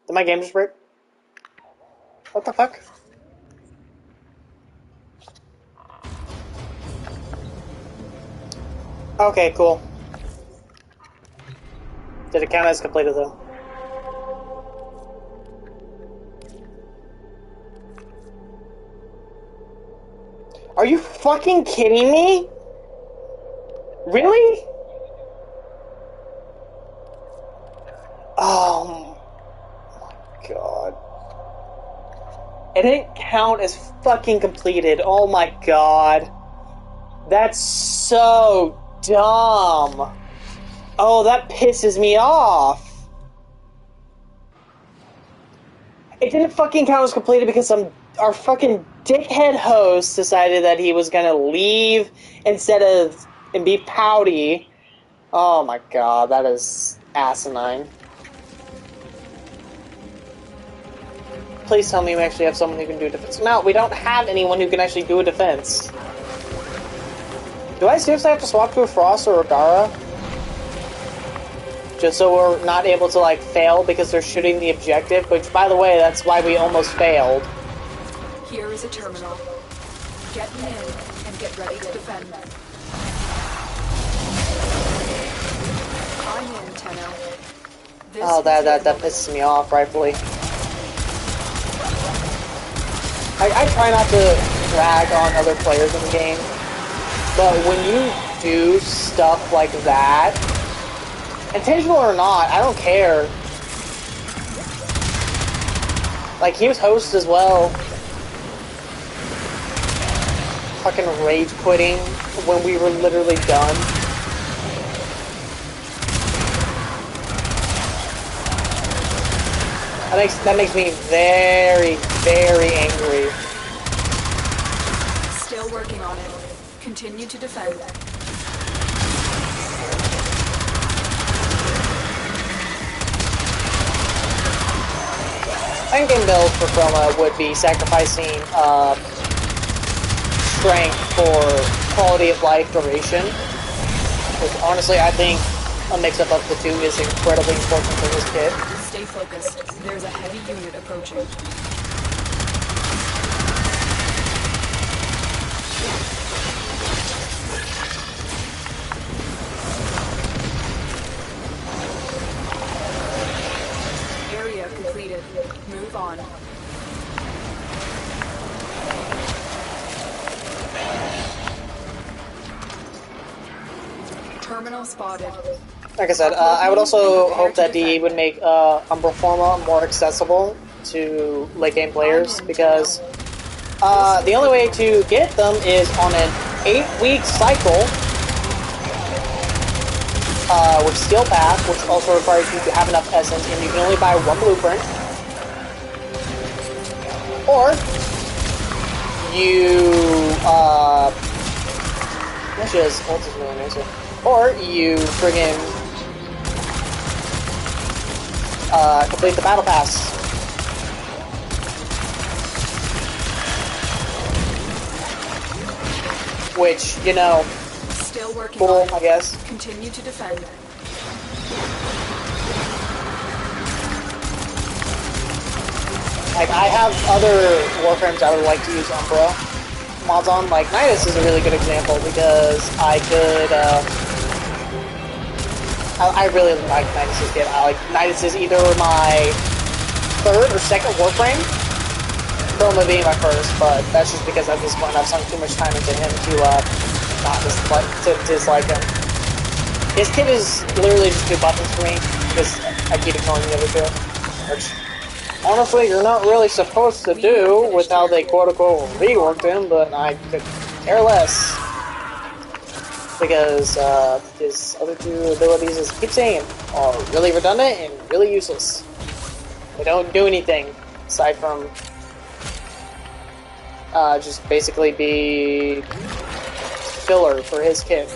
Did my game just break? What the fuck? Okay, cool. Did it count as completed though? Are you fucking kidding me? Really? Oh my god. It didn't count as fucking completed. Oh my god. That's so dumb. Oh, that pisses me off. It didn't fucking count as completed because our fucking dickhead host decided that he was gonna leave instead of and be pouty. Oh my god, that is asinine. Please tell me we actually have someone who can do defense. No, we don't have anyone who can actually do a defense. Do I seriously have to swap to a Frost or a Gara? Just so we're not able to, like, fail because they're shooting the objective, which, by the way, that's why we almost failed. Here is a terminal. Get in and get ready to defend. I'm in, Tenno. Oh, that pisses me off, rightfully. I try not to drag on other players in the game, but when you do stuff like that, intentional or not, I don't care. Like, he was host as well. Fucking rage quitting when we were literally done. That makes me very, very angry. Still working on it. Continue to defend. Endgame build for Chroma would be sacrificing strength for quality of life duration, which honestly I think a mix-up of the two is incredibly important for this kit. Stay focused. There's a heavy unit approaching. Area completed. Move on. Terminal spotted. Like I said, I would also hope that DE would make Umbra Forma more accessible to late game players, because the only way to get them is on an 8-week cycle with Steel Path, which also requires you to have enough essence, and you can only buy one blueprint. Or you actually his ult is really nice. Or you friggin' complete the battle pass. Which, you know, Still working cool, on it. I guess. Continue to defend. Like, I have other Warframes I would like to use Umbra mods on. Like, Nidus is a really good example because I could, I really like Nidus' kit. Nidus is either my third or second Warframe, Chroma being my first, but that's just because at this point I've sunk too much time into him to, not dislike him. His kit is literally just 2 buttons for me, because I keep ignoring the other 2, which, honestly, you're not really supposed to do with how they quote-unquote reworked him, but I could care less. Because his other 2 abilities, as I keep saying, are really redundant and really useless. They don't do anything, aside from just basically be filler for his kit.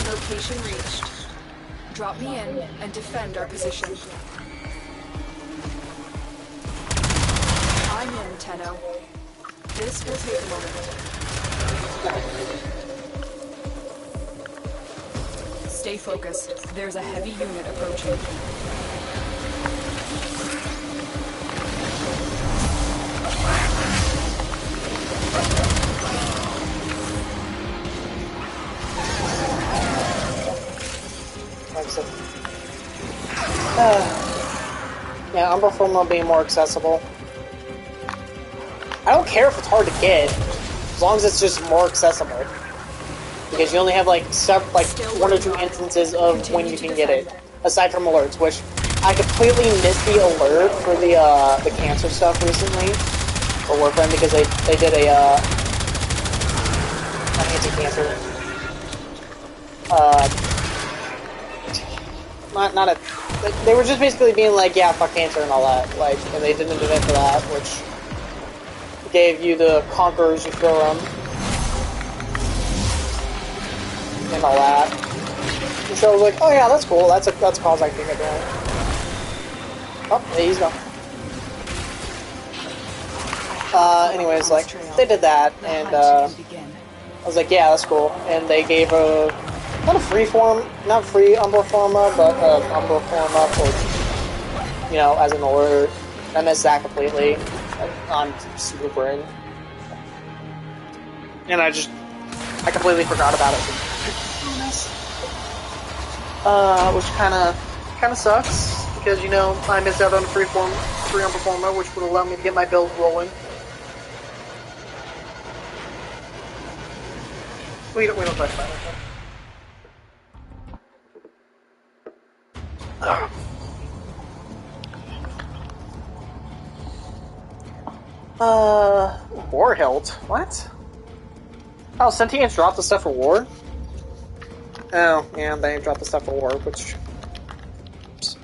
Location reached. Drop me in and defend our position. I'm in, Tenno. This will take a moment. Stay focused. There's a heavy unit approaching. Yeah, Umbra Form will be more accessible. I don't care if it's hard to get, as long as it's just more accessible. Because you only have like 1 or 2 instances of when you can get it, aside from alerts, which I completely missed the alert for the cancer stuff recently for Warframe because they did a anti-cancer. Not a. They were just basically being like, yeah, fuck cancer and all that, like, and they did an event for that, which gave you the conquerors you throw them and all that. And so I was like, oh yeah, that's cool. That's a cause I think of doing. Oh, yeah, he's gone. Anyways, like, they did that, and I was like, yeah, that's cool. And they gave a not a free form, not free Umbra Forma, but Umbra Forma for, you know, as an alert. I missed that completely on Super Brain. And I completely forgot about it. Which kinda sucks, because, you know, I missed out on a free Umbra Forma, which would allow me to get my build rolling. We don't touch that. War hilt? What? Oh, Sentience dropped the stuff for war? Oh, yeah, they dropped the stuff for war, which... Oops.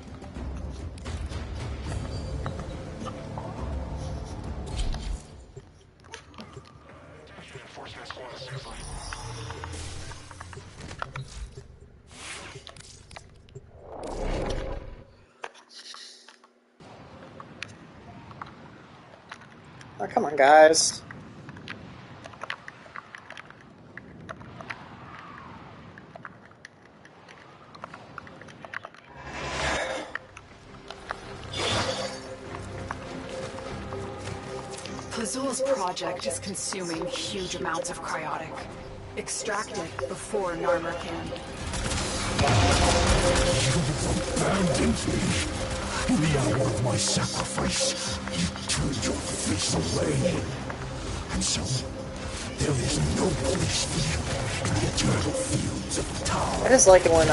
Oh, come on, guys. Pazul's project is consuming huge amounts of cryotic. Extract it before Narmer can. Abandoned me. In the hour of my sacrifice, you turned your face away. And so, there is no place for you in the eternal fields of the tower. I just like it when,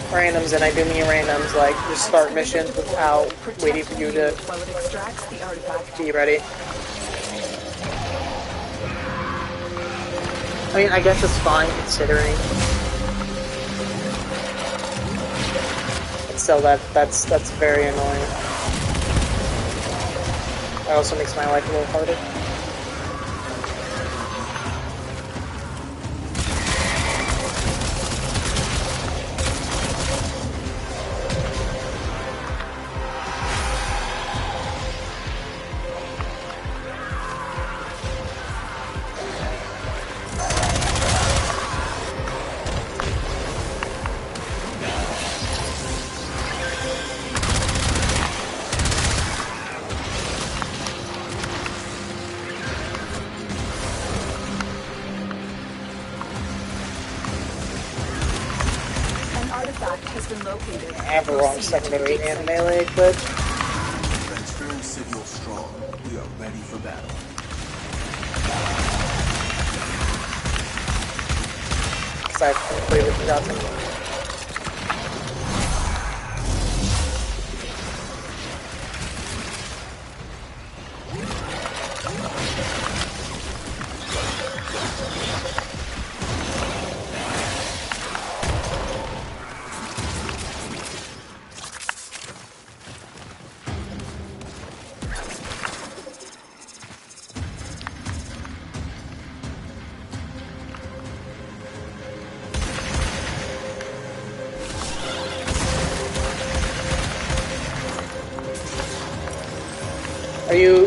randoms, and I do mean randoms, like, just start missions without waiting for you to be ready. I mean, I guess it's fine considering still, that's very annoying. That also makes my life a little harder. Has been located. I have the wrong secondary and melee equipped. Transferring signal strong. We are ready for battle. Because I completely forgot to.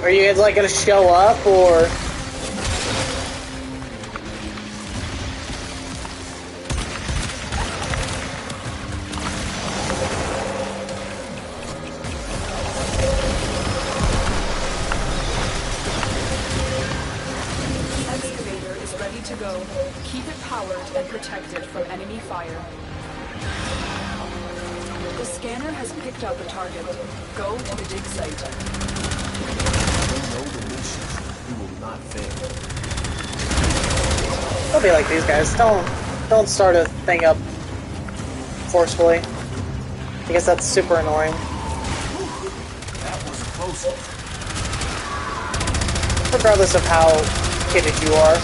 Are you guys like gonna show up or? Excavator is ready to go. Keep it powered and protected from enemy fire. The scanner has picked up a target. Go to the dig site. Know the mission. We will not fail. Don't be like these guys. Don't start a thing up forcefully. I guess that's super annoying. That was a close one. Regardless of how kitted you are.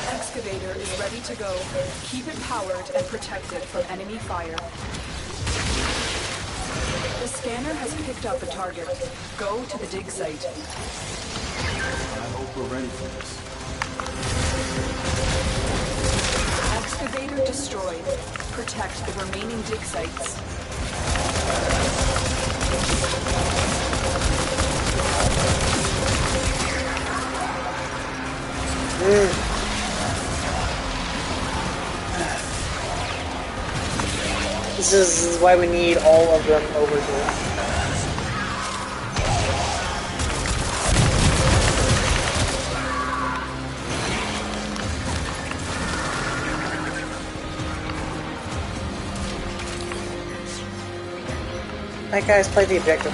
Excavator is ready to go. Keep it powered and protected from enemy fire. The scanner has picked up a target. Go to the dig site. I hope we're ready for this. Excavator destroyed. Protect the remaining dig sites. This is why we need all of them over here. Alright guys, play the objective.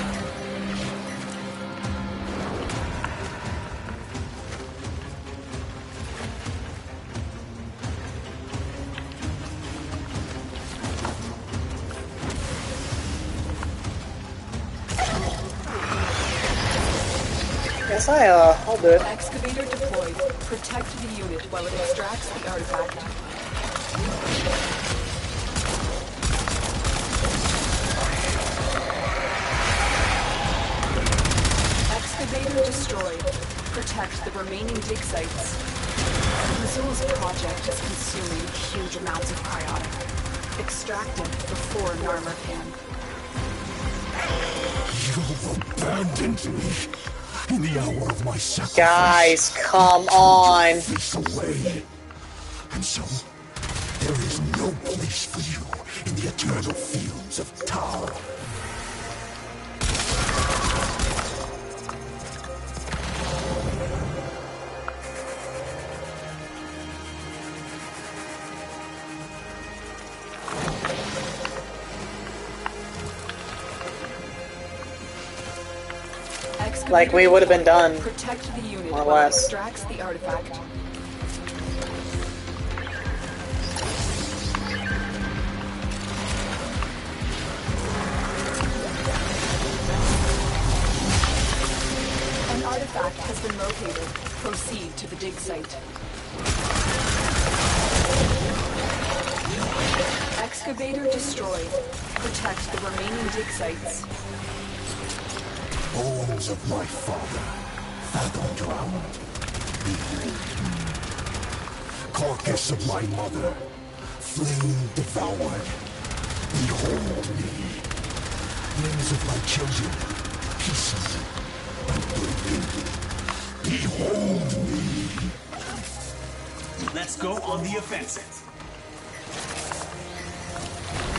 Yes, I'll do it. Excavator deployed. Protect the unit while it extracts the artifact. Excavator destroyed. Protect the remaining dig sites. Missoula's project is consuming huge amounts of cryotic. Extract it before Narmer can. You've abandoned me in the hour of my sacrifice. Guys, come on. This away. And so, there is no place for you in the eternal fields of Tau. like we would have been done. Protect the unit More or while it less. extracts the artifact. An artifact has been located. Proceed to the dig site. Excavator destroyed. Protect the remaining dig sites. Bones of my father, fathom drowned. Carcass of my mother, flame devoured. Behold me. Limbs of my children, pieces and broken. Behold me. Let's go on the offensive.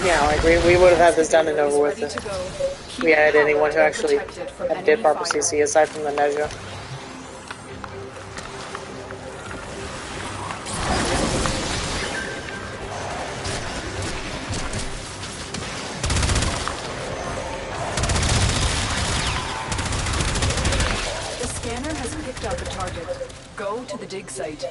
Yeah, like we would have had this done and over with if we had anyone who actually did proper CC aside from the Nezha. The scanner has picked up a target. Go to the dig site.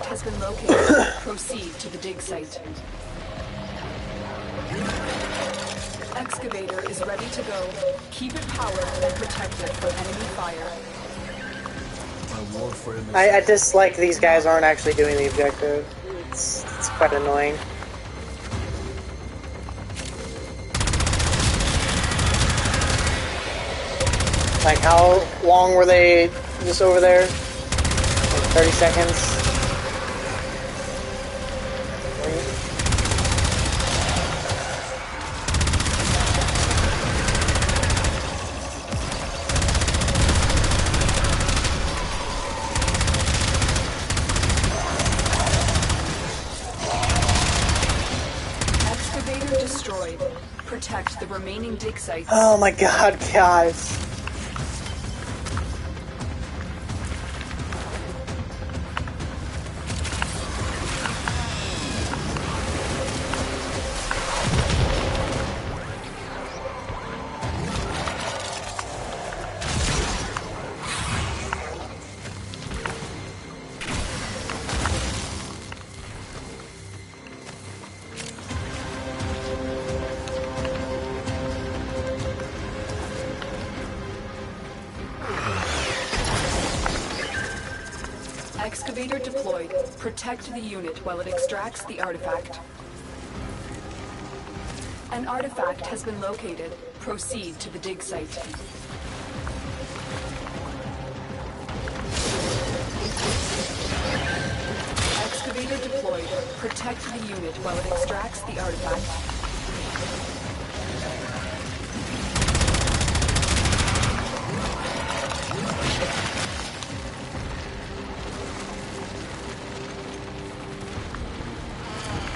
Has been located. Proceed to the dig site. Excavator is ready to go. Keep it powered and protected from enemy fire. My Warframe is I dislike these guys aren't actually doing the objective. It's quite annoying. Like, how long were they just over there? Like 30 seconds? Excavator destroyed. Protect the remaining dig sites. Oh my god, guys. Excavator deployed. Protect the unit while it extracts the artifact. An artifact has been located. Proceed to the dig site. Excavator deployed. Protect the unit while it extracts the artifact.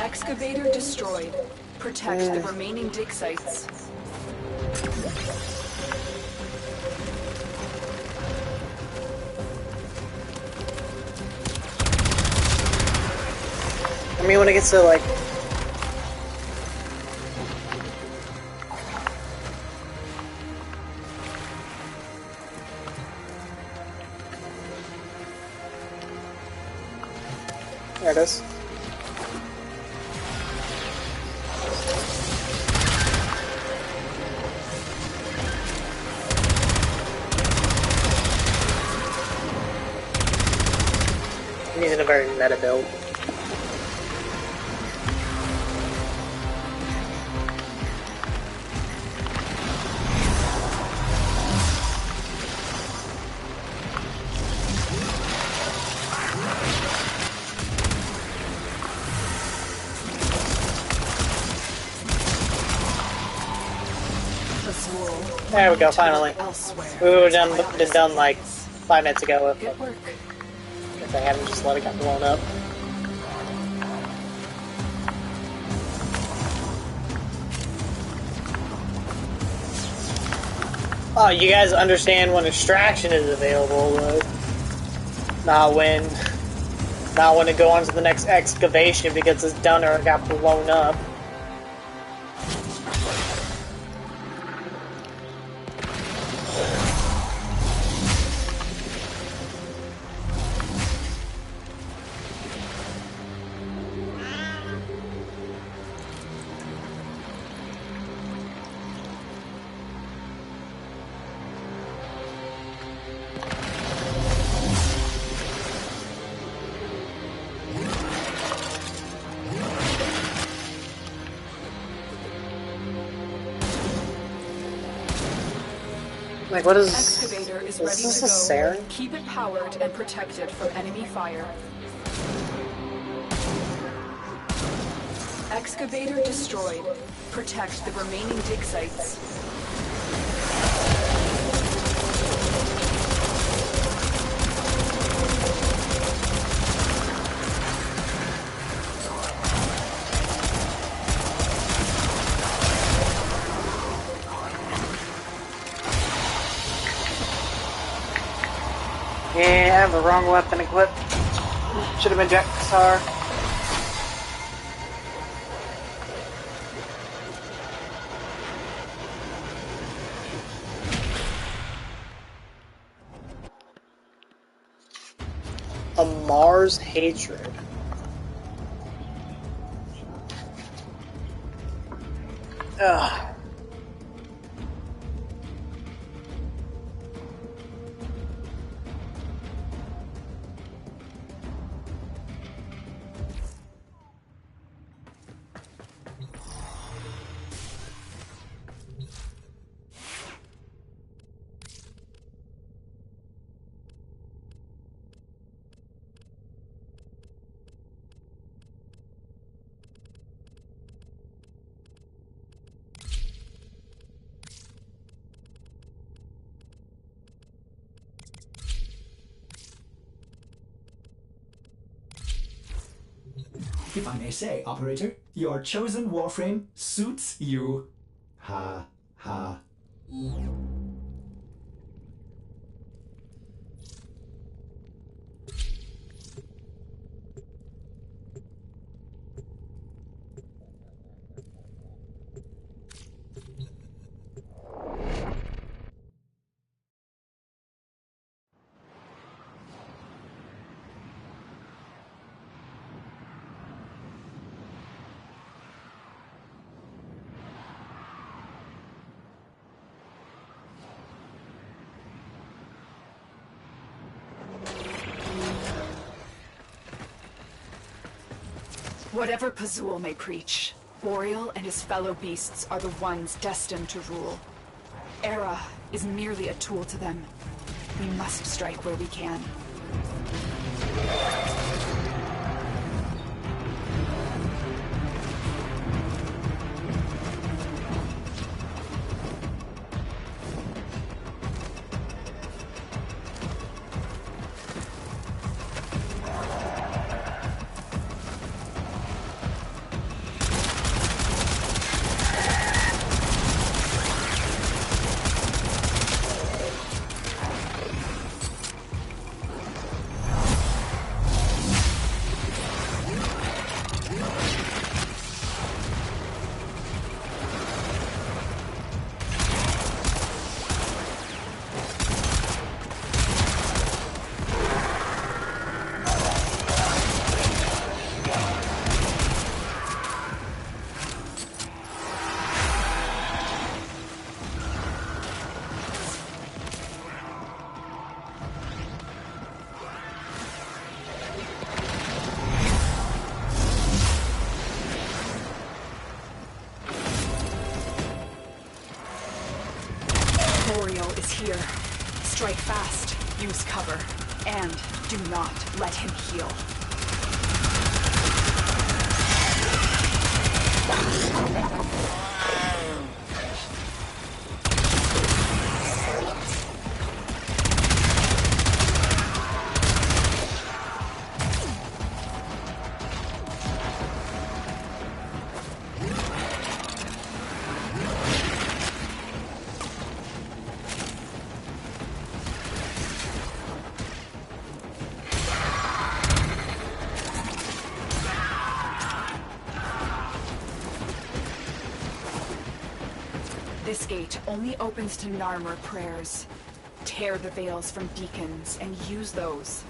Excavator destroyed. Protect the remaining dig sites. I mean, when it gets to like... There it is. I'm using a very meta build. There we go, finally. We would have been done like 5 minutes ago if they hadn't just let it get blown up. Oh, you guys understand when extraction is available, though. Not when to go on to the next excavation because it's done or it got blown up. Like, what is... Excavator is ready this to a go. Saren? Keep it powered and protected from enemy fire. Excavator destroyed. Protect the remaining dig sites. Yeah, I have the wrong weapon equipped. Should have been Jack Star. A Mars Hatred. Ugh. If I may say, operator, your chosen Warframe suits you. Ha, ha. Whatever Pazul may preach, Boreal and his fellow beasts are the ones destined to rule. Era is merely a tool to them. We must strike where we can. Boreal is here. Strike fast, use cover, and do not let him heal. This gate only opens to Narmer prayers. Tear the veils from beacons and use those.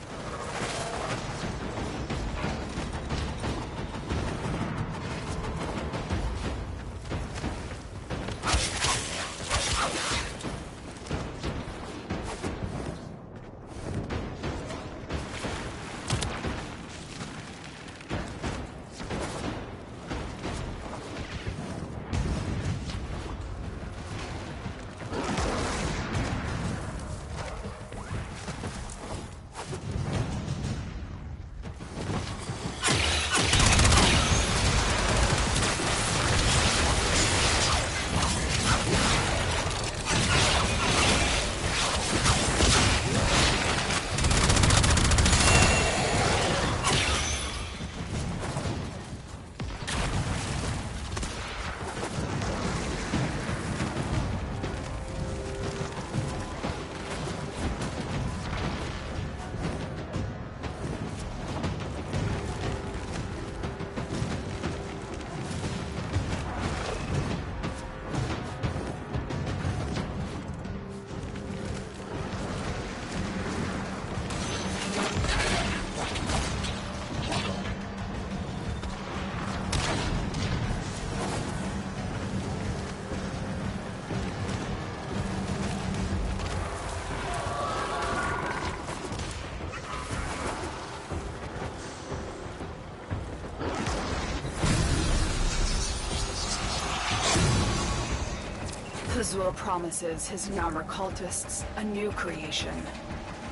Pazul promises his Namor cultists a new creation.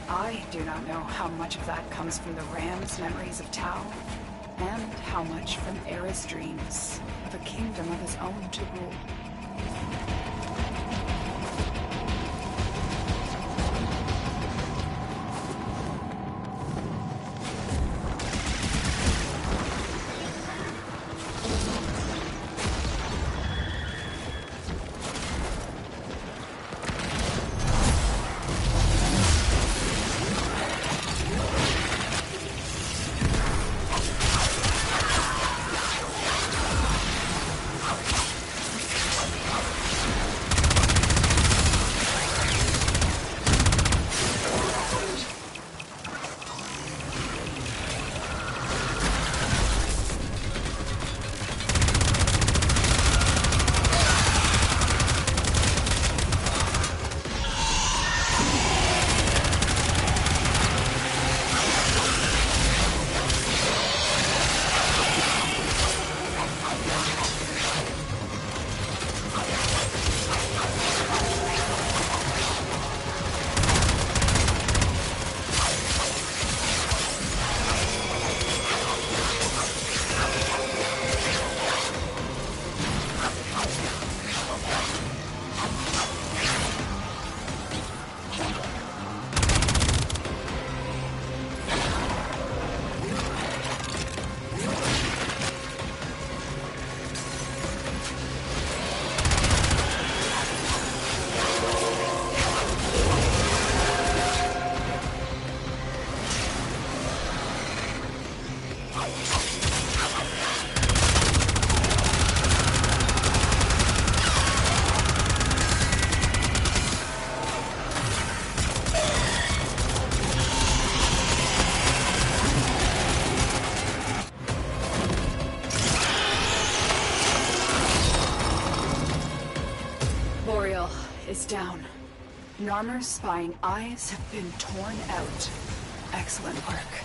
I do not know how much of that comes from the Ram's memories of Tau, and how much from Era's dreams of a kingdom of his own to rule. is down. Narmer's spying eyes have been torn out. Excellent work.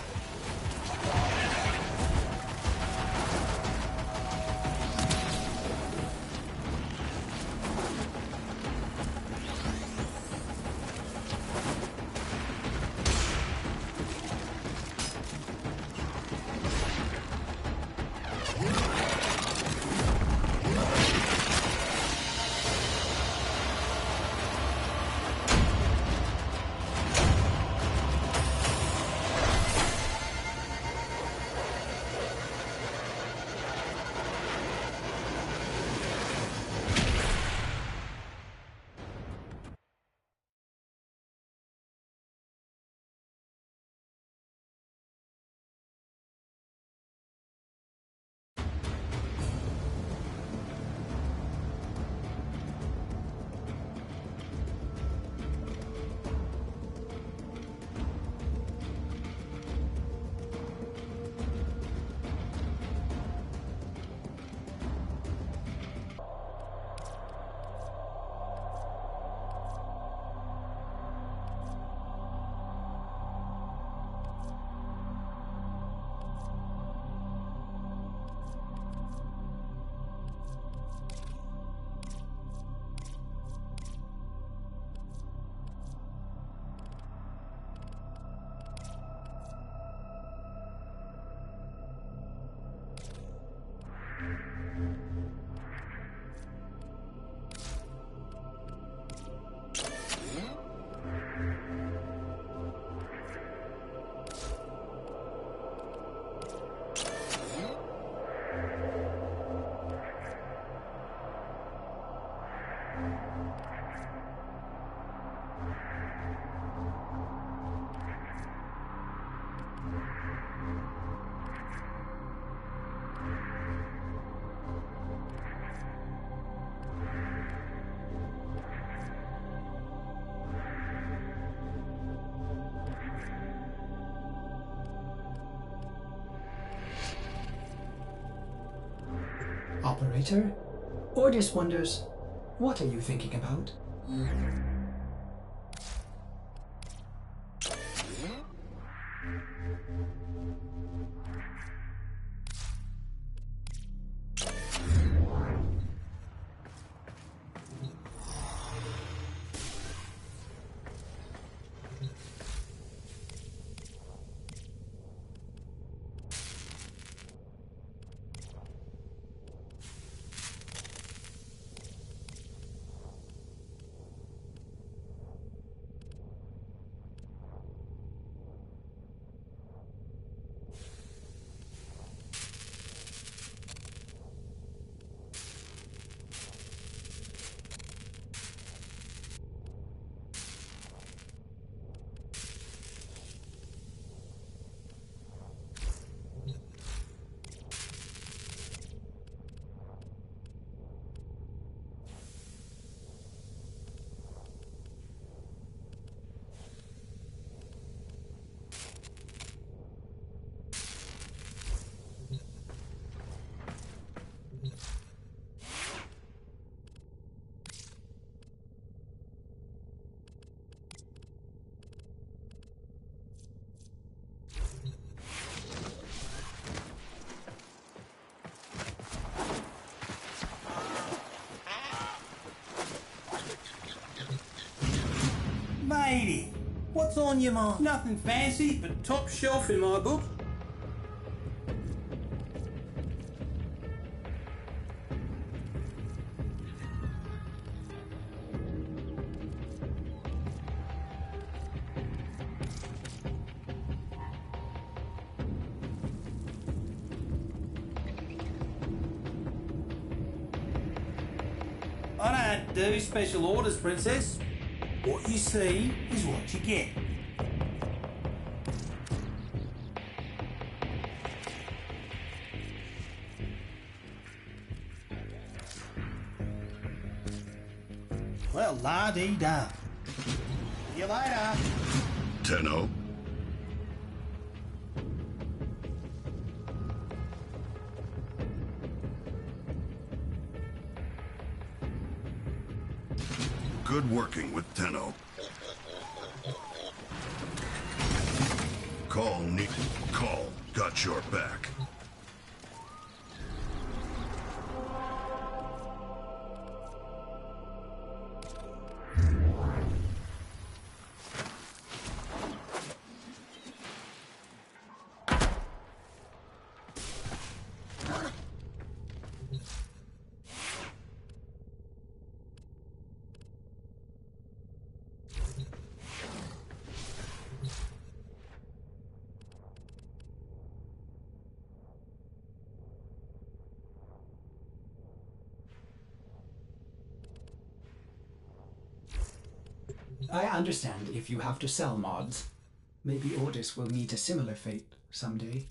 Operator? Ordis wonders, what are you thinking about? Matey, what's on your mind? Nothing fancy, but top shelf in my book. I don't do special orders, Princess. What you see is what you get. Well, la-dee-da. See you later. Tenno. Good working with Tenno. Call, got your back. I understand if you have to sell mods. Maybe Ordis will meet a similar fate someday.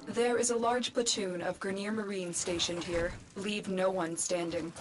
There is a large platoon of Grineer Marines stationed here. Leave no one standing.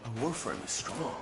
A Warframe is strong.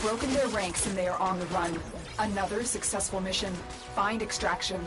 broken their ranks and they are on the run. Another successful mission. Find extraction.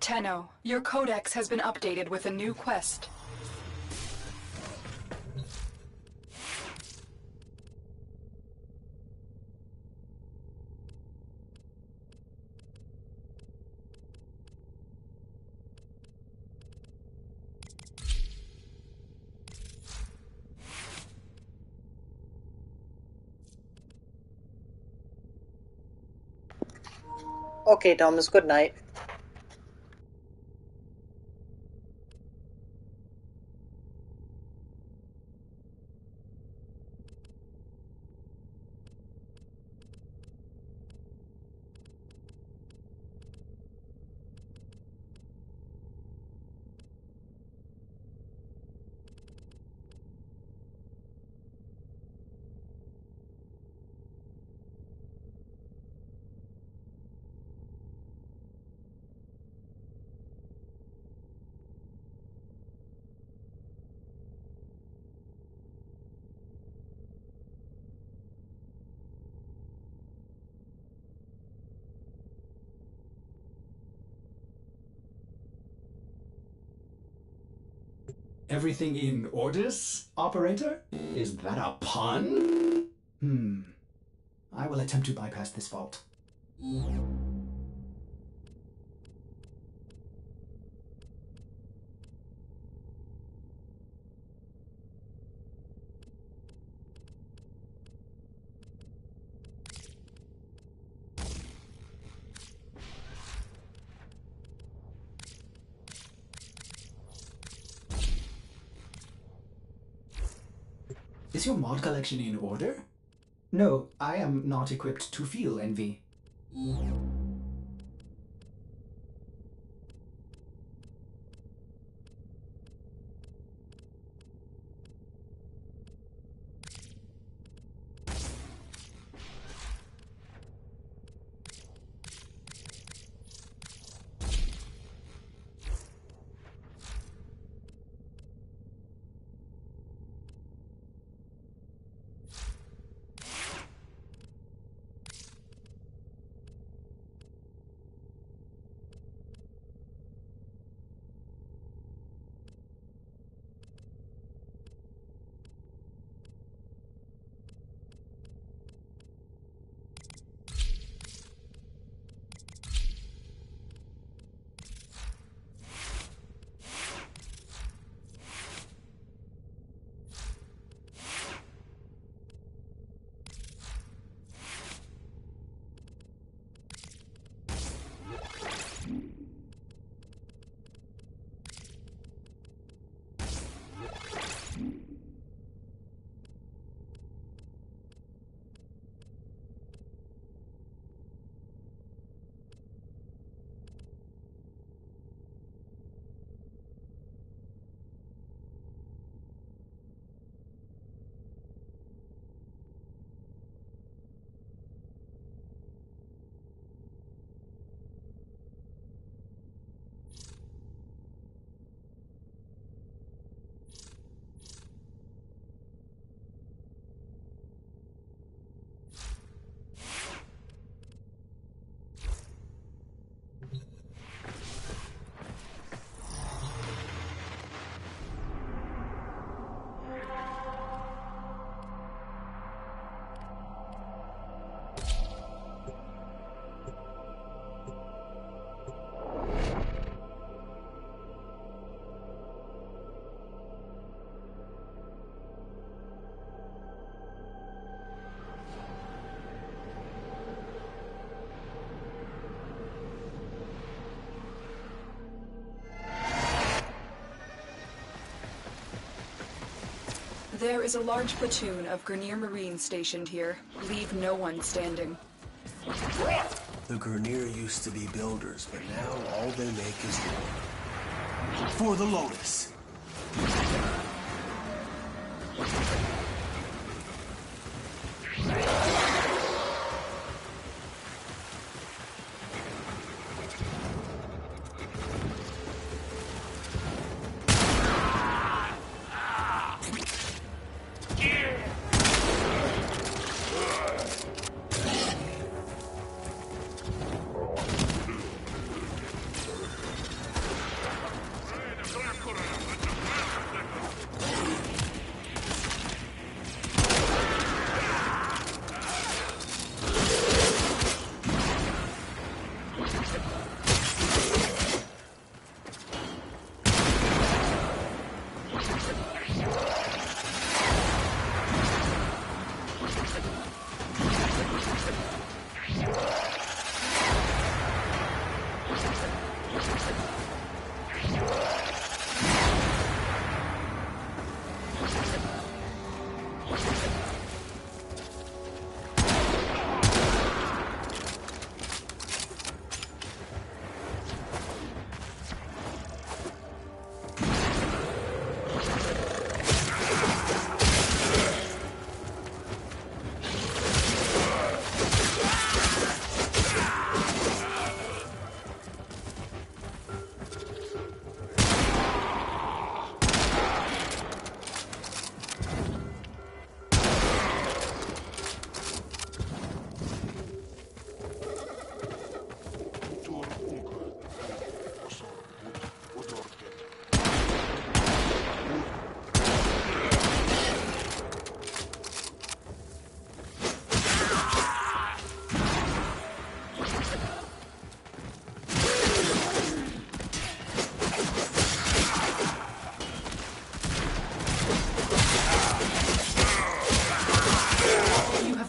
Tenno, your codex has been updated with a new quest. Okay, Thomas, good night. Everything in orders, operator? Is that a pun? I will attempt to bypass this vault. Is your mod collection in order? No, I am not equipped to feel envy. There is a large platoon of Grineer Marines stationed here. Leave no one standing. The Grineer used to be builders, but now all they make is war. For the Lotus!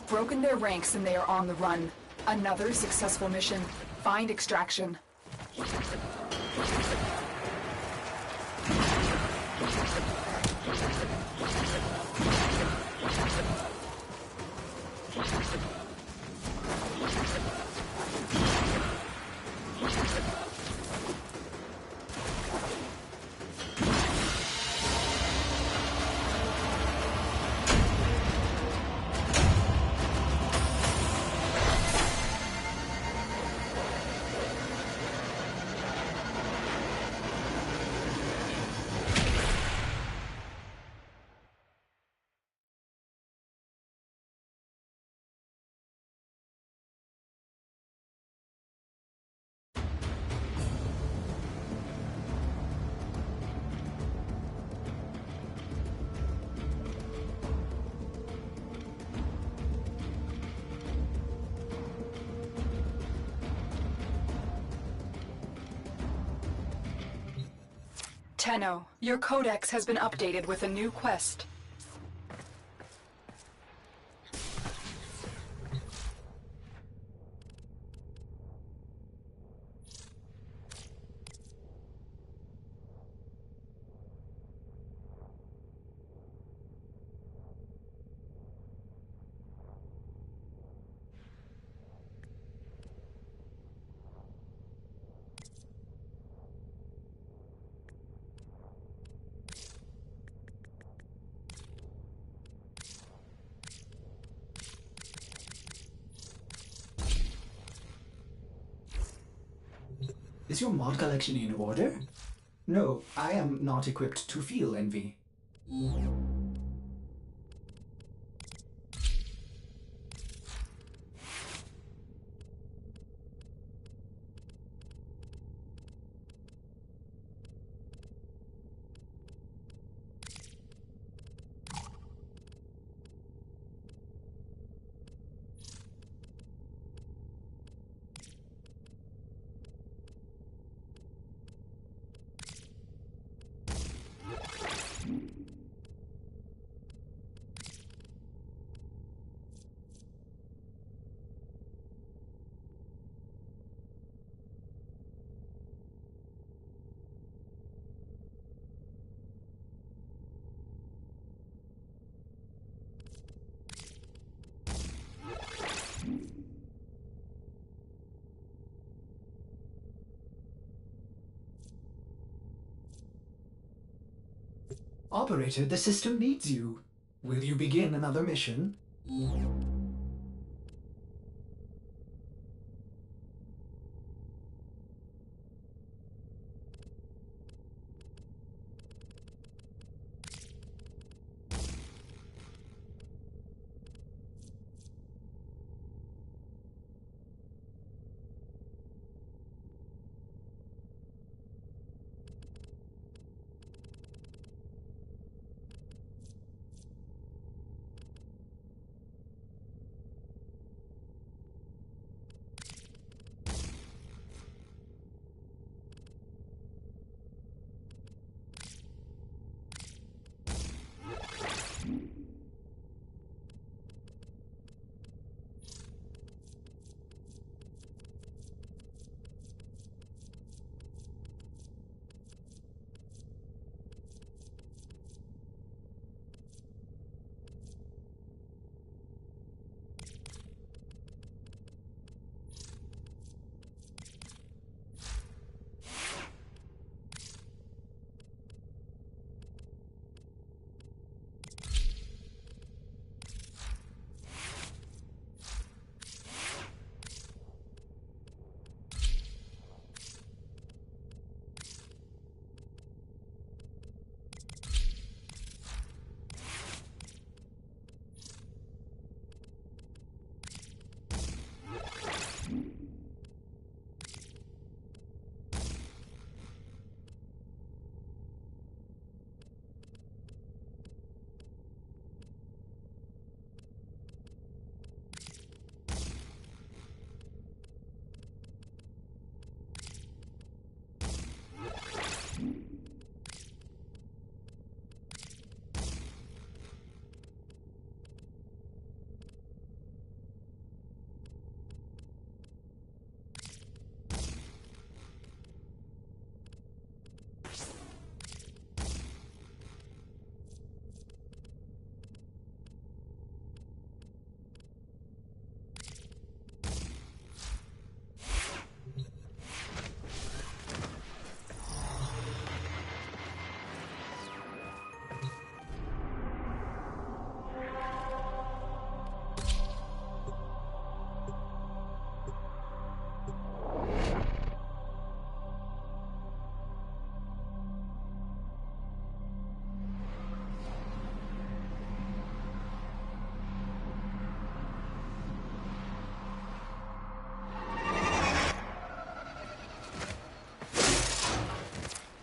Broken their ranks and they are on the run. Another successful mission. Find extraction. Tenno, your codex has been updated with a new quest. Is your mod collection in order? No, I am not equipped to feel envy. Operator, the system needs you. Will you begin another mission?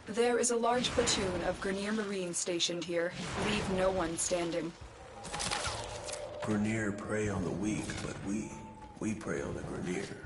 There is a large platoon of Grineer Marines stationed here. Leave no one standing. Grineer prey on the weak, but we prey on the Grineer.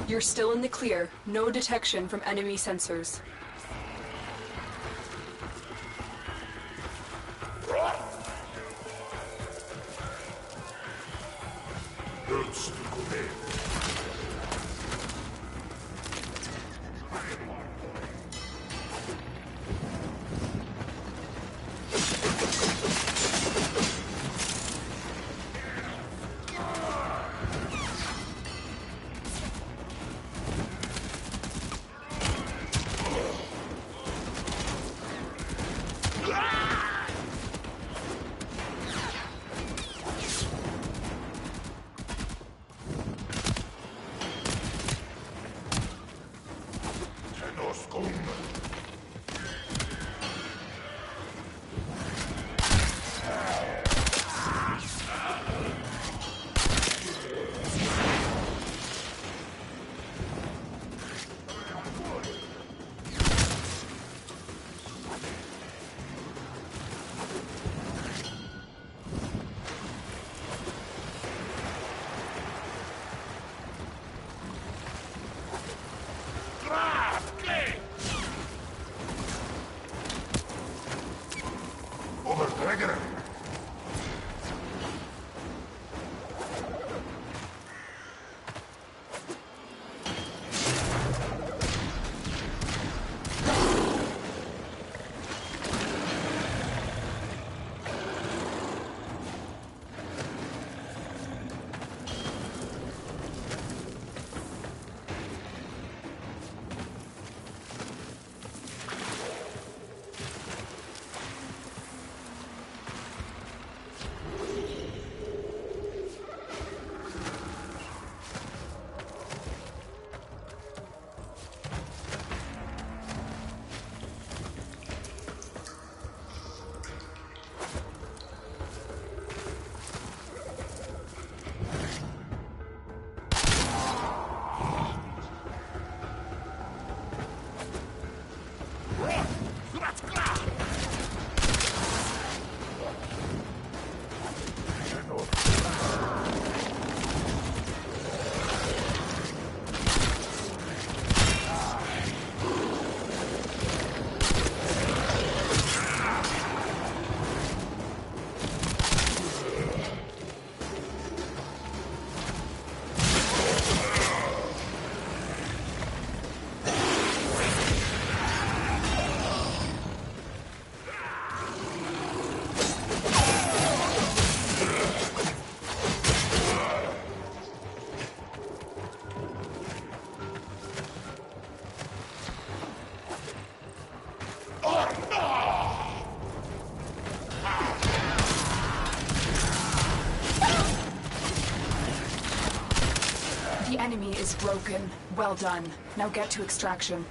You're still in the clear. No detection from enemy sensors. broken. Well done. Now get to extraction.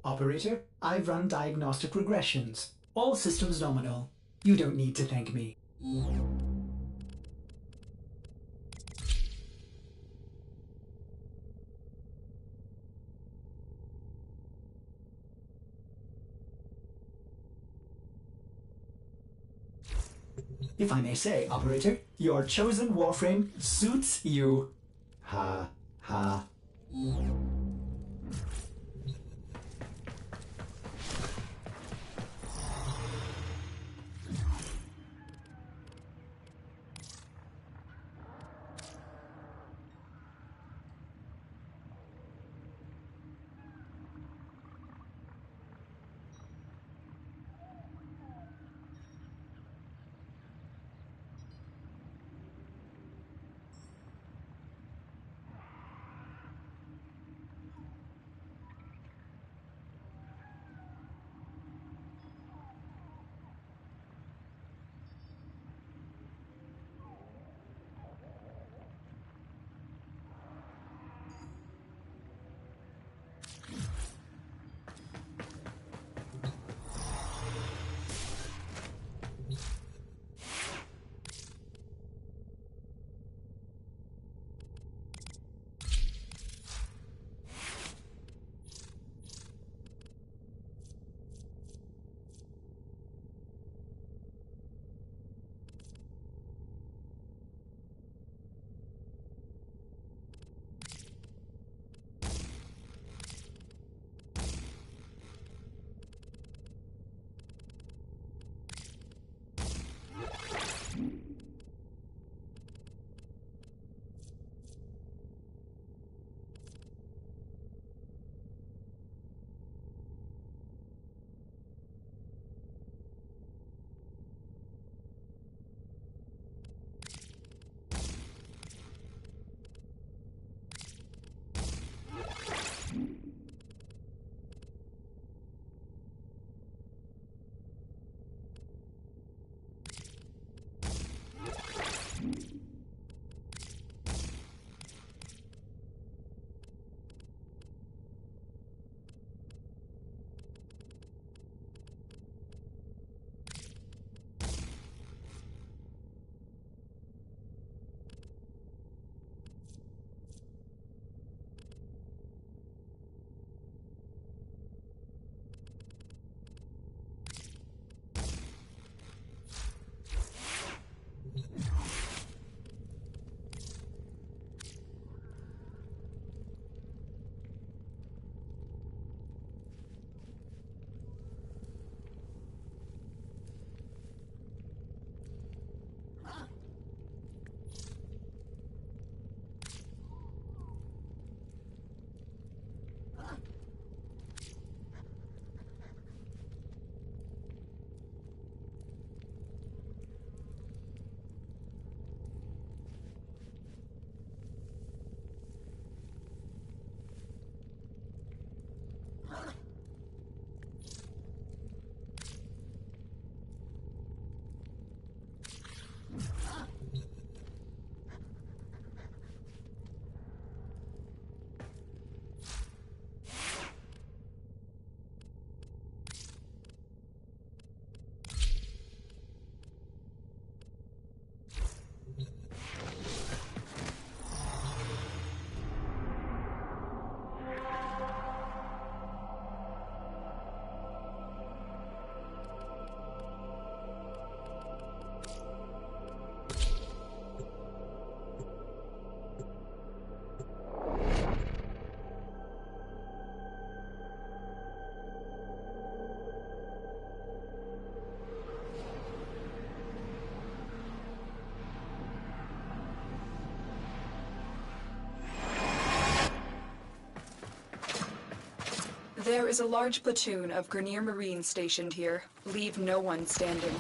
Operator, I've run diagnostic regressions. All systems nominal. You don't need to thank me. If I may say, Operator, your chosen Warframe suits you. Ha, ha. There is a large platoon of Grineer Marines stationed here. Leave no one standing.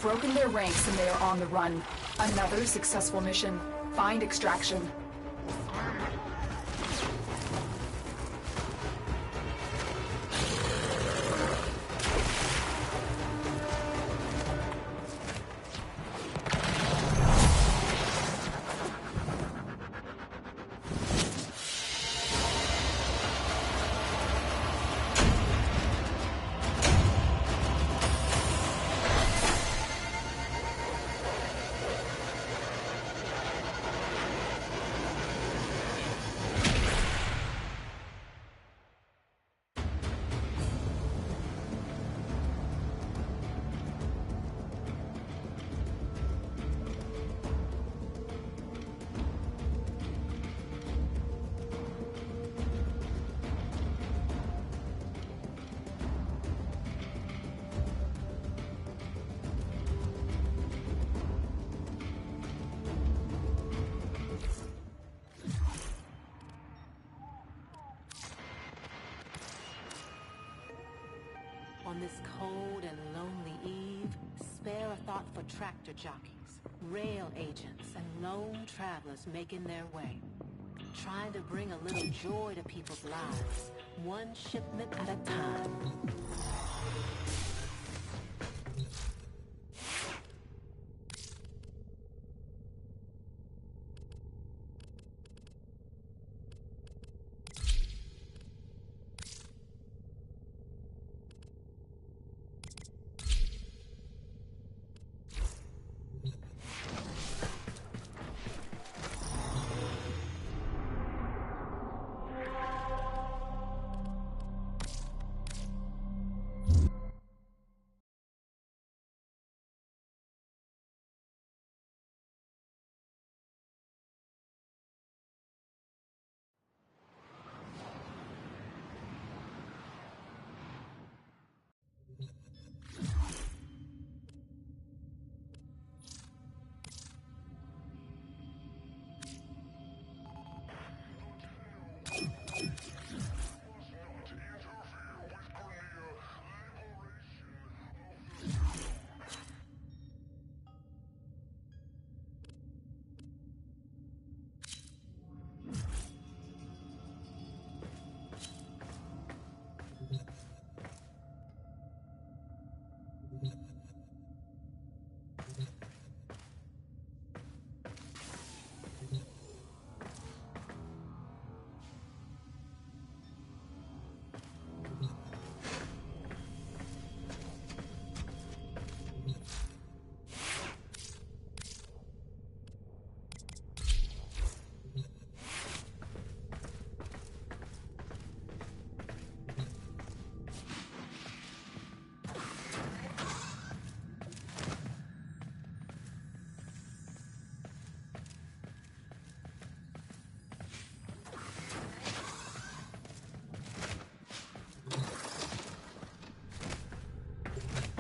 Broken their ranks and they are on the run. Another successful mission. Find extraction. On this cold and lonely eve, spare a thought for tractor jockeys, rail agents, and lone travelers making their way. Trying to bring a little joy to people's lives, one shipment at a time.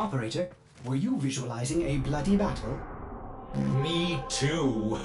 Operator, were you visualizing a bloody battle? Me too.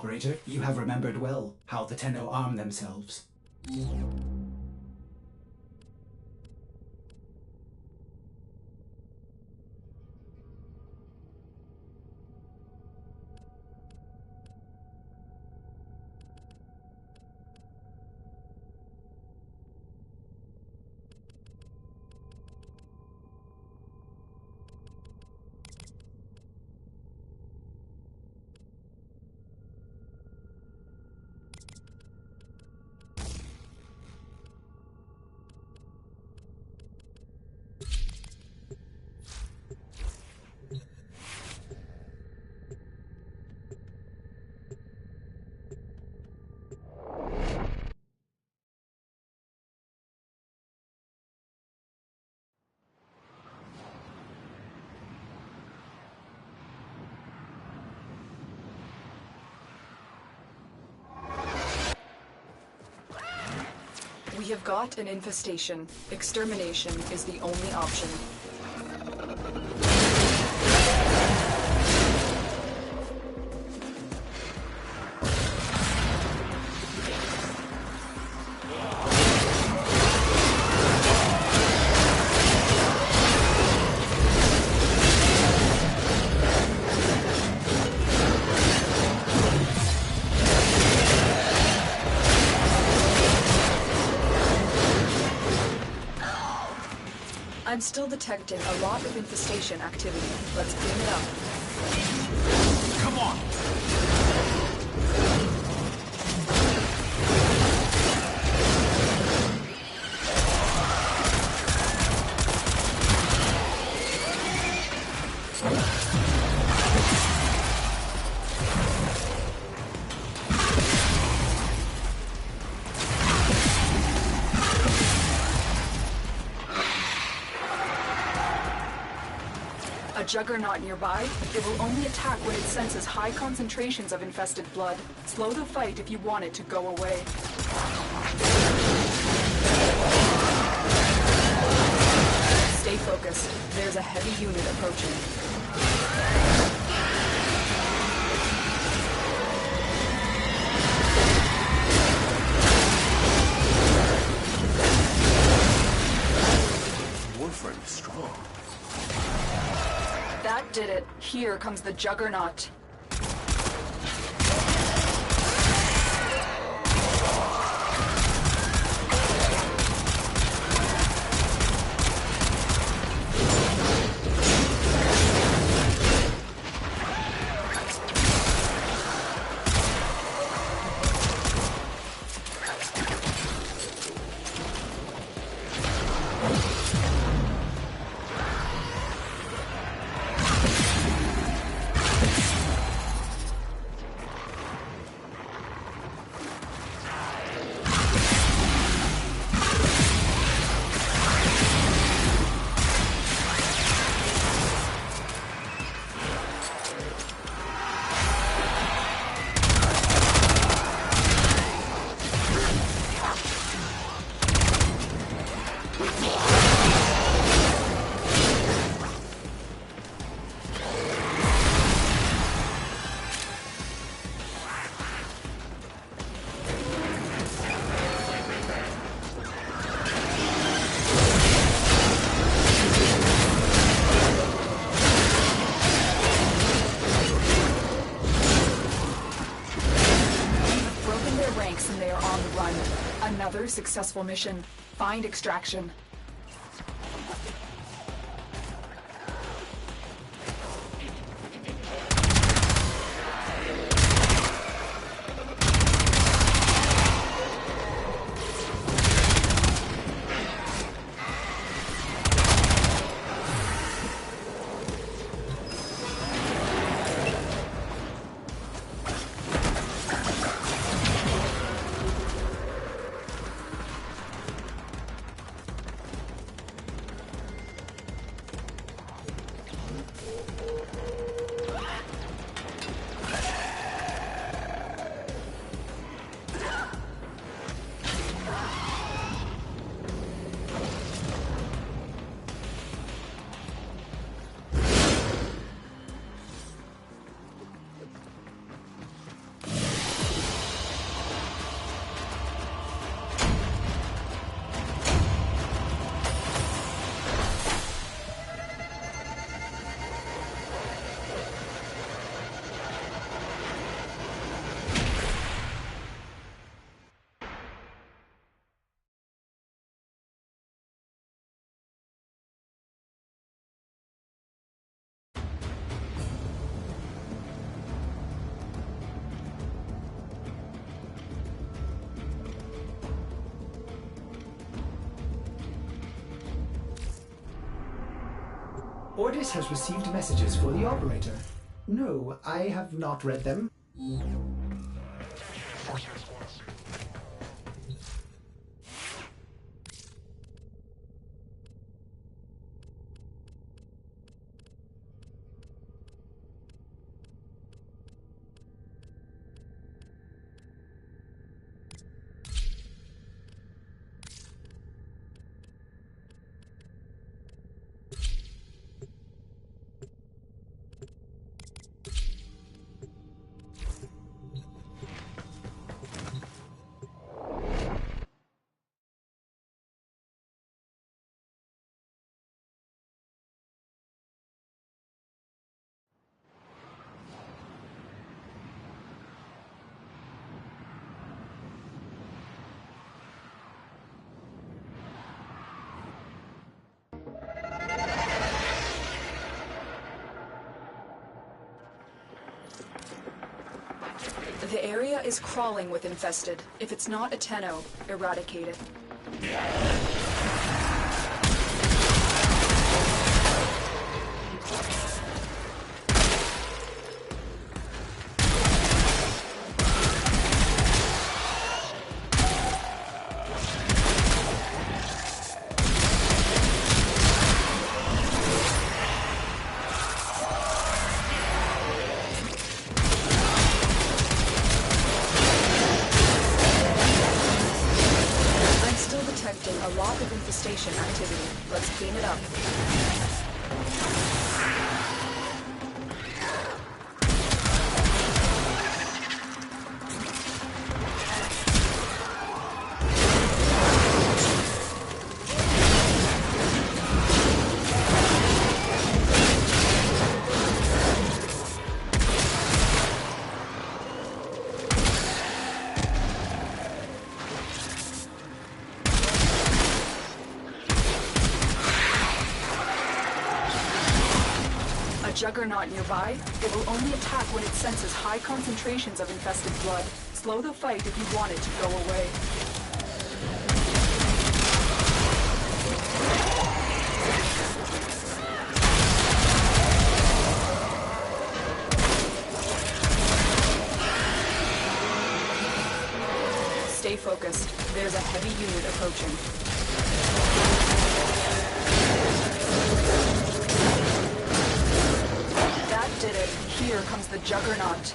Operator, you have remembered well how the Tenno arm themselves. We have got an infestation. Extermination is the only option. I'm still detecting a lot of infestation activity. Let's clean it up. Come on! A juggernaut nearby? It will only attack when it senses high concentrations of infested blood. Slow the fight if you want it to go away. Stay focused. There's a heavy unit approaching. Warframe is strong. That did it. Here comes the juggernaut. And they are on the run. Another successful mission. Find extraction. Ordis has received messages for the operator. No, I have not read them. The area is crawling with infested. If it's not a Tenno, eradicate it. A lot of infestation activity. Let's clean it up. Juggernaut nearby, it will only attack when it senses high concentrations of infested blood. Slow the fight if you want it to go away. Stay focused. There's a heavy unit approaching. Did it. Here comes the Juggernaut.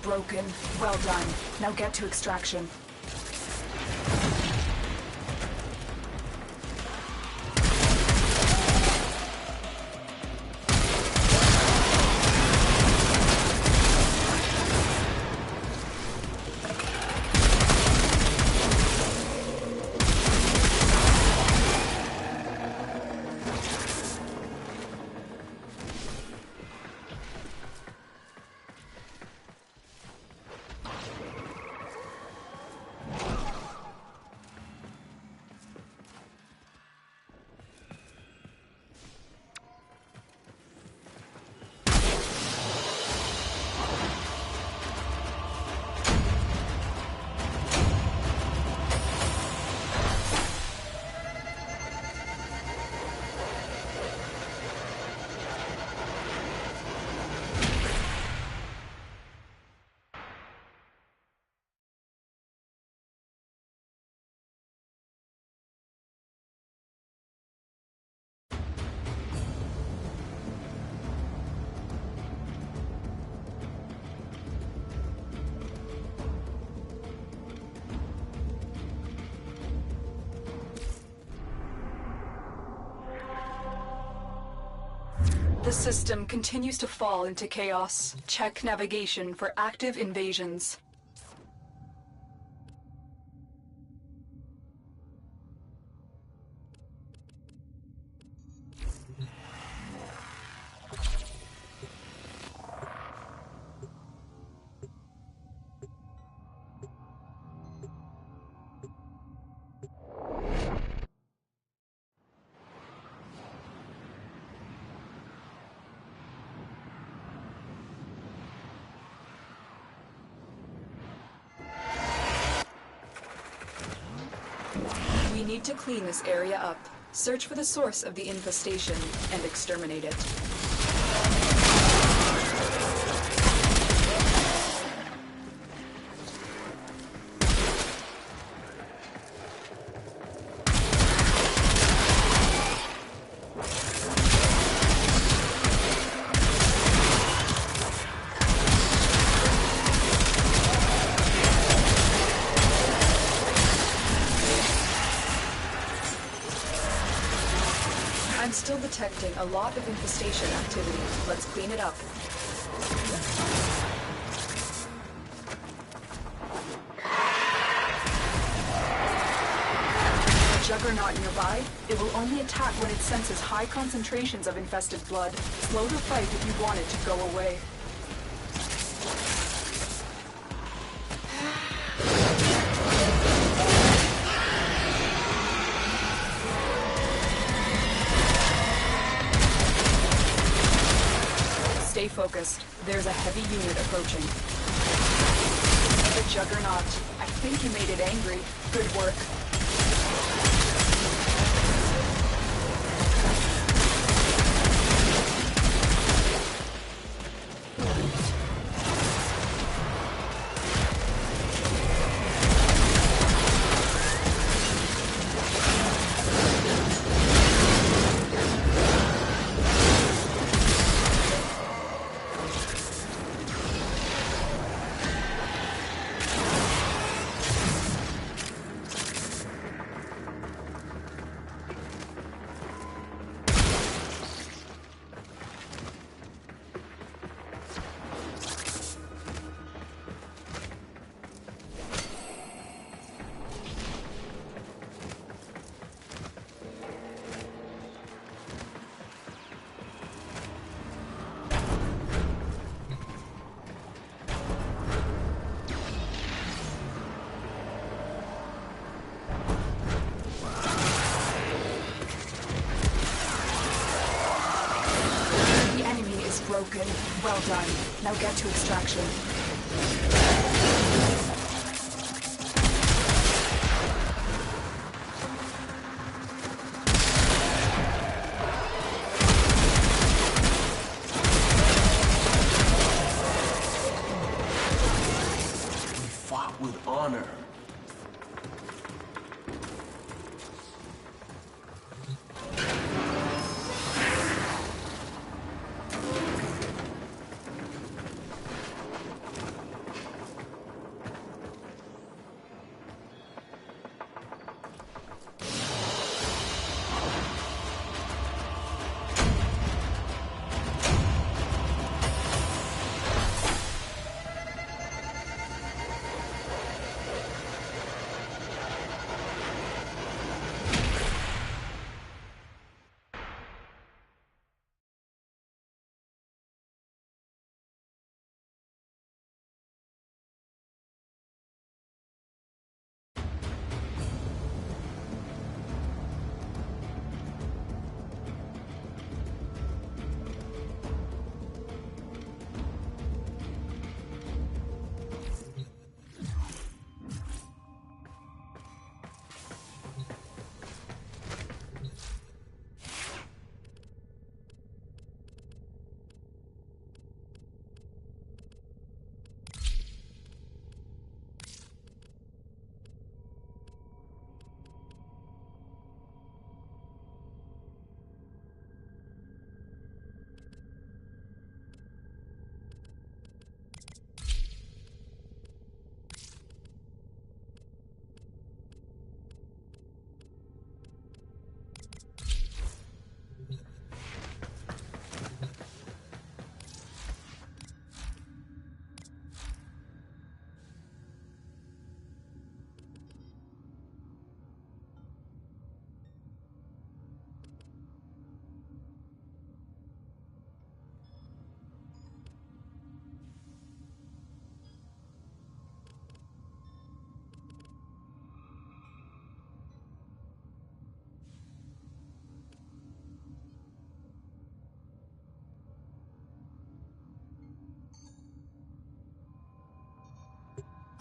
Broken. Well done. Now get to extraction. The system continues to fall into chaos. Check navigation for active invasions. We need to clean this area up. Search for the source of the infestation and exterminate it. I'm still detecting a lot of infestation activity. Let's clean it up. A Juggernaut nearby? It will only attack when it senses high concentrations of infested blood. Slow the fight if you want it to go away. Stay focused. There's a heavy unit approaching. The Juggernaut. I think you made it angry. Good work. Broken. Well done. Now get to extraction. We fought with honor.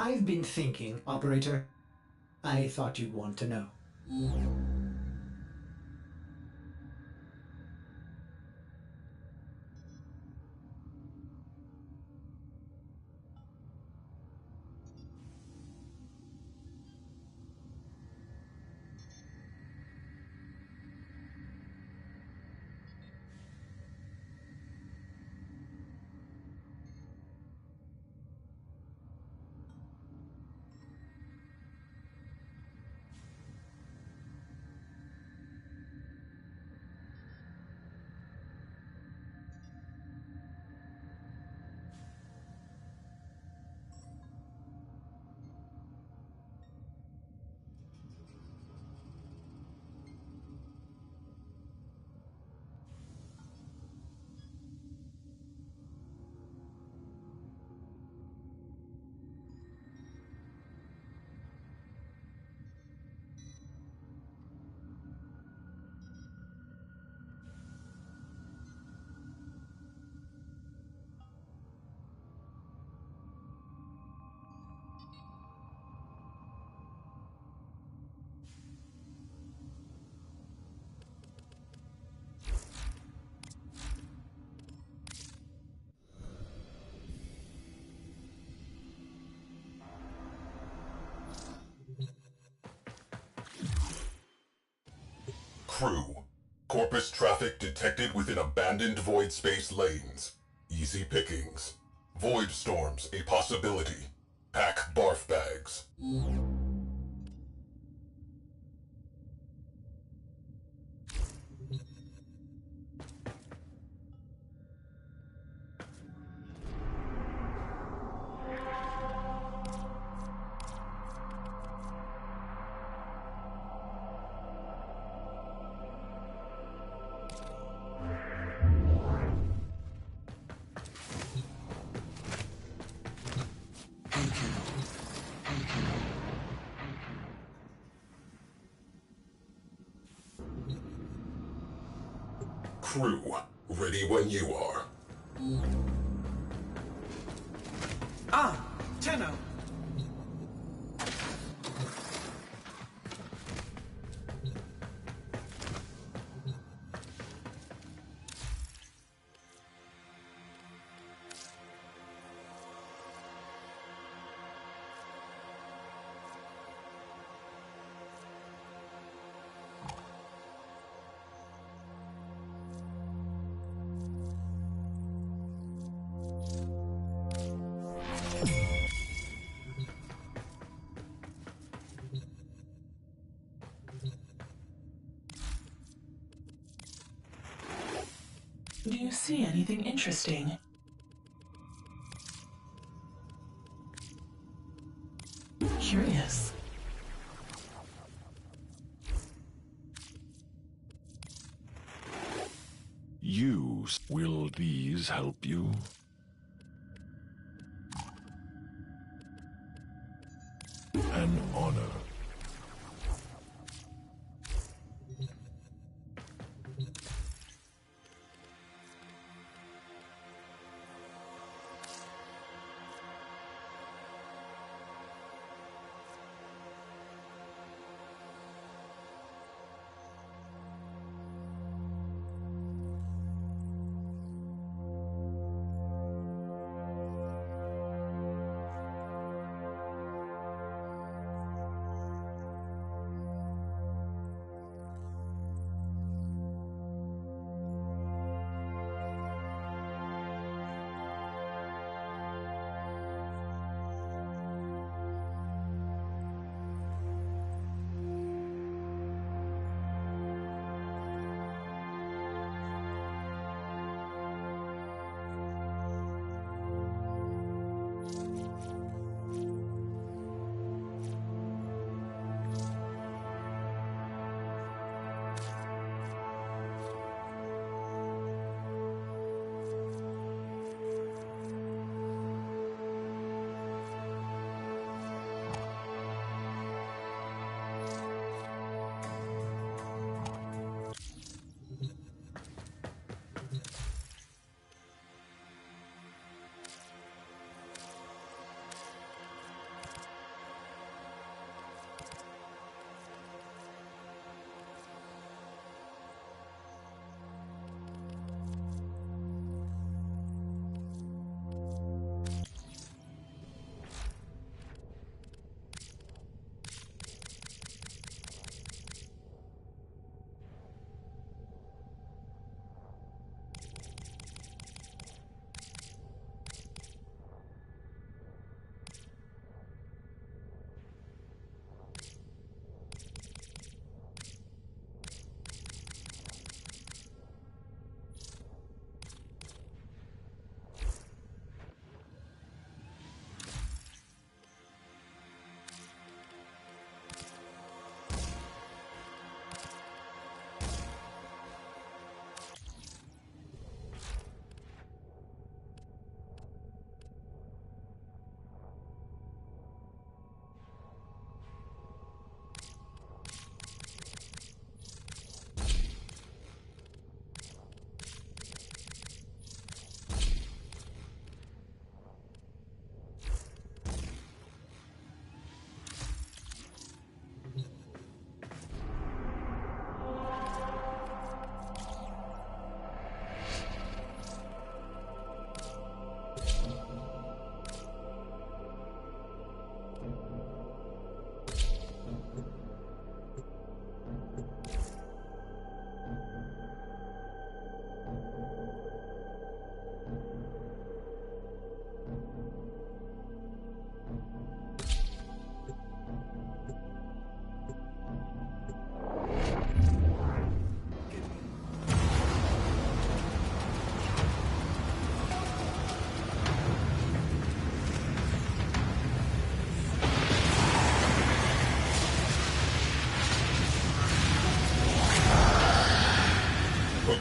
I've been thinking, Operator. I thought you'd want to know. Crew. Corpus traffic detected within abandoned void space lanes. Easy pickings. Void storms a possibility. Pack barf bags. Crew, ready when you are. Ah, Tenno. Do you see anything interesting? Curious. Will these help you? An honor.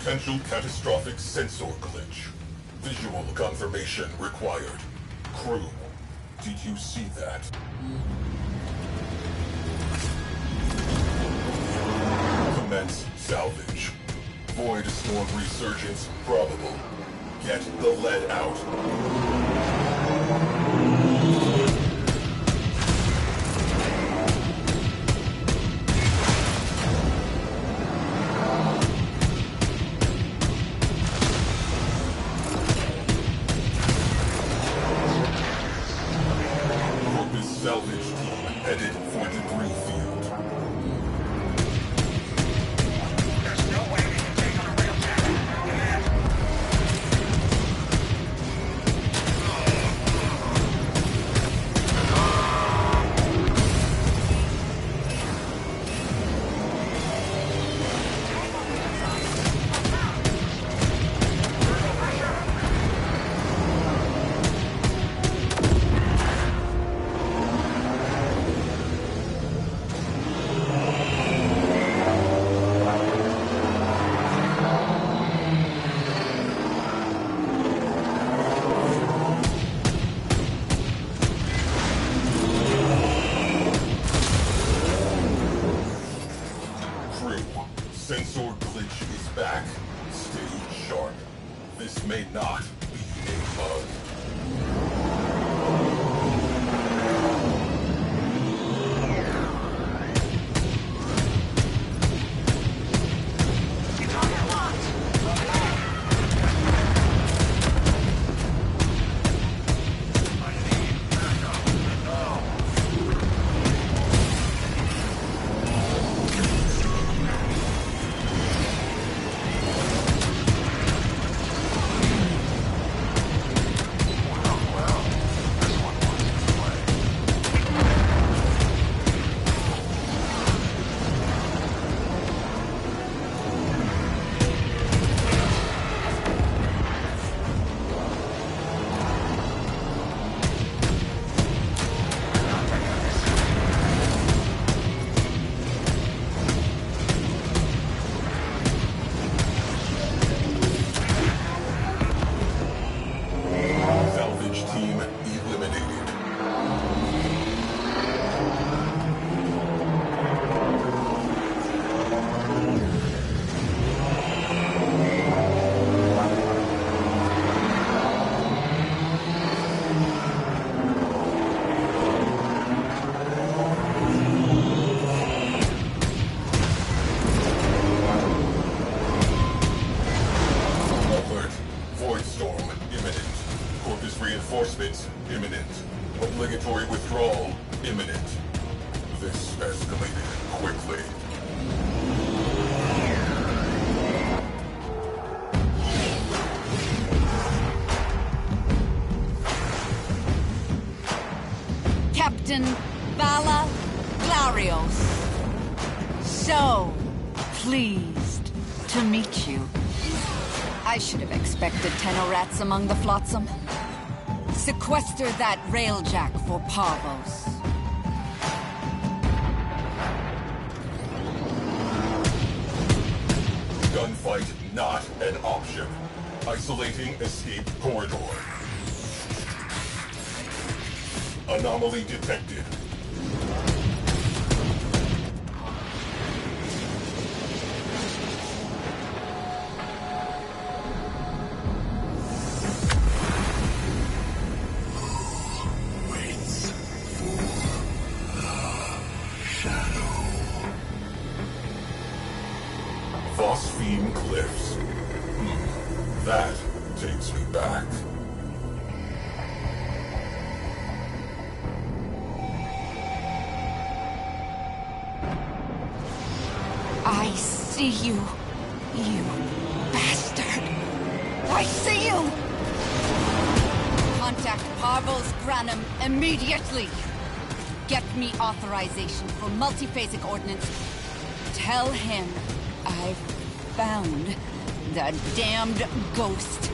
Potential catastrophic sensor glitch. Visual confirmation required. Crew, did you see that? Commence salvage. Void storm resurgence probable. Get the lead out. Salvage team headed for debris field. There's no way we can take on a rail jacket. Sensor glitch is back. Stay sharp. This may not be a bug. Reinforcements imminent. Obligatory withdrawal imminent. This escalated quickly. Captain Vala Glarios. So pleased to meet you. I should have expected Tenorats among the flotsam. Sequester that railjack for Parvos. Gunfight not an option. Isolating escape corridor. Anomaly detected. Phosphine Cliffs. That takes me back. I see you, you bastard. I see you! Contact Parvos Granum immediately. Get me authorization for multiphasic ordnance. Tell him I've found the damned ghost.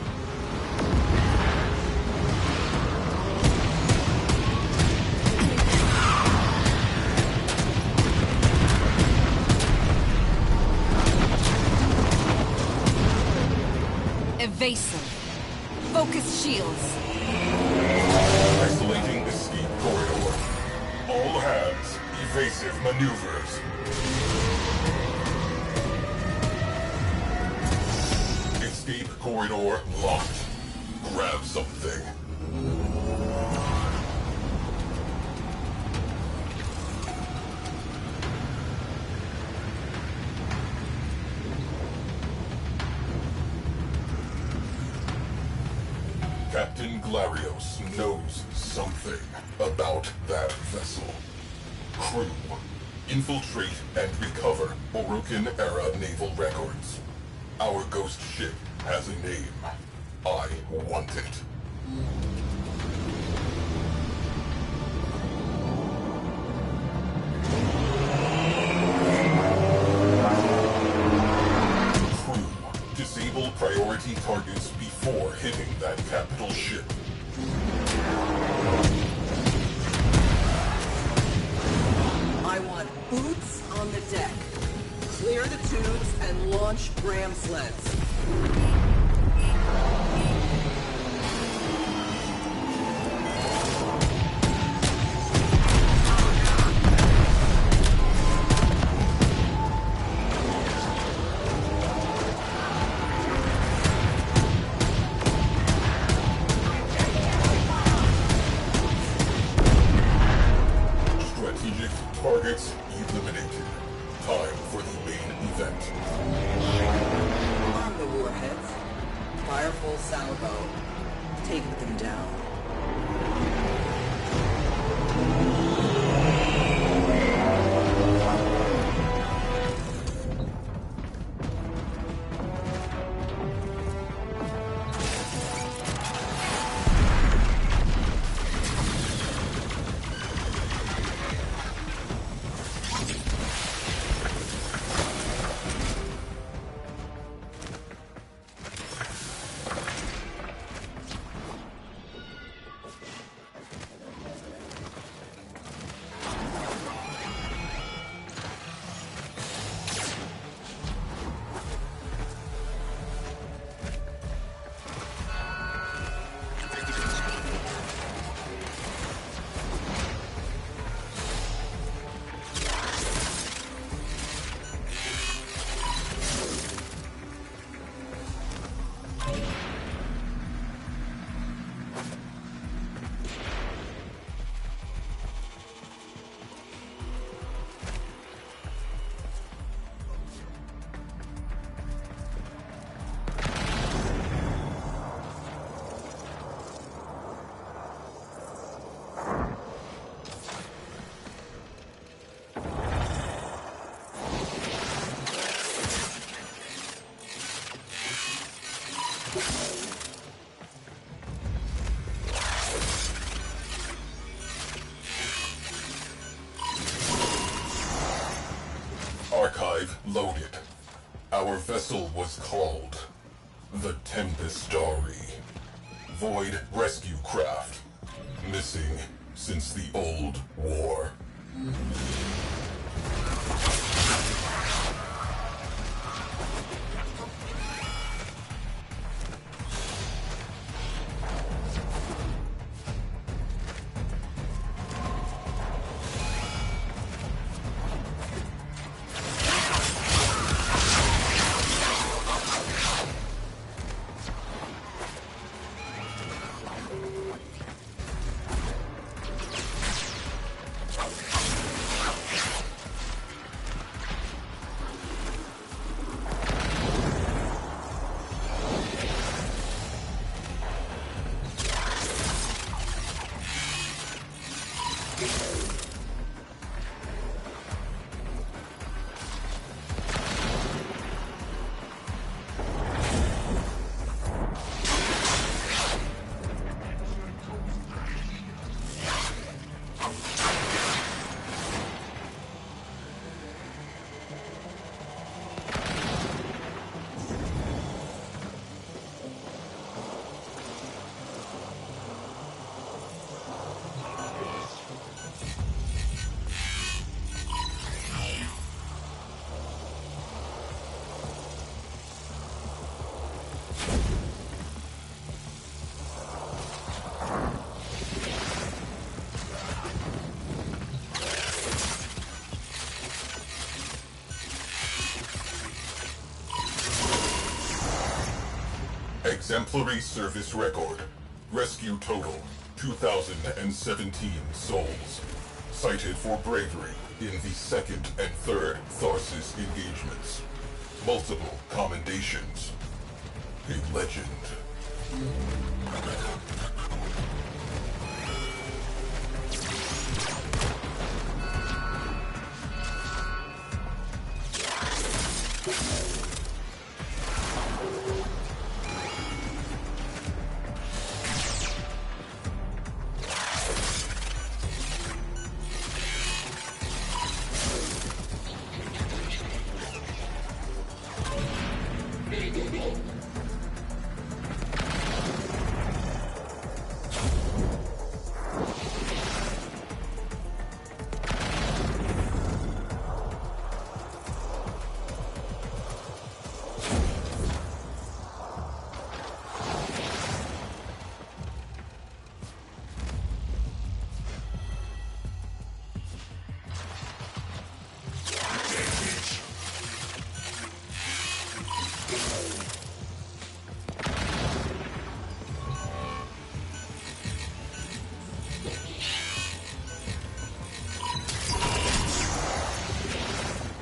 evasive. Focus shields. Isolating escape corridor. All hands, evasive maneuvers. Escape corridor locked. Grab something. Captain Glarios knows something about that vessel. Crew, infiltrate and recover Borucan-era naval records. Our ghost ship has a name. I want it. Crew, disable priority targets before hitting that capital ship. I want boots on the deck. Clear the tubes and launch ram sleds. Strategic targets eliminated. Time for the main event. Arm the warheads. Fire full salvo. Take them down. Archive loaded. Our vessel was called the Tempestari. Void rescue craft. Missing since the old war. Exemplary service record. Rescue total 2,017 souls. Cited for bravery in the second and third Tharsis engagements. Multiple commendations. A legend.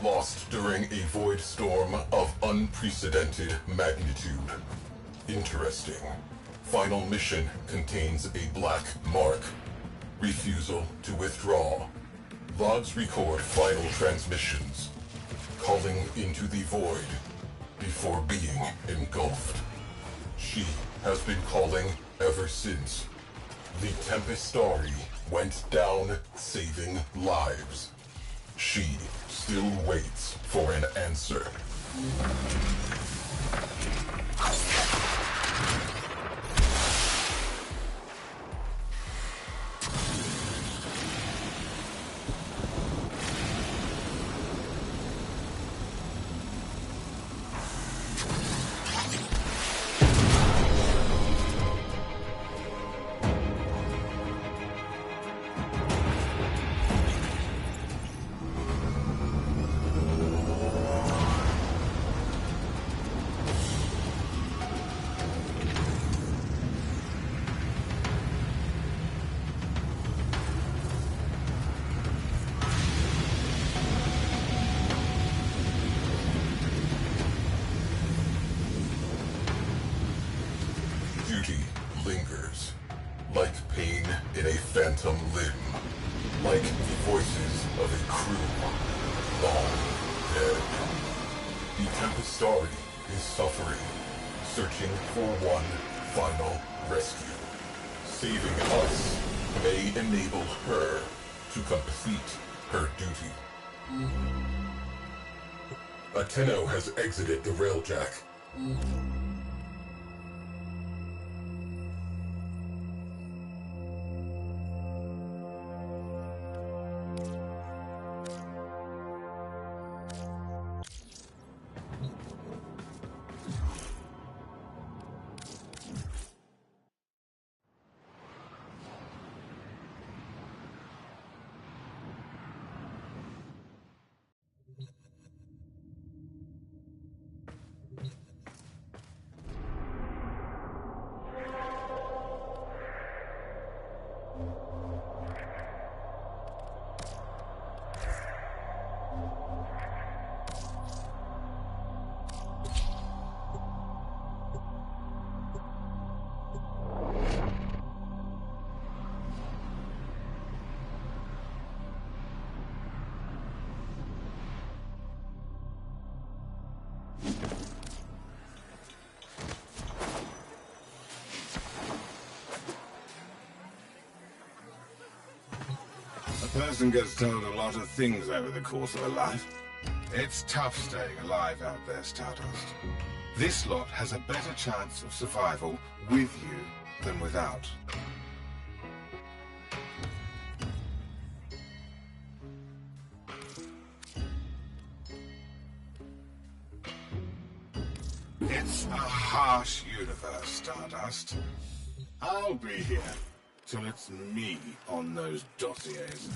Lost during a void storm of unprecedented magnitude. Interesting. Final mission contains a black mark. Refusal to withdraw. Logs record final transmissions. Calling into the void before being engulfed. She has been calling ever since. The Tempestari went down saving lives. She still waits for an answer. Duty lingers, like pain in a phantom limb, like the voices of a crew long dead. The Tempestari is suffering, searching for one final rescue. Saving us may enable her to complete her duty. Ateno has exited the railjack. A person gets told a lot of things over the course of a life. It's tough staying alive out there, Stardust. This lot has a better chance of survival with you than without. It's a harsh universe, Stardust. I'll be here till it's me on those dossiers.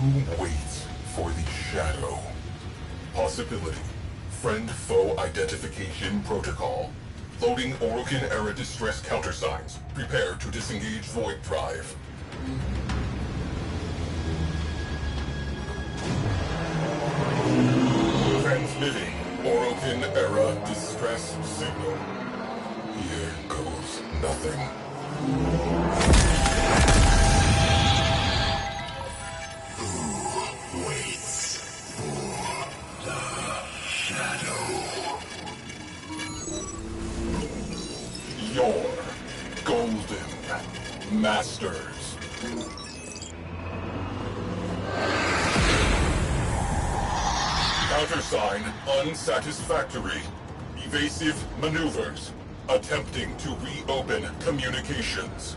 Who waits for the shadow? Possibility. Friend-foe identification protocol. Loading Orokin-era distress countersigns. Prepare to disengage Void Drive. Transmitting Orokin-era distress signal. Here goes nothing. Who waits for the shadow? Your golden masters. Countersign unsatisfactory. Evasive maneuvers. Attempting to reopen communications.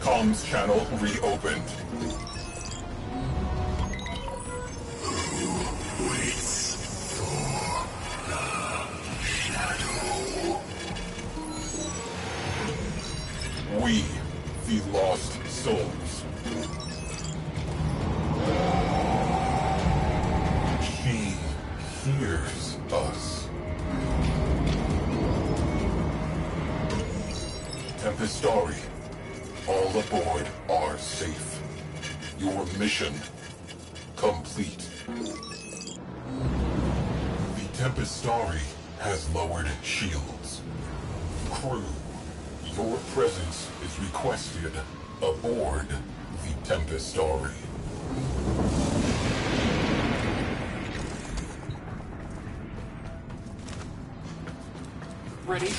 Comms channel reopened. Who waits for the shadow? We, the lost souls. She hears us. Tempestari. All aboard are safe. Your mission complete. The Tempestari has lowered shields. Crew, your presence is requested aboard the Tempestari. Ready?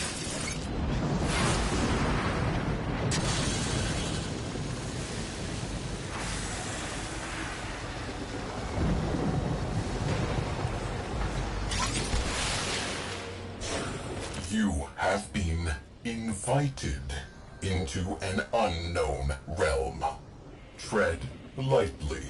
You have been invited into an unknown realm. Tread lightly.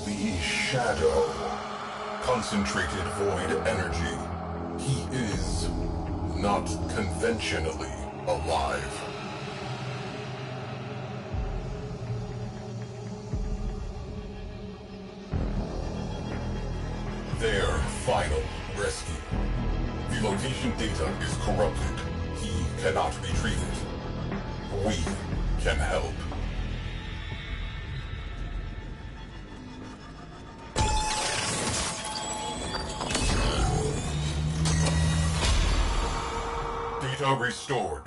The Shadow. Concentrated void energy. He is not conventionally alive. Their final rescue. The location data is corrupted. He cannot retrieve it. We can help. Data restored.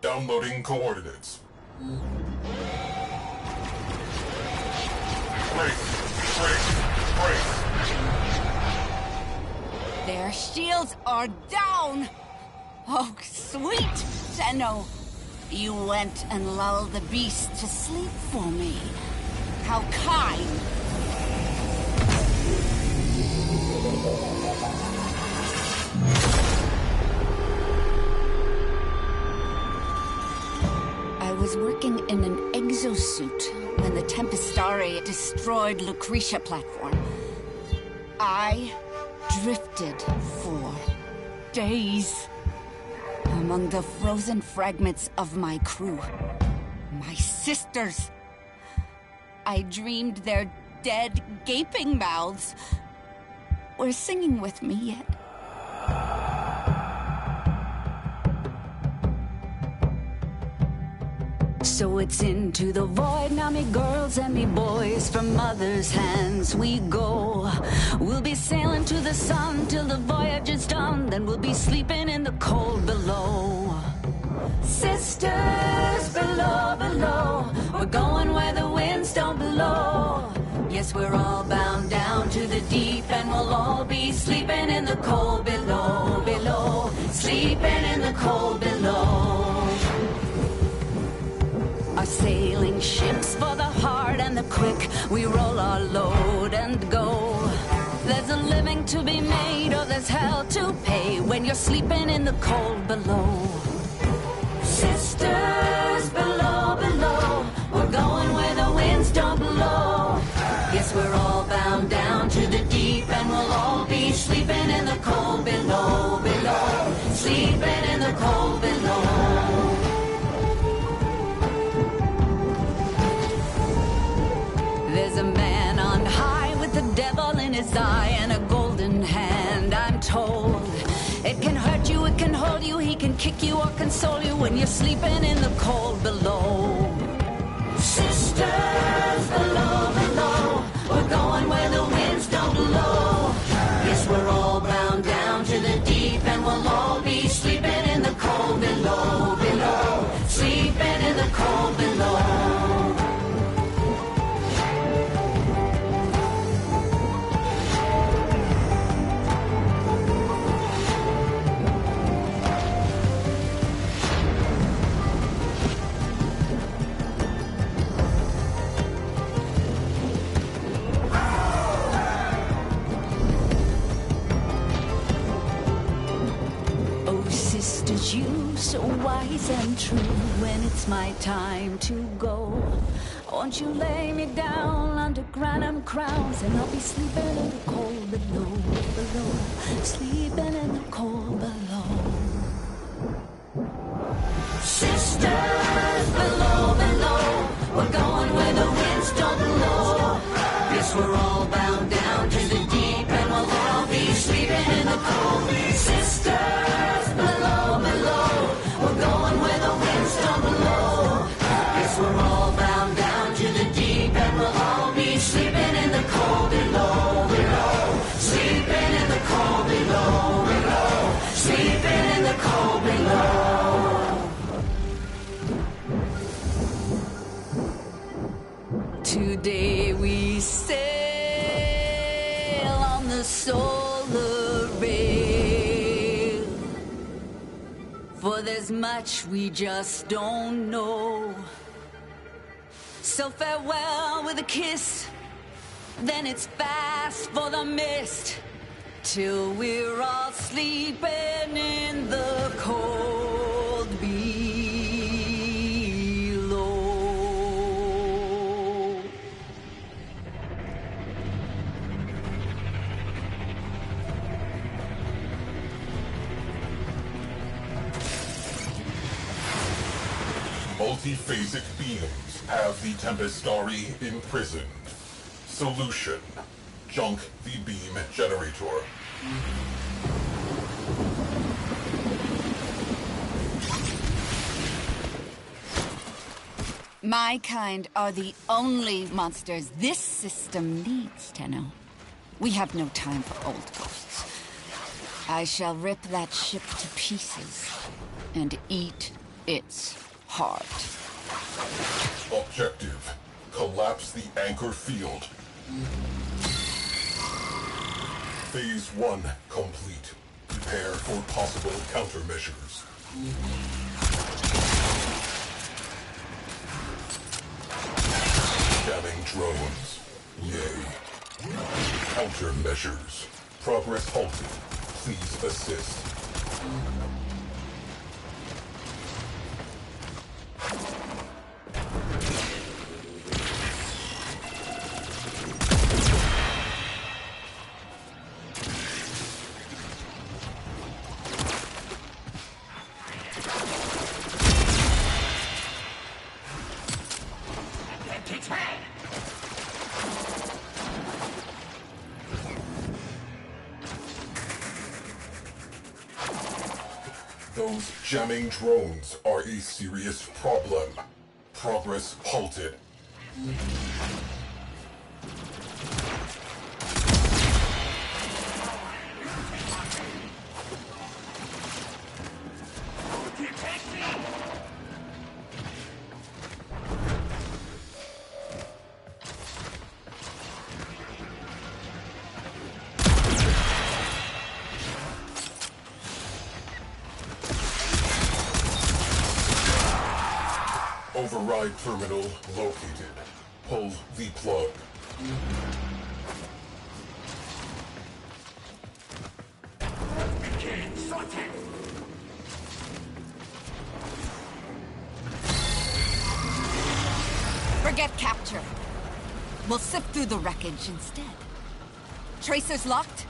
Downloading coordinates. Brace! Their shields are down! Oh, sweet Tenno! You went and lulled the beast to sleep for me. How kind! I was working in an exosuit when the Tempestari destroyed Lucretia platform. I drifted for days among the frozen fragments of my crew. My sisters. I dreamed their dead, gaping mouths were singing with me yet. So it's into the void now, me girls and me boys. From mother's hands we go. We'll be sailing to the sun till the voyage is done. Then we'll be sleeping in the cold below. Sisters below, below. We're going where the wind Yes, we're all bound down to the deep, and we'll all be sleeping in the cold below, below, sleeping in the cold below. Our sailing ships for the hard and the quick, we roll our load and go. There's a living to be made, or there's hell to pay when you're sleeping in the cold below. Sisters below, below, we're going where the winds don't blow. Yes, we're all bound down to the deep, and we'll all be sleeping in the cold below, below, sleeping in the cold below. There's a man on high with the devil in his eye and a golden hand, I'm told. It can hurt you, it can hold you, he can kick you or console you when you're sleeping in the cold below. Sisters below, below, we're going where the winds don't blow. Yes, we're all bound down to the deep, and we'll all be sleeping in the cold below, below, sleeping in the cold below. You so wise and true, when it's my time to go, won't you lay me down under granite crowns, and I'll be sleeping in the cold below, below, sleeping in the cold below. Sisters below, below, we're going where the winds don't blow. Yes, we're all bound down to the deep, and we'll all be sleeping in the cold. Sisters below, below, we're going where the winds don't blow. Yes, we're all bound down to the deep, and we'll all be sleeping in the cold below, below, sleeping in the cold below, below, sleeping in the cold below. Today we sail on the solar rail, for there's much we just don't know. So farewell with a kiss, then it's fast for the mist, till we're all sleeping in the cold below. Multiphasic beings have the Tempestari imprisoned. Solution: junk the beam generator. My kind are the only monsters this system needs, Tenno. We have no time for old ghosts. I shall rip that ship to pieces and eat its heart. Objective: collapse the anchor field. Phase 1 complete. Prepare for possible countermeasures. Jamming drones. Yay. Countermeasures. Progress halted. Please assist. Those jamming drones are a serious problem. Progress halted. Override terminal located. Pull the plug. Forget capture. We'll sift through the wreckage instead. Tracers locked?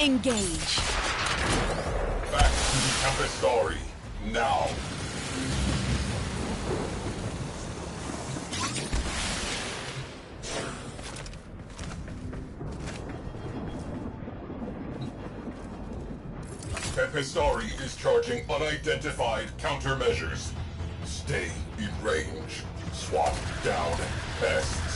Engage. Back to the Tempestari. Now. Tempestari is charging unidentified countermeasures. Stay in range. Swap down pests.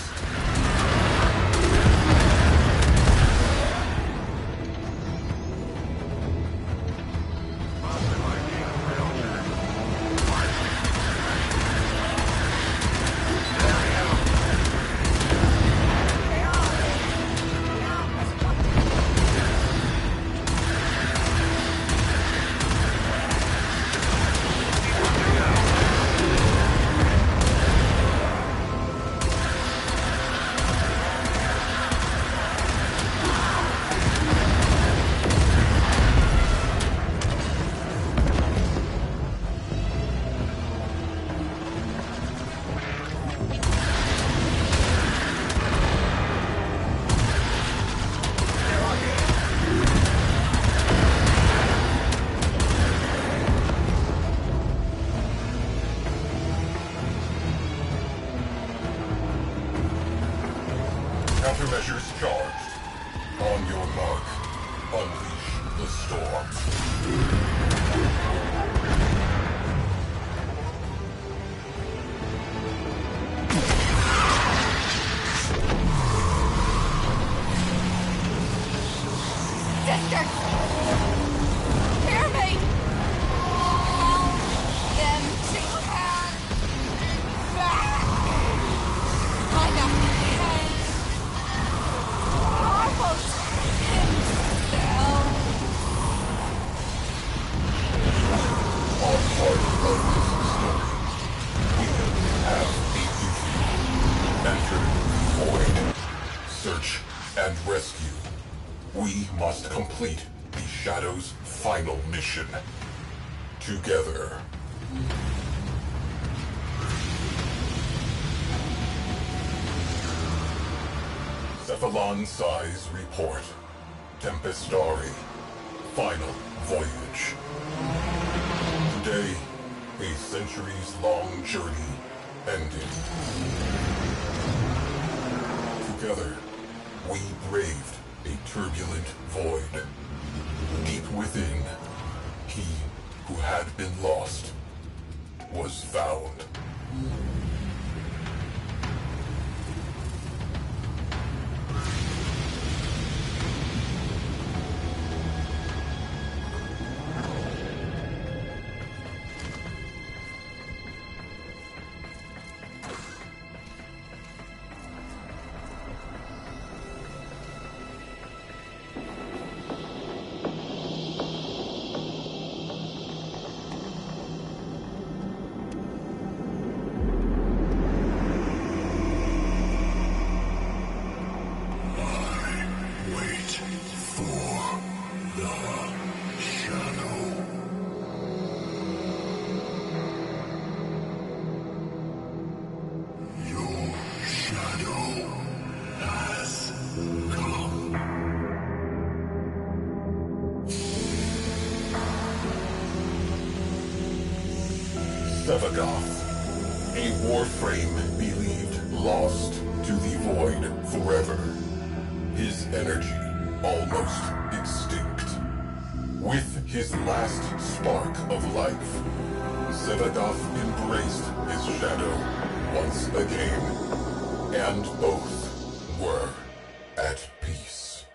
Countermeasures charged. On your mark, unleash the storm. Sisters! Hear me! Tell them to hand back! I got almost himself. Our part of this story. We have a duty. Enter the void. Search and rescue. We must complete the Shadow's final mission. Together. Cephalon Size Report. Tempestari. Final voyage. Today, a centuries-long journey ended. Together, we braved a turbulent void. Deep within, he who had been lost was found. Sevagoth, a Warframe believed lost to the void forever. His energy almost extinct. With his last spark of life, Sevagoth embraced his shadow once again, and both were at peace.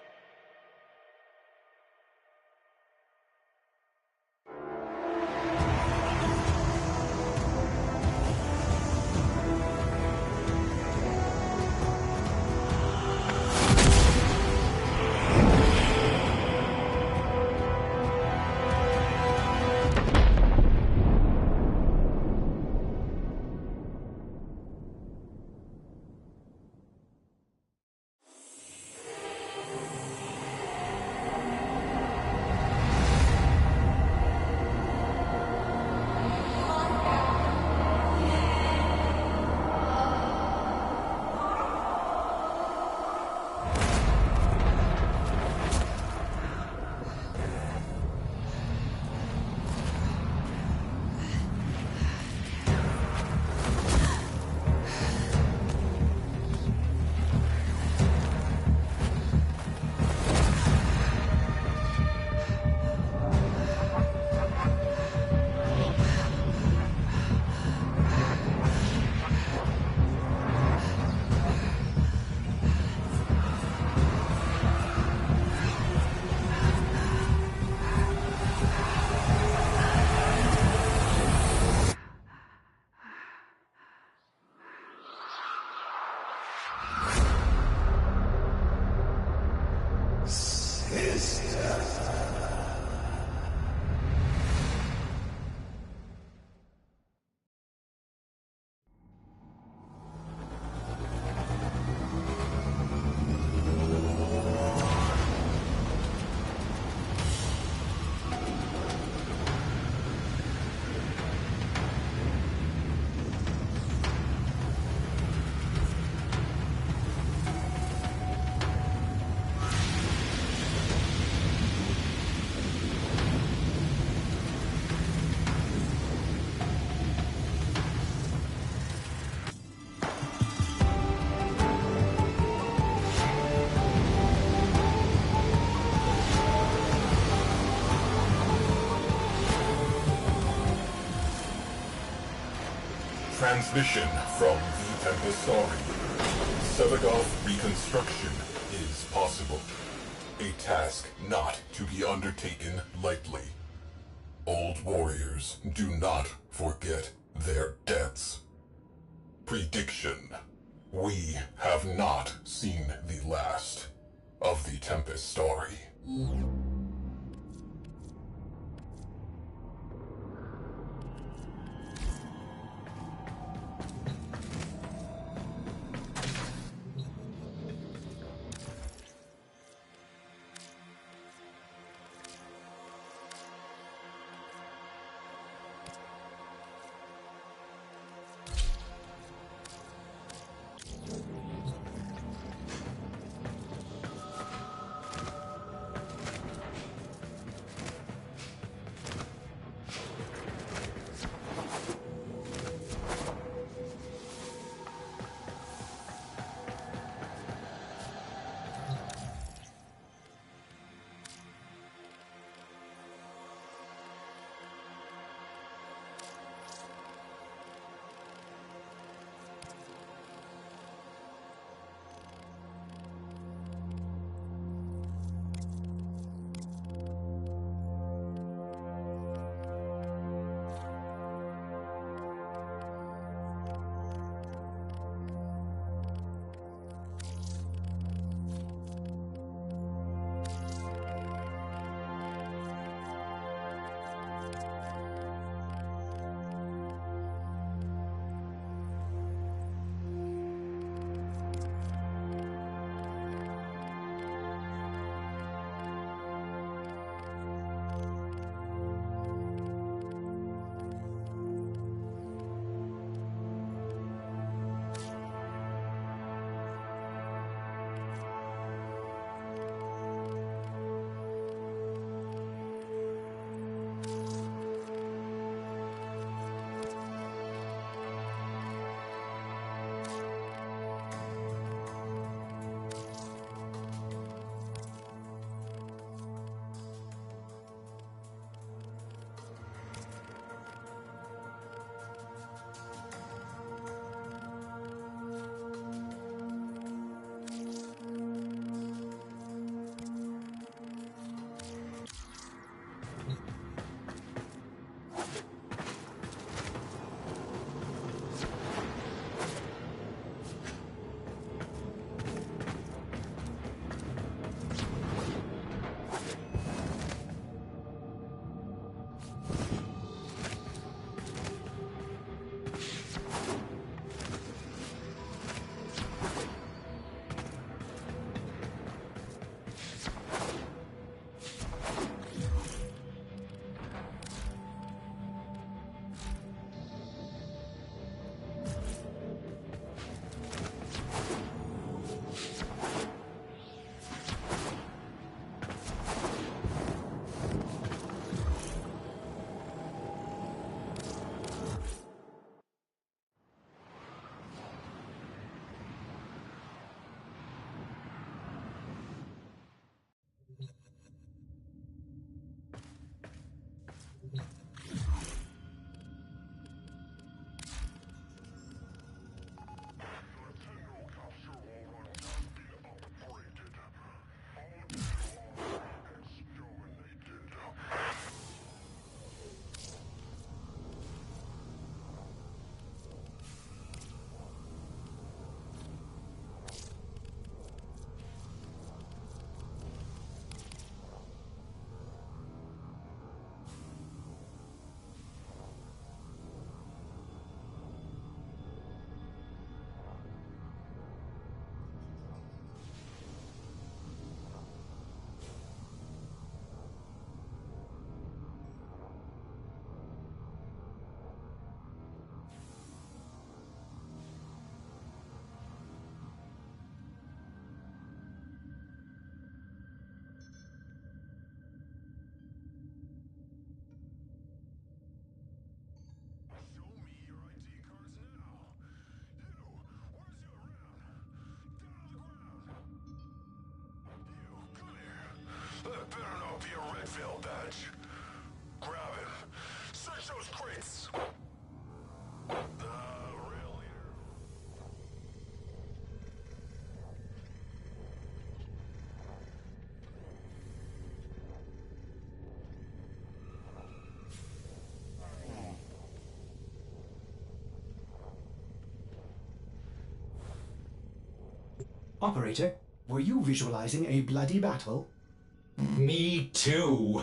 Transmission from the Tempestari. Sevagoth reconstruction is possible. A task not to be undertaken lightly. Old warriors do not forget their debts. Prediction. We have not seen the last of the Tempestari. Operator, were you visualizing a bloody battle? Me too.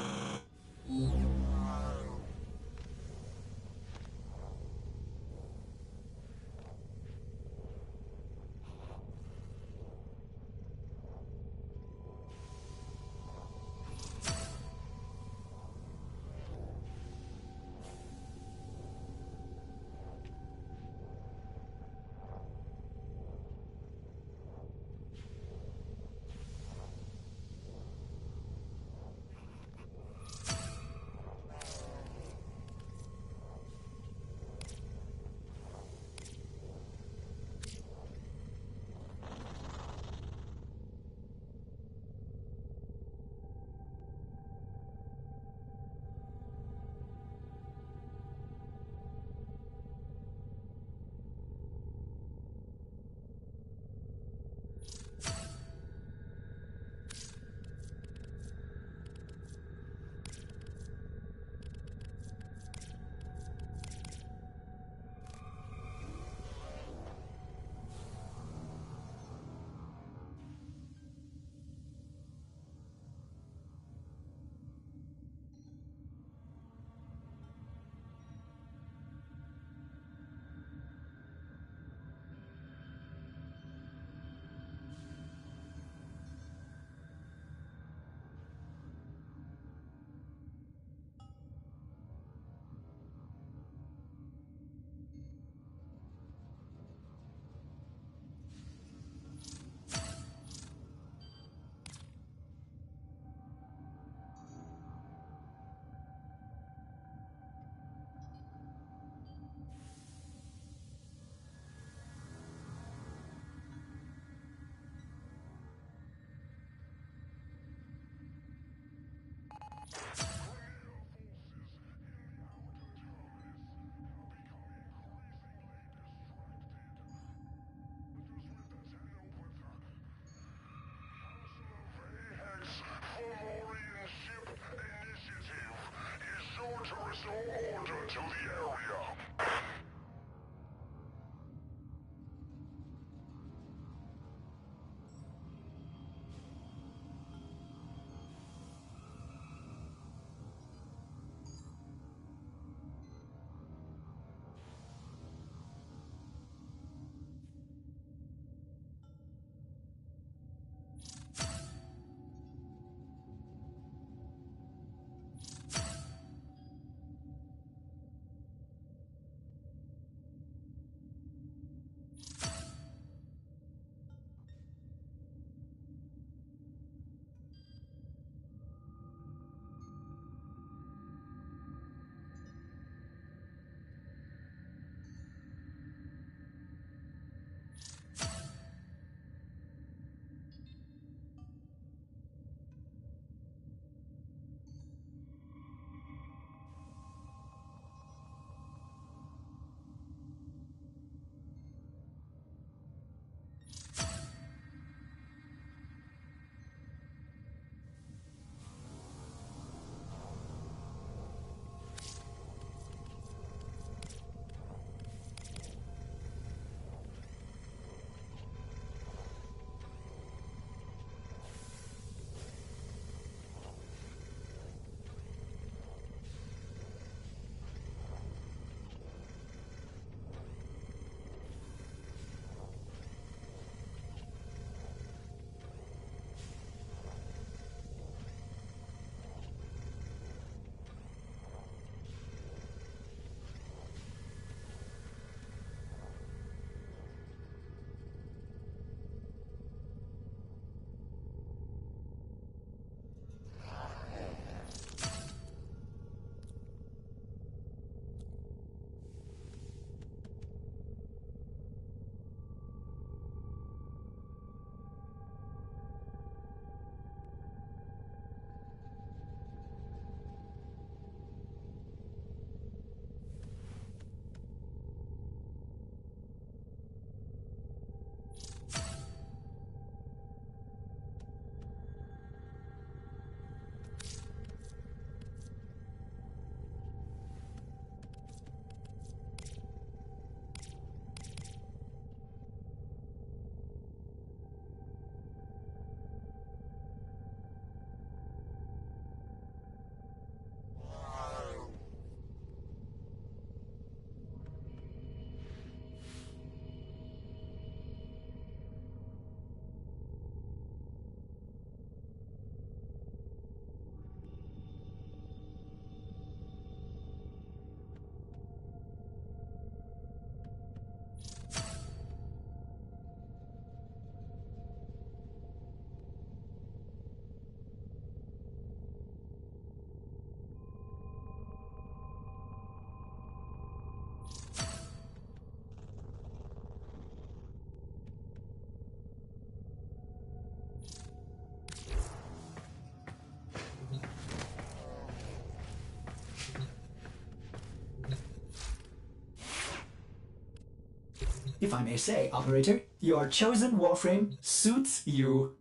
If I may say, operator, your chosen Warframe suits you.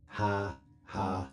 Ha ha.